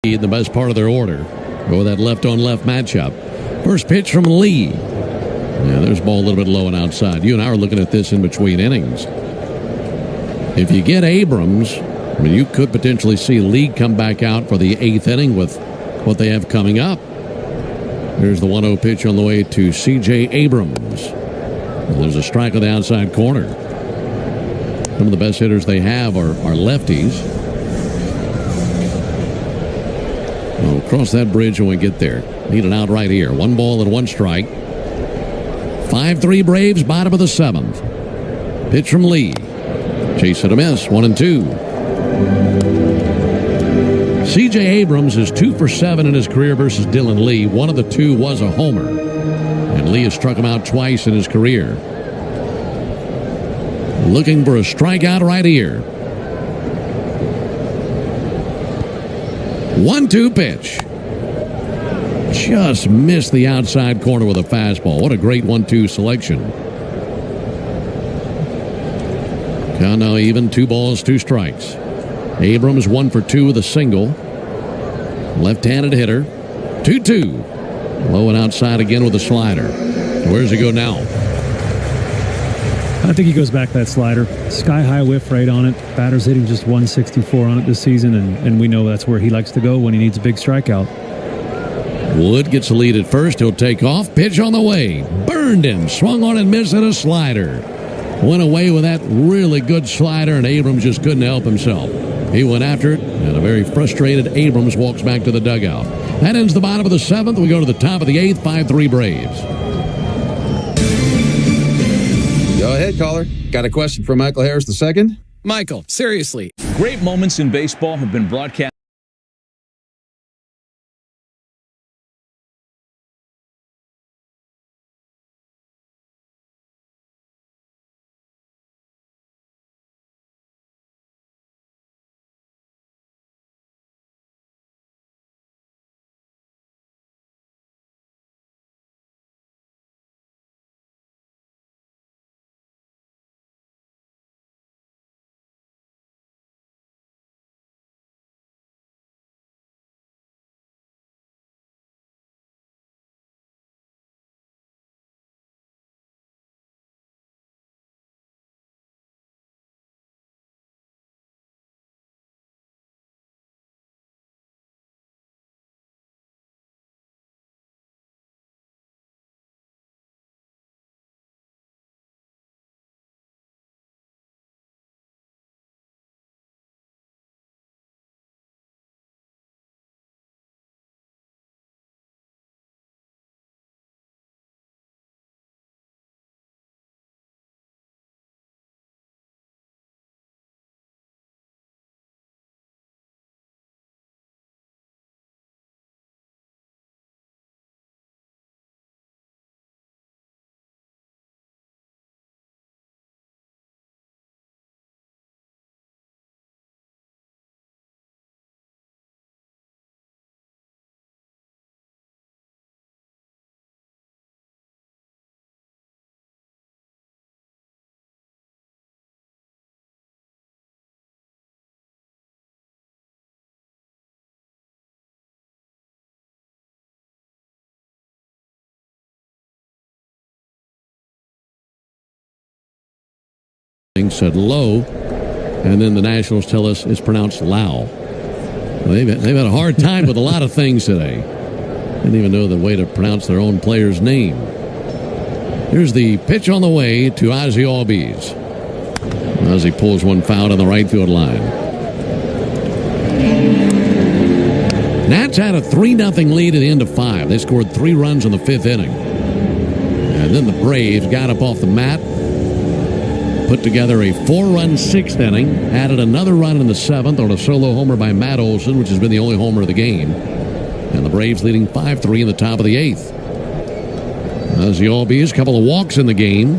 In the best part of their order. Go with that left-on-left matchup. First pitch from Lee. Yeah, there's ball a little bit low and outside. You and I are looking at this in between innings. If you get Abrams, I mean, you could potentially see Lee come back out for the 8th inning with what they have coming up. There's the 1-0 pitch on the way to C.J. Abrams. And there's a strike on the outside corner. Some of the best hitters they have are lefties. We'll cross that bridge when we get there. Need an out right here. 1 ball and 1 strike. 5-3 Braves, bottom of the 7th. Pitch from Lee. Chase and a miss. 1-2. C.J. Abrams is 2 for 7 in his career versus Dylan Lee. One of the 2 was a homer. And Lee has struck him out twice in his career. Looking for a strikeout right here. 1-2 pitch. Just missed the outside corner with a fastball. What a great 1-2 selection. Count now even, 2 balls, 2 strikes. Abrams 1 for 2 with a single. Left-handed hitter. 2 2-2. Low and outside again with a slider. Where's he go now? I think he goes back to that slider. Sky-high whiff rate on it. Batter's hitting just 164 on it this season, and we know that's where he likes to go when he needs a big strikeout. Wood gets the lead at first. He'll take off. Pitch on the way. Burned him. Swung on and missed at a slider. Went away with that really good slider, and Abrams just couldn't help himself. He went after it, and a very frustrated Abrams walks back to the dugout. That ends the bottom of the 7th. We go to the top of the 8th, 5-3 Braves. Go ahead, caller. Got a question for Michael Harris II? Michael, seriously. Great moments in baseball have been broadcast. Said low, and then the Nationals tell us it's pronounced Lau. Well, they've had a hard time with a lot of things today. Didn't even know the way to pronounce their own player's name. Here's the pitch on the way to Ozzie Albies as he pulls one foul on the right field line. Nats had a 3-0 lead at the end of 5. They scored 3 runs in the 5th inning. And then the Braves got up off the mat, put together a 4-run 6th inning, added another run in the 7th on a solo homer by Matt Olson, which has been the only homer of the game. And the Braves leading 5-3 in the top of the 8th. Ozzie Albies, a couple of walks in the game.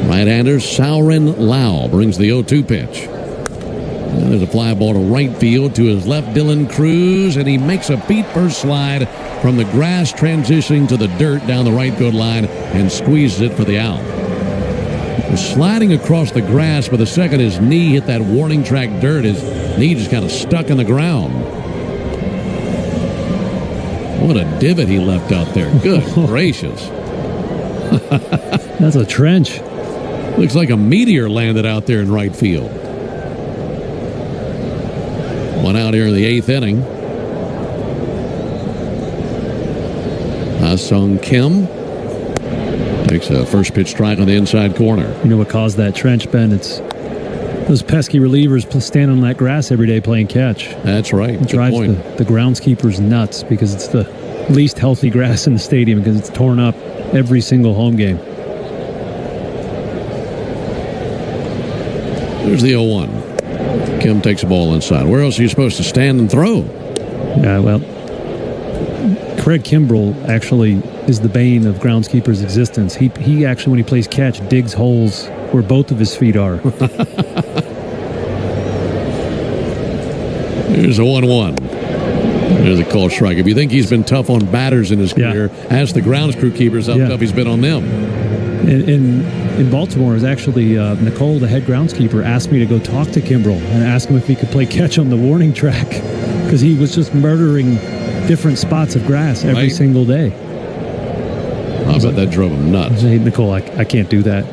Right-hander Saurin Lau brings the 0-2 pitch. And there's a fly ball to right field to his left, Dylan Cruz, and he makes a feet-first slide from the grass, transitioning to the dirt down the right field line and squeezes it for the out. Sliding across the grass, but the second his knee hit that warning track dirt, his knee just kind of stuck in the ground. What a divot he left out there. Good gracious. That's a trench. Looks like a meteor landed out there in right field. One out here in the 8th inning. Ha-Sung Kim takes a first pitch strike on the inside corner. You know what caused that trench, Ben? It's those pesky relievers standing on that grass every day playing catch. That's right. It drives the groundskeepers nuts because it's the least healthy grass in the stadium because it's torn up every single home game. There's the 0-1. Kim takes the ball inside. Where else are you supposed to stand and throw? Yeah, well, Craig Kimbrell actually is the bane of groundskeeper's existence. He actually, when he plays catch, digs holes where both of his feet are. Here's a 1-1. There's a called strike. If you think he's been tough on batters in his career, ask the grounds crew keepers how tough he's been on them. In Baltimore, it was actually Nicole, the head groundskeeper, asked me to go talk to Kimbrel and ask him if he could play catch on the warning track because he was just murdering different spots of grass every single day. I bet that drove him nuts. Hey, Nicole, I can't do that.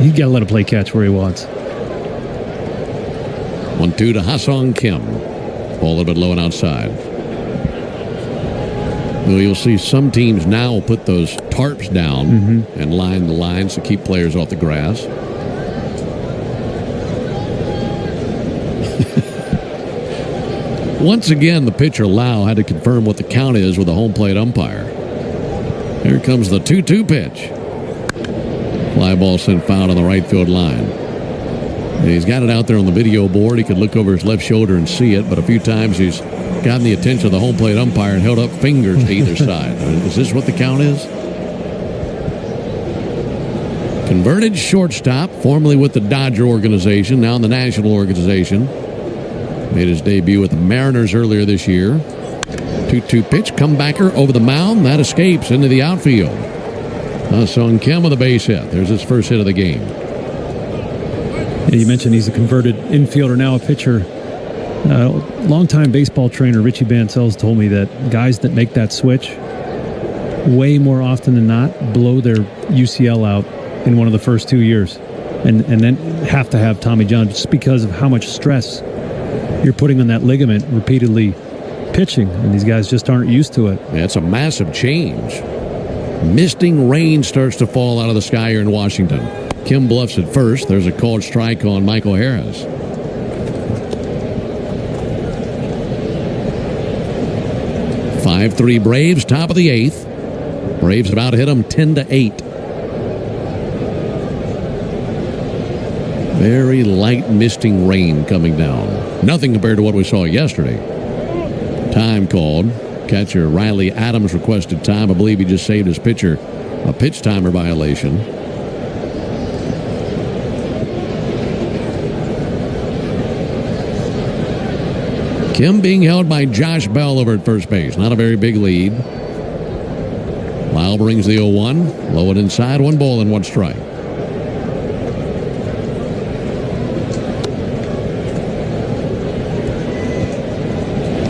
You got to let him play catch where he wants. 1-2 to Ha-Sung Kim. Ball a little bit low and outside. Well, you'll see some teams now put those tarps down and line the lines to keep players off the grass. Once again, the pitcher Lau had to confirm what the count is with the home plate umpire. Here comes the 2-2 pitch. Fly ball sent foul on the right field line. And he's got it out there on the video board. He could look over his left shoulder and see it, but a few times he's gotten the attention of the home plate umpire and held up fingers to either side. Is this what the count is? Converted shortstop, formerly with the Dodger organization, now in the National organization. Made his debut with the Mariners earlier this year. 2-2 pitch, comebacker over the mound. That escapes into the outfield. Ha-Sung Kim with a base hit. There's his first hit of the game. Yeah, you mentioned he's a converted infielder, now a pitcher. Longtime baseball trainer Richie Bancells told me that guys that make that switch way more often than not blow their UCL out in one of the first 2 years and then have to have Tommy John just because of how much stress you're putting on that ligament repeatedly pitching, and these guys just aren't used to it. Yeah, it's a massive change. Misting rain starts to fall out of the sky here in Washington. Kim bluffs at first. There's a called strike on Michael Harris. 5-3 Braves, top of the 8th. Braves about to hit them 10-8. Very light misting rain coming down. Nothing compared to what we saw yesterday. Time called. Catcher Riley Adams requested time. I believe he just saved his pitcher a pitch timer violation. Kim being held by Josh Bell over at first base. Not a very big lead. Lyle brings the 0-1. Low and inside. 1 ball and 1 strike.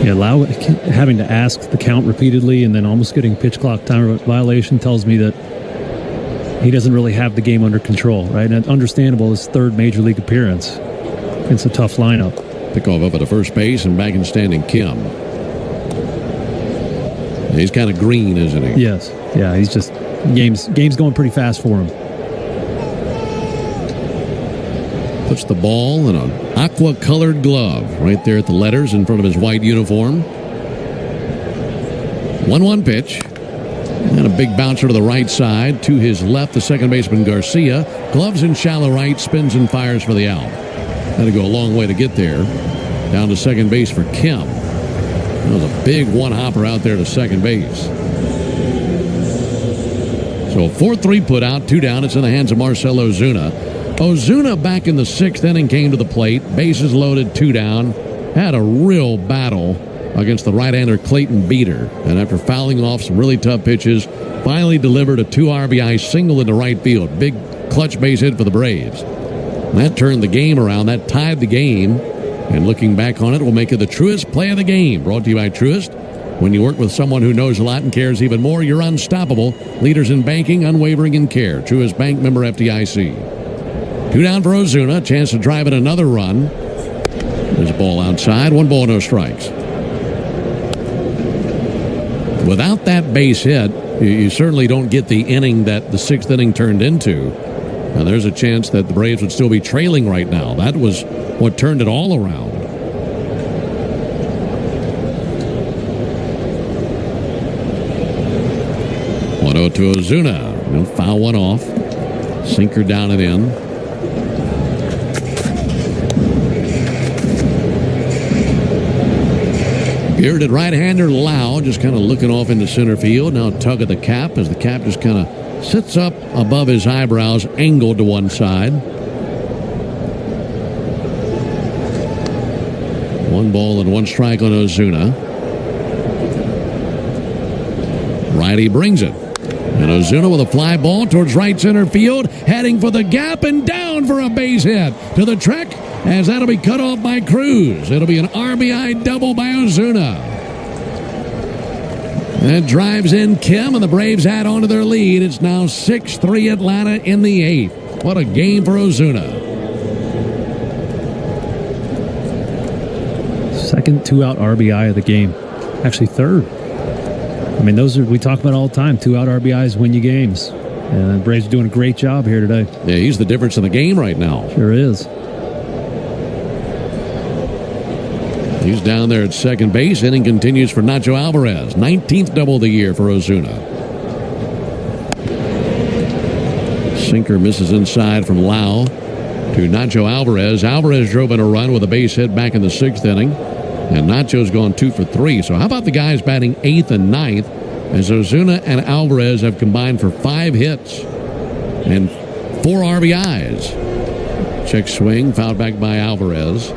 Yeah, Lau having to ask the count repeatedly and then almost getting a pitch clock timer violation tells me that he doesn't really have the game under control, right? And understandable, his 3rd major league appearance. It's a tough lineup. Pickoff up at the first base and back in standing Kim. He's kind of green, isn't he? Yes. Yeah, he's just game's going pretty fast for him. Puts the ball in an aqua-colored glove right there at the letters in front of his white uniform. 1-1 pitch. And a big bouncer to the right side. To his left, the second baseman Garcia. Gloves in shallow right, spins and fires for the out. Had to go a long way to get there. Down to second base for Kim. That was a big one-hopper out there to second base. So 4-3 put out, 2 down. It's in the hands of Marcell Ozuna. Ozuna back in the 6th inning came to the plate. Bases loaded, 2 down. Had a real battle against the right-hander Clayton Beater. And after fouling off some really tough pitches, finally delivered a 2 RBI single into right field. Big clutch base hit for the Braves. And that turned the game around. That tied the game. And looking back on it, will make it the Truist play of the game. Brought to you by Truist. When you work with someone who knows a lot and cares even more, you're unstoppable. Leaders in banking, unwavering in care. Truist Bank, member FDIC. 2 down for Ozuna. Chance to drive in another run. There's a ball outside. 1 ball, no strikes. Without that base hit, you certainly don't get the inning that the 6th inning turned into. Now, there's a chance that the Braves would still be trailing right now. That was what turned it all around. 1-0 to Ozuna. He'll foul one off. Sinker down and in. Bearded right-hander Lau just kind of looking off into center field. Now tug at the cap as the cap just kind of sits up above his eyebrows, angled to one side. 1 ball and 1 strike on Ozuna. Righty brings it. And Ozuna with a fly ball towards right center field, heading for the gap and down for a base hit to the track, as that'll be cut off by Cruz. It'll be an RBI double by Ozuna. That drives in Kim, and the Braves add on to their lead. It's now 6-3 Atlanta in the 8th. What a game for Ozuna. Second two-out RBI of the game. Actually, third. I mean, those are, we talk about all the time. Two-out RBIs win you games. And the Braves are doing a great job here today. Yeah, he's the difference in the game right now. Sure is. He's down there at second base. Inning continues for Nacho Alvarez. 19th double of the year for Ozuna. Sinker misses inside from Lau to Nacho Alvarez. Alvarez drove in a run with a base hit back in the 6th inning. And Nacho's gone 2 for 3. So how about the guys batting 8th and 9th, as Ozuna and Alvarez have combined for 5 hits and 4 RBIs. Check swing, fouled back by Alvarez.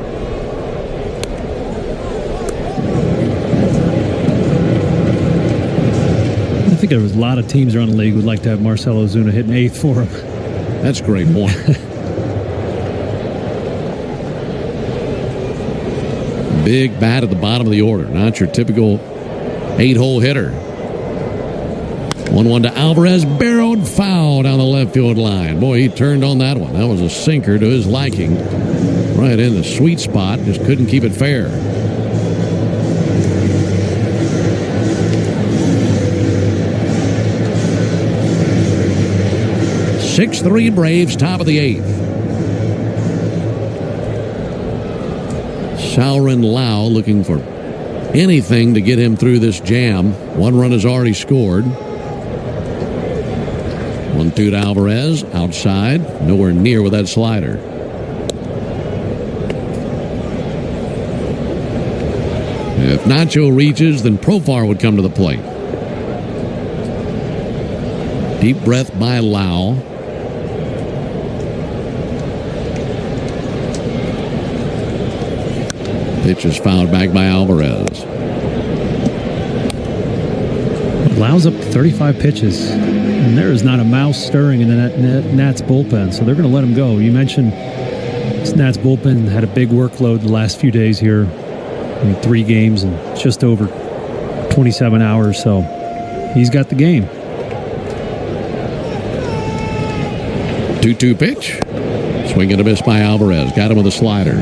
I think there was a lot of teams around the league who would like to have Marcell Ozuna hitting 8th for him. That's a great point. Big bat at the bottom of the order. Not your typical 8-hole hitter. 1-1 to Alvarez. Barreled foul down the left field line. Boy, he turned on that one. That was a sinker to his liking. Right in the sweet spot. Just couldn't keep it fair. (6-3) Braves, top of the 8th. Sauron Lau looking for anything to get him through this jam. 1 run has already scored. 1-2 to Alvarez. Outside. Nowhere near with that slider. If Nacho reaches, then Profar would come to the plate. Deep breath by Lau. Pitch is fouled back by Alvarez. Lau's up 35 pitches, and there is not a mouse stirring in the Nats bullpen, so they're going to let him go. You mentioned this Nats bullpen had a big workload the last few days here. I mean, 3 games and just over 27 hours, so he's got the game. 2-2 pitch. Swing and a miss by Alvarez. Got him with a slider.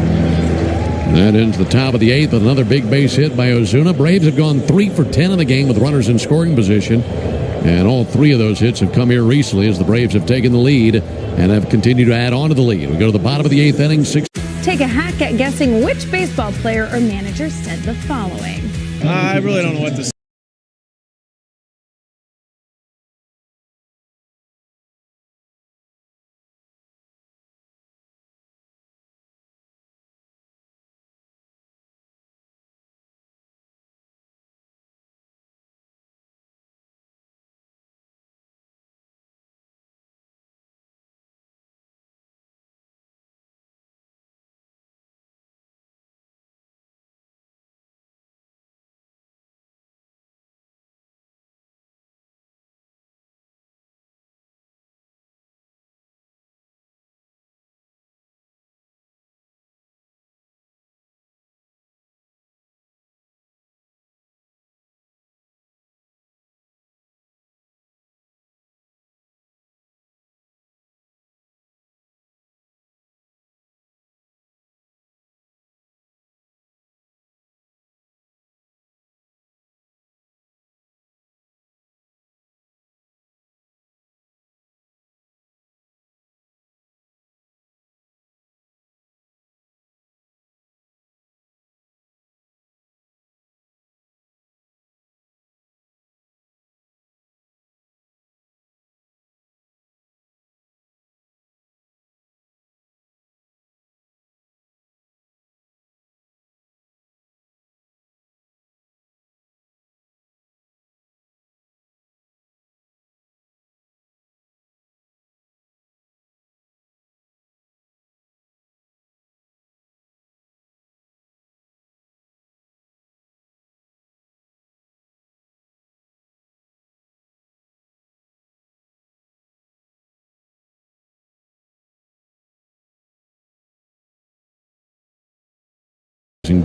That ends the top of the 8th with another big base hit by Ozuna. Braves have gone 3 for 10 in the game with runners in scoring position. And all 3 of those hits have come here recently as the Braves have taken the lead and have continued to add on to the lead. We go to the bottom of the 8th inning. Take a hack at guessing which baseball player or manager said the following. I really don't know what to say.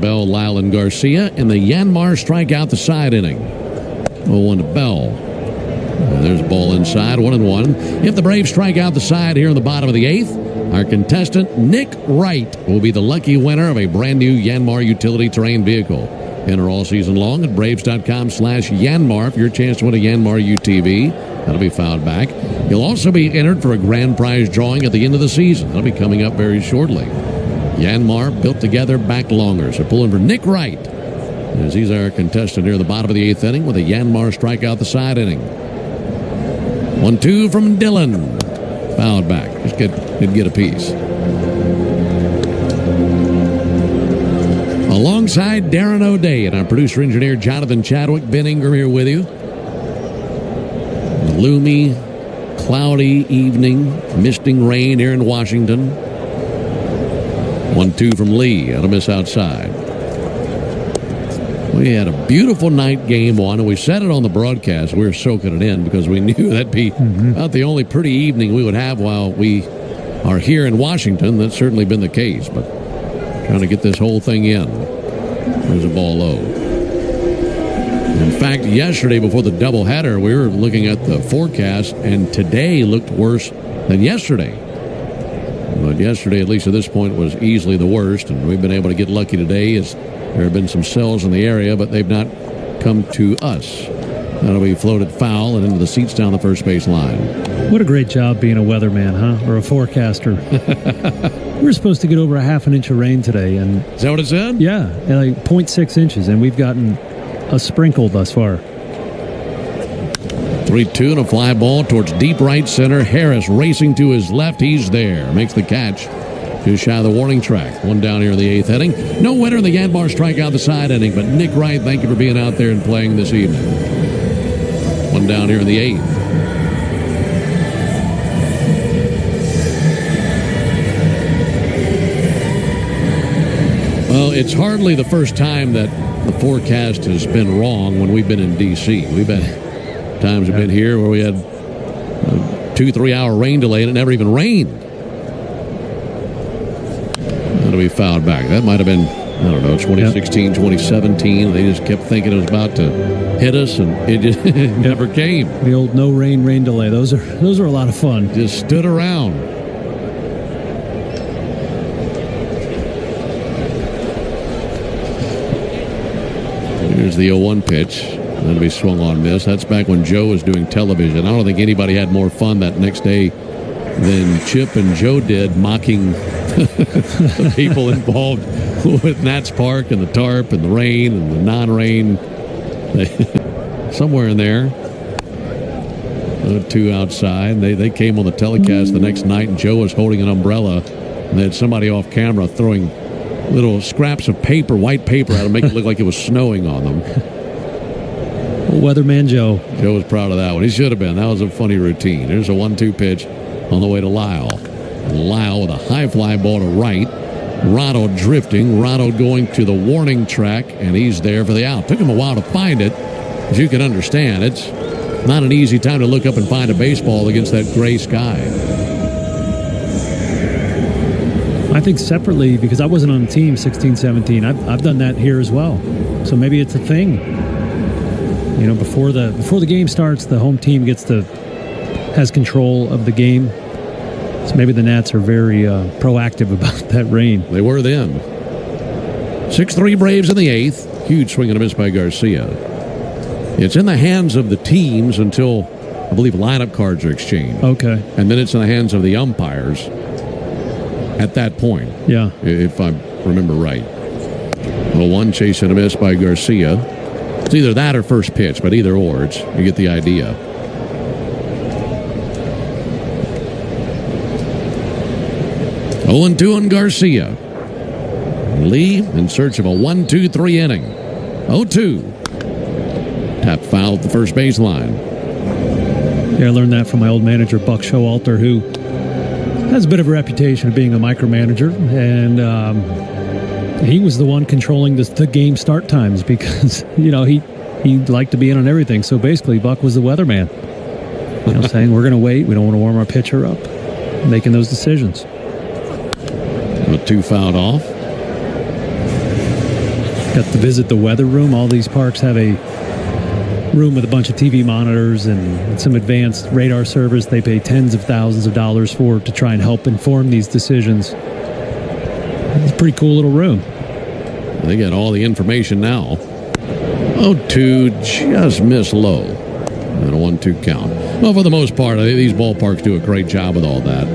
Bell, Lyle, and Garcia in the Yanmar strikeout the side inning. 0-1 to Bell. There's a ball inside, 1-1. If the Braves strike out the side here in the bottom of the 8th, our contestant, Nick Wright, will be the lucky winner of a brand new Yanmar utility terrain vehicle. Enter all season long at Braves.com/Yanmar for your chance to win a Yanmar UTV. That'll be filed back. You'll also be entered for a grand prize drawing at the end of the season. That'll be coming up very shortly. Yanmar built together back longer. So pulling for Nick Wright, as he's our contestant near the bottom of the 8th inning with a Yanmar strikeout the side inning. 1-2 from Dillon. Fouled back. Just didn't get a piece. Alongside Darren O'Day and our producer-engineer Jonathan Chadwick, Ben Ingram here with you. Gloomy, cloudy evening, misting rain here in Washington. 1-2 from Lee on a miss outside. We had a beautiful night game one, and we said it on the broadcast. We were soaking it in because we knew that'd be about the only pretty evening we would have while we are here in Washington. That's certainly been the case, but trying to get this whole thing in. There's a ball low. In fact, yesterday before the doubleheader, we were looking at the forecast, and today looked worse than yesterday. But yesterday, at least at this point, was easily the worst, and we've been able to get lucky today as there have been some cells in the area, but they've not come to us. That'll be floated foul and into the seats down the first base line. What a great job being a weatherman, huh? Or a forecaster. We were supposed to get over a half an inch of rain today. And is that what it said? Yeah, like 0.6 inches, and we've gotten a sprinkle thus far. 3-2 and a fly ball towards deep right center. Harris racing to his left. He's there. Makes the catch. Just shy of the warning track. One down here in the 8th inning. No winner in the Yanmar strikeout the side inning, but Nick Wright, thank you for being out there and playing this evening. One down here in the 8th. Well, it's hardly the first time that the forecast has been wrong when we've been in D.C. We've been times we've been here where we had a 2-3 hour rain delay and it never even rained. That'll be fouled back. That might have been, I don't know, 2016, 2017. They just kept thinking it was about to hit us, and it just never came. The old no rain delay. Those are a lot of fun. Just stood around. Here's the 0-1 pitch. That'll be swung on miss. That's back when Joe was doing television. I don't think anybody had more fun that next day than Chip and Joe did, mocking the people involved with Nats Park and the tarp and the rain and the non-rain. Somewhere in there. 2 outside. They came on the telecast the next night, and Joe was holding an umbrella, and they had somebody off camera throwing little scraps of paper, white paper, out to make it look like it was snowing on them. Weatherman Joe. Joe was proud of that one. He should have been. That was a funny routine. There's a 1-2 pitch on the way to Lyle. Lyle with a high fly ball to right. Rado drifting. Rado going to the warning track, and he's there for the out. Took him a while to find it. As you can understand, it's not an easy time to look up and find a baseball against that gray sky. I think separately, because I wasn't on the team 16-17, I've done that here as well. So maybe it's a thing. You know, before the game starts, the home team has control of the game. So maybe the Nats are very proactive about that rain. They were then. 6-3 Braves in the 8th. Huge swing and a miss by Garcia. It's in the hands of the teams until, I believe, lineup cards are exchanged. Okay. And then it's in the hands of the umpires at that point. Yeah. If I remember right. 0-1 chase and a miss by Garcia. It's either that or first pitch, but either or, you get the idea. Oh, 0-2 on Garcia. Lee in search of a 1-2-3 inning. 0-2. Tap foul at the first baseline. Yeah, I learned that from my old manager, Buck Showalter, who has a bit of a reputation of being a micromanager, and he was the one controlling the game start times because, you know, he liked to be in on everything. So basically, Buck was the weatherman. You know, saying we're going to wait, we don't want to warm our pitcher up, making those decisions. With 2 fouled off. Got to visit the weather room. All these parks have a room with a bunch of TV monitors and some advanced radar servers they pay tens of thousands of dollars for to try and help inform these decisions. It's a pretty cool little room. They got all the information now. 0-2, just missed low. And a 1-2 count. Well, for the most part, these ballparks do a great job with all that.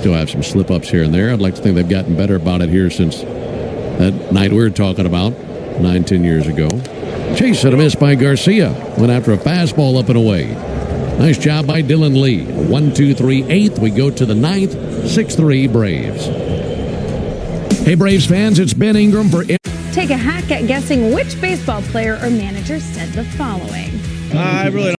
Still have some slip-ups here and there. I'd like to think they've gotten better about it here since that night we were talking about 9-10 years ago. Chase and a miss by Garcia. Went after a fastball up and away. Nice job by Dylan Lee. 1-2-3, 8th. We go to the 9th. 6-3 Braves. Hey, Braves fans, it's Ben Ingram for... Take a hack at guessing which baseball player or manager said the following. I really don't.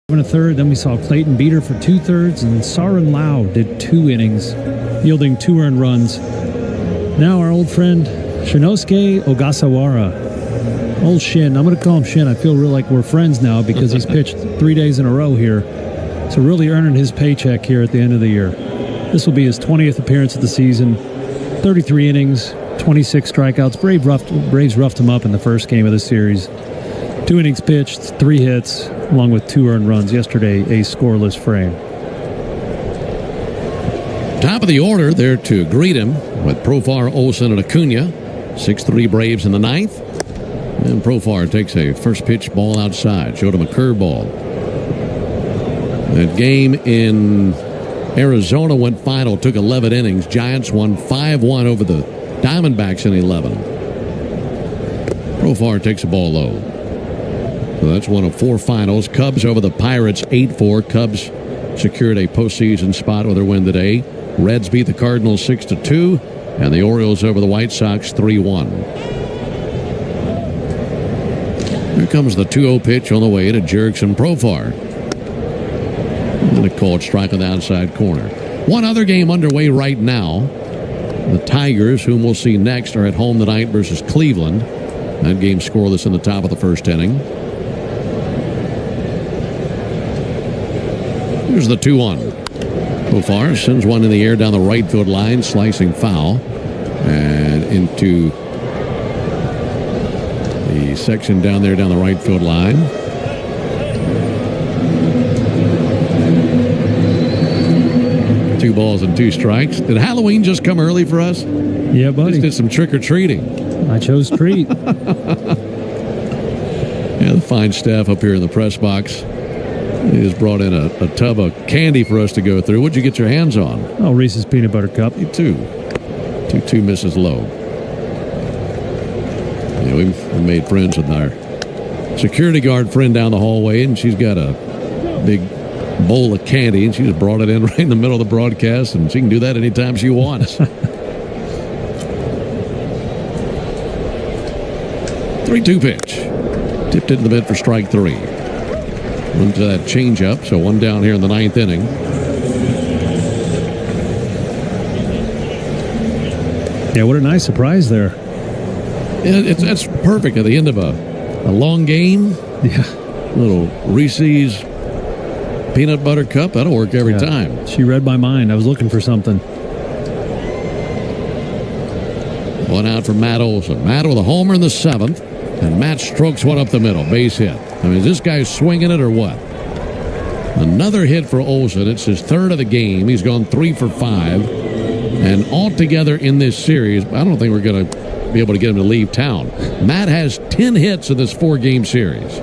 And a third, then we saw Clayton Beater for 2/3, and Sarin Lau did 2 innings, yielding 2 earned runs. Now our old friend Shinosuke Ogasawara. Old Shin. I'm going to call him Shin. I feel real like we're friends now because he's pitched 3 days in a row here. So really earning his paycheck here at the end of the year. This will be his 20th appearance of the season. 33 innings, 26 strikeouts. Braves roughed him up in the first game of the series. 2 innings pitched, 3 hits, along with 2 earned runs. Yesterday, a scoreless frame. Top of the order there to greet him with Profar, Olsen, and Acuna. 6-3 Braves in the 9th. And Profar takes a first pitch ball outside. Showed him a curveball. That game in Arizona went final. Took 11 innings. Giants won 5-1 over the Diamondbacks in 11. Profar takes a ball low. So that's one of 4 finals. Cubs over the Pirates 8-4. Cubs secured a postseason spot with their win today. Reds beat the Cardinals 6-2. And the Orioles over the White Sox 3-1. Here comes the 2-0 pitch on the way to Jerickson Profar. And a called strike on the outside corner. One other game underway right now. The Tigers, whom we'll see next, are at home tonight versus Cleveland. That game scoreless in the top of the first inning. Here's the 2-1. Profar sends one in the air down the right field line, slicing foul, and into the section down there down the right field line. Two balls and 2 strikes. Did Halloween just come early for us? Yeah, buddy. Just did some trick-or-treating. I chose treat. Yeah, the fine staff up here in the press box. They just brought in a tub of candy for us to go through. What'd you get your hands on? Oh, Reese's Peanut Butter Cup. Me too. 2-2 misses low. Yeah, we made friends with our security guard friend down the hallway, and she's got a big bowl of candy, and she just brought it in right in the middle of the broadcast, and she can do that anytime she wants. 3-2 pitch. Tipped it in the mid for strike 3. Went to that changeup, so one down here in the 9th inning. Yeah, what a nice surprise there. That's perfect at the end of a long game. Yeah. Little Reese's peanut butter cup. That'll work every time. She read my mind. I was looking for something. One out for Matt Olson. Matt with a homer in the 7th, and Matt strokes one up the middle. Base hit. I mean, is this guy swinging it or what? Another hit for Olson. It's his 3rd of the game. He's gone 3 for 5. And altogether in this series, I don't think we're going to be able to get him to leave town. Matt has 10 hits in this 4-game series.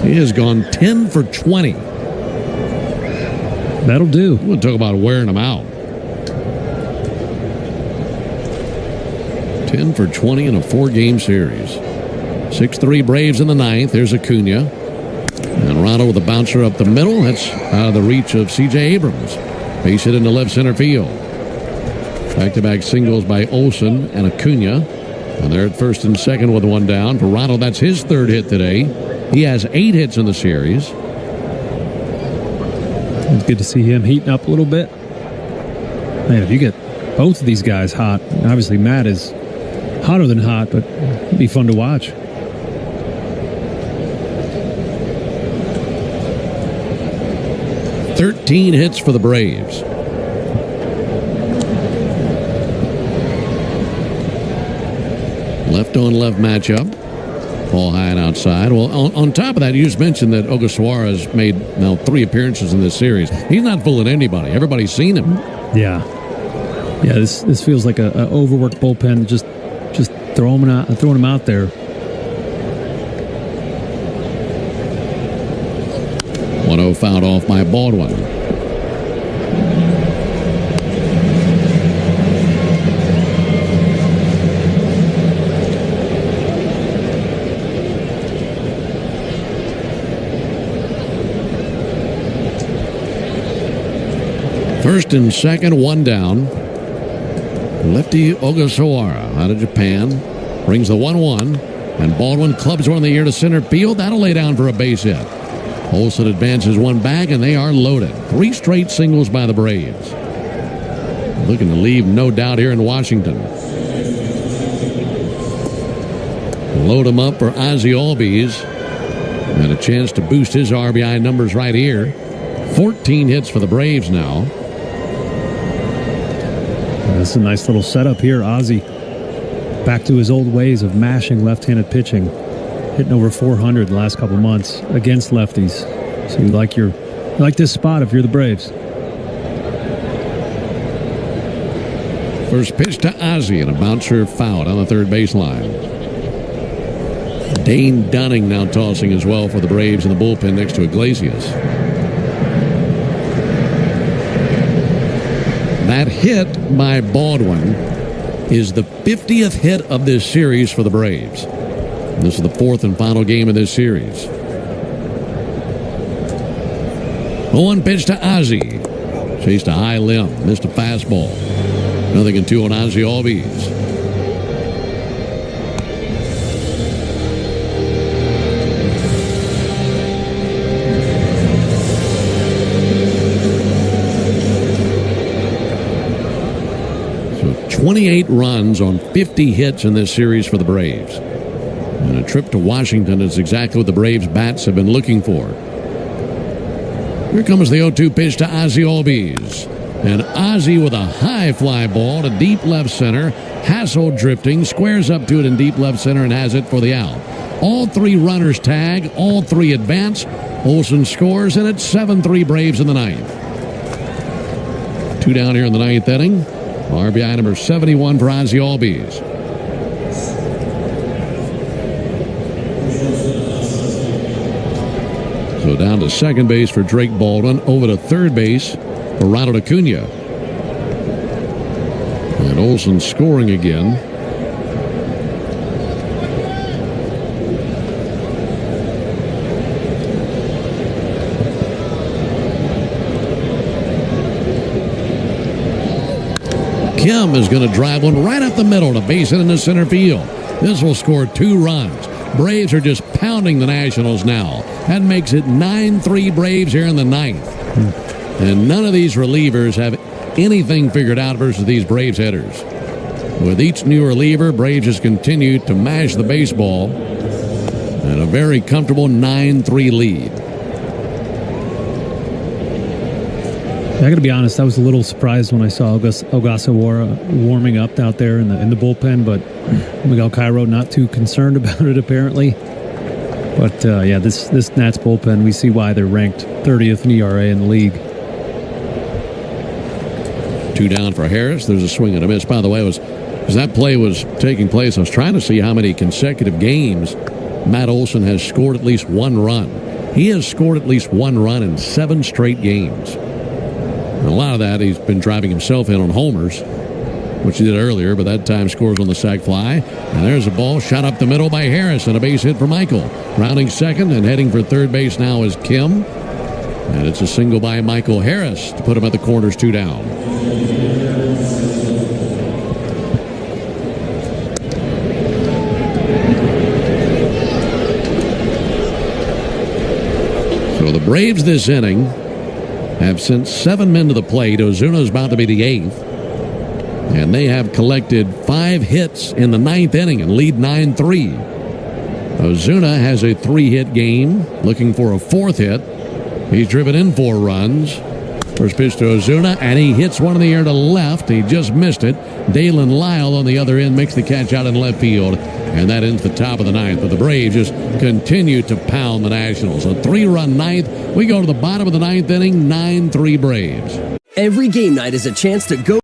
He has gone 10 for 20. That'll do. We'll talk about wearing him out. 10 for 20 in a 4-game series. 6-3 Braves in the 9th. There's Acuna. And Ronald with a bouncer up the middle. That's out of the reach of C.J. Abrams. Base hit into left center field. Back-to-back singles by Olson and Acuna. And they're at first and second with one down. For Ronald, that's his 3rd hit today. He has 8 hits in the series. It's good to see him heating up a little bit. Man, if you get both of these guys hot, obviously Matt is hotter than hot, but it'd be fun to watch. "13 hits for the Braves. Left-on-left matchup. Ball high and outside. Well, on top of that, you just mentioned that Ogasawara has made now 3 appearances in this series. He's not fooling anybody. Everybody's seen him. Yeah. Yeah, this feels like a overworked bullpen. Just throwing him out there. 1-0 fouled off by Baldwin. First and second, one down. Lefty Ogasawara out of Japan brings the 1-1, and Baldwin clubs one in the air to center field. That'll lay down for a base hit. Olson advances one back, and they are loaded. 3 straight singles by the Braves. Looking to leave no doubt here in Washington. Load him up for Ozzie Albies. And a chance to boost his RBI numbers right here. 14 hits for the Braves now. That's a nice little setup here. Ozzie back to his old ways of mashing left-handed pitching. Hitting over 400 the last couple months against lefties. So you like this spot if you're the Braves. First pitch to Ozzie, and a bouncer fouled on the third baseline. Dane Dunning now tossing as well for the Braves in the bullpen next to Iglesias. That hit by Baldwin is the 50th hit of this series for the Braves. And this is the 4th and final game of this series. 0-1 pitch to Ozzie. Chased a high limb. Missed a fastball. 0-2 on Ozzie Albies. So 28 runs on 50 hits in this series for the Braves. And a trip to Washington is exactly what the Braves bats have been looking for. Here comes the 0-2 pitch to Ozzie Albies. And Ozzie with a high fly ball to deep left center. Hassel drifting, squares up to it in deep left center and has it for the out. All 3 runners tag, all 3 advance. Olson scores, and it's 7-3 Braves in the 9th. 2 down here in the 9th inning. RBI number 71 for Ozzie Albies. So down to second base for Drake Baldwin. Over to third base for Ronald Acuna. And Olson scoring again. Kim is going to drive one right up the middle to base it into center field. This will score 2 runs. Braves are just pounding the Nationals now. That makes it 9-3 Braves here in the ninth. And none of these relievers have anything figured out versus these Braves hitters. With each new reliever, Braves just continue to mash the baseball at a very comfortable 9-3 lead. I got to be honest, I was a little surprised when I saw Ogasawara warming up out there in the bullpen, but Miguel Cairo not too concerned about it apparently. But this Nats bullpen, we see why they're ranked 30th in ERA in the league. 2 down for Harris. There's a swing and a miss. By the way, as that play was taking place, I was trying to see how many consecutive games Matt Olson has scored at least 1 run. He has scored at least 1 run in 7 straight games. And a lot of that, he's been driving himself in on homers, which he did earlier, but that time scores on the sac fly. And there's a ball shot up the middle by Harris and a base hit for Michael. Rounding second and heading for third base now is Kim. And it's a single by Michael Harris to put him at the corners, 2 down. So the Braves this inning have sent 7 men to the plate. Ozuna's about to be the 8th. And they have collected 5 hits in the 9th inning and lead 9-3. Ozuna has a 3-hit game, looking for a 4th hit. He's driven in 4 runs. First pitch to Ozuna, and he hits one in the air to left. He just missed it. Dalen Lyle on the other end makes the catch out in left field. And that ends the top of the 9th. But the Braves just continue to pound the Nationals. A 3-run 9th. We go to the bottom of the 9th inning, 9-3 Braves. Every game night is a chance to go.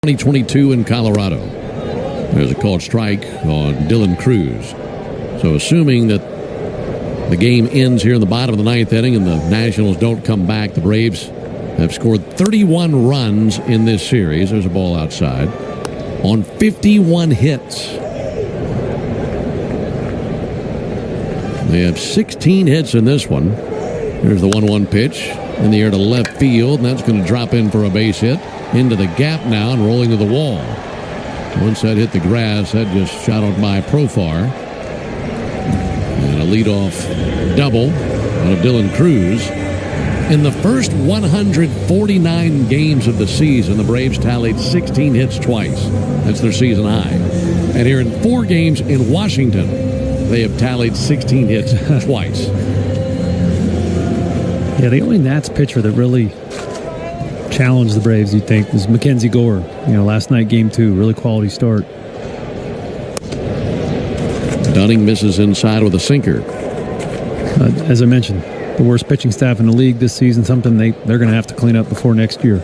...2022 in Colorado. There's a called strike on Dylan Cruz. So assuming that the game ends here in the bottom of the 9th inning and the Nationals don't come back, the Braves have scored 31 runs in this series. There's a ball outside. On 51 hits. They have 16 hits in this one. There's the 1-1 pitch in the air to left field, and that's going to drop in for a base hit. Into the gap now and rolling to the wall. Once that hit the grass, that just shot out by Profar. And a leadoff double of Dylan Cruz. In the first 149 games of the season, the Braves tallied 16 hits twice. That's their season high. And here in 4 games in Washington, they have tallied 16 hits twice. Yeah, the only Nats pitcher that really challenged the Braves, you'd think, was Mackenzie Gore. Last night, game 2, really quality start. Dunning misses inside with a sinker. As I mentioned, the worst pitching staff in the league this season, something they're going to have to clean up before next year.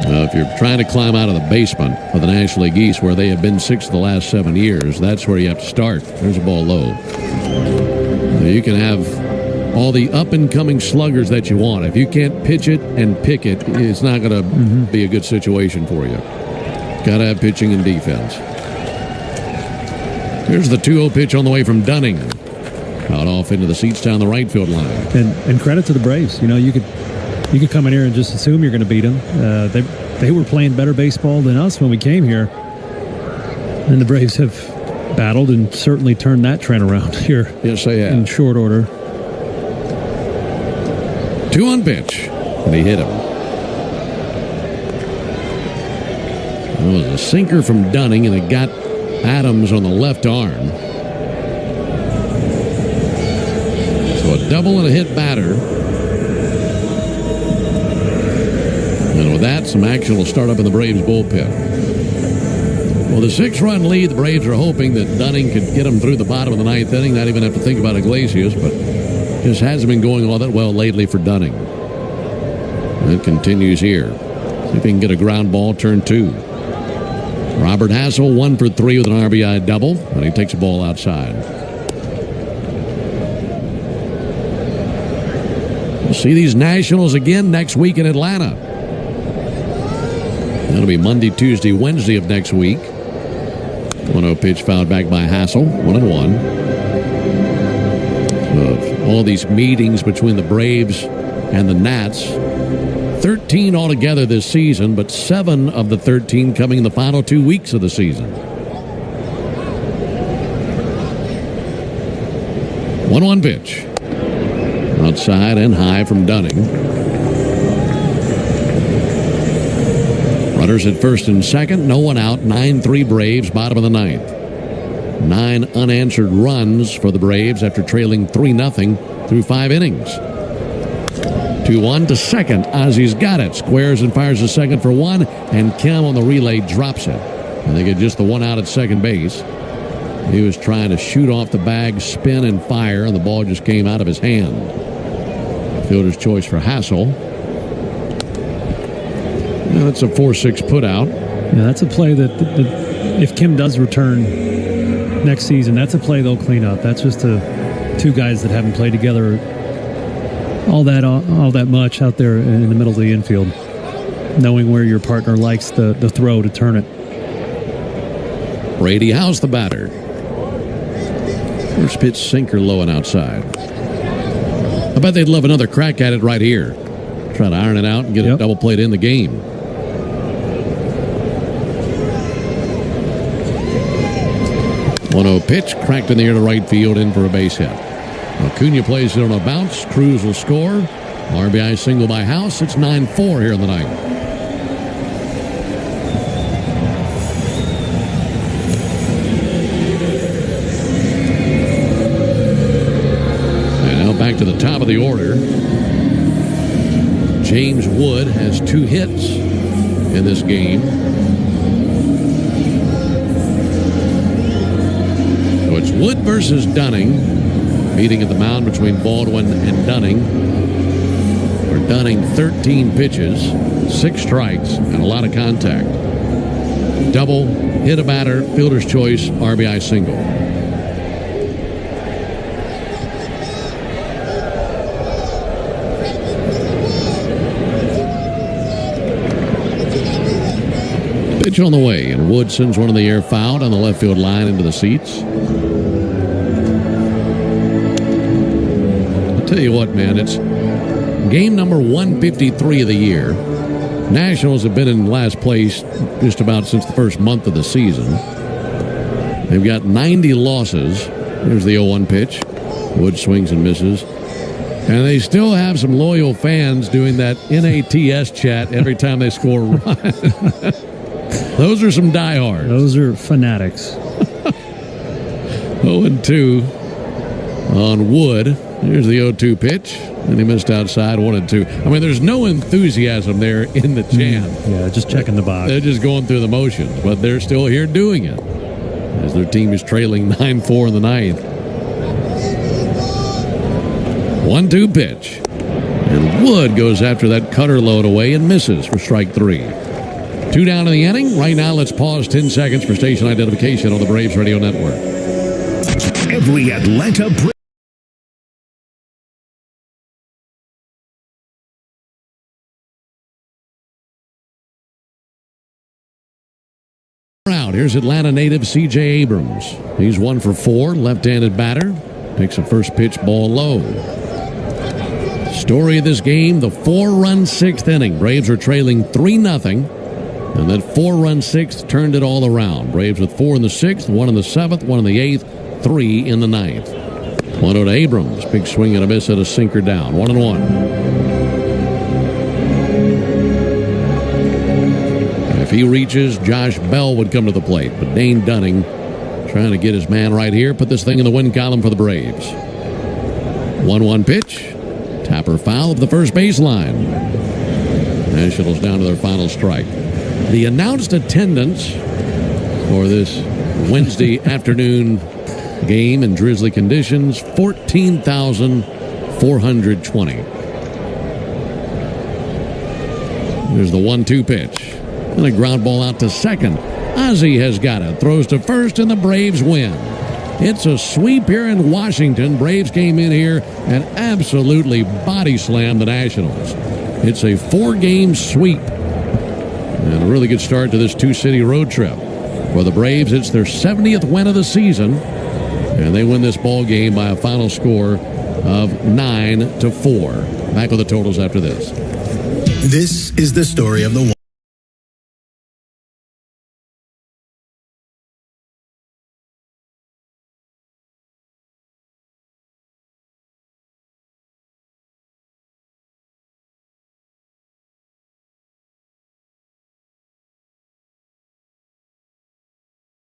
If you're trying to climb out of the basement of the National League East, where they have been 6 of the last 7 years, that's where you have to start. There's a ball low. You can have all the up-and-coming sluggers that you want. If you can't pitch it and pick it, it's not going to be a good situation for you. Got to have pitching and defense. Here's the 2-0 pitch on the way from Dunning. Out off into the seats down the right field line. And credit to the Braves. You could come in here and just assume you're going to beat them. They were playing better baseball than us when we came here. And the Braves have battled and certainly turned that trend around here. Yes, they have. In short order. 2-1 pitch. And he hit him. It was a sinker from Dunning, and it got Adams on the left arm. So a double and a hit batter. And with that, some action will start up in the Braves bullpen. Well, the 6-run lead, the Braves are hoping that Dunning could get them through the bottom of the 9th inning, not even have to think about Iglesias, but just hasn't been going all that well lately for Dunning. And it continues here. See if he can get a ground ball, turn 2. Robert Hassel, 1 for 3 with an RBI double, and he takes a ball outside. We'll see these Nationals again next week in Atlanta. That'll be Monday, Tuesday, Wednesday of next week. 1-0 pitch fouled back by Hassel, 1-1. All these meetings between the Braves and the Nats, 13 altogether this season, but 7 of the 13 coming in the final 2 weeks of the season. 1-1 pitch. Outside and high from Dunning. Runners at first and second, no one out, 9-3 Braves, bottom of the 9th. 9 unanswered runs for the Braves after trailing 3-0 through 5 innings. 2-1 to second. Ozzy's got it. Squares and fires a second for 1, and Kim on the relay drops it. And they get just the 1 out at second base. He was trying to shoot off the bag, spin and fire, and the ball just came out of his hand. Fielder's choice for Hassel. Now that's a 4-6 put out. Yeah, that's a play that if Kim does return next season, that's a play they'll clean up. That's just 2 guys that haven't played together all that much out there in the middle of the infield, knowing where your partner likes the throw to turn it. Brady House, the batter. First pitch sinker low and outside. I bet they'd love another crack at it right here. Try to iron it out and get a double play in the game. One-0 pitch, cracked in the air to right field, in for a base hit. Acuna plays it on a bounce. Cruz will score. RBI single by House. It's 9-4 here in the 9th. And now back to the top of the order. James Wood has 2 hits in this game. So it's Wood versus Dunning. Meeting at the mound between Baldwin and Dunning. For Dunning, 13 pitches, 6 strikes, and a lot of contact. Double, hit a batter, fielder's choice, RBI single. Pitch on the way, and Wood sends one in the air fouled on the left field line into the seats. Tell you what, man, it's game number 153 of the year. Nationals have been in last place just about since the first month of the season. They've got 90 losses. There's the 0-1 pitch. Wood swings and misses. And they still have some loyal fans doing that NATS chat every time they score a run. Those are some diehards. Those are fanatics. 0-2 on Wood. Here's the 0-2 pitch. And he missed outside, 1-2. I mean, there's no enthusiasm there in the chant. Yeah, just checking the box. They're just going through the motions, but they're still here doing it as their team is trailing 9-4 in the ninth. 1-2 pitch. And Wood goes after that cutter load away and misses for strike 3. 2 down in the inning. Right now, let's pause 10 seconds for station identification on the Braves Radio Network. Every Atlanta Braves. Here's Atlanta native C.J. Abrams. He's 1 for 4, left-handed batter. Takes a first pitch ball low. Story of this game, the 4-run 6th inning. Braves are trailing 3-0. And that 4-run 6th turned it all around. Braves with 4 in the 6th, 1 in the 7th, 1 in the 8th, 3 in the 9th. 1-0 to Abrams. Big swing and a miss at a sinker down. 1-1. If he reaches, Josh Bell would come to the plate. But Dane Dunning trying to get his man right here. Put this thing in the win column for the Braves. 1-1 pitch. Tapper foul of the first baseline. Nationals down to their final strike. The announced attendance for this Wednesday afternoon game in drizzly conditions, 14,420. There's the 1-2 pitch. And a ground ball out to second. Ozzie has got it. Throws to first, and the Braves win. It's a sweep here in Washington. Braves came in here and absolutely body slammed the Nationals. It's a 4-game sweep. And a really good start to this 2-city road trip. For the Braves, it's their 70th win of the season. And they win this ball game by a final score of 9-4. Back with the totals after this. This is the story of the one.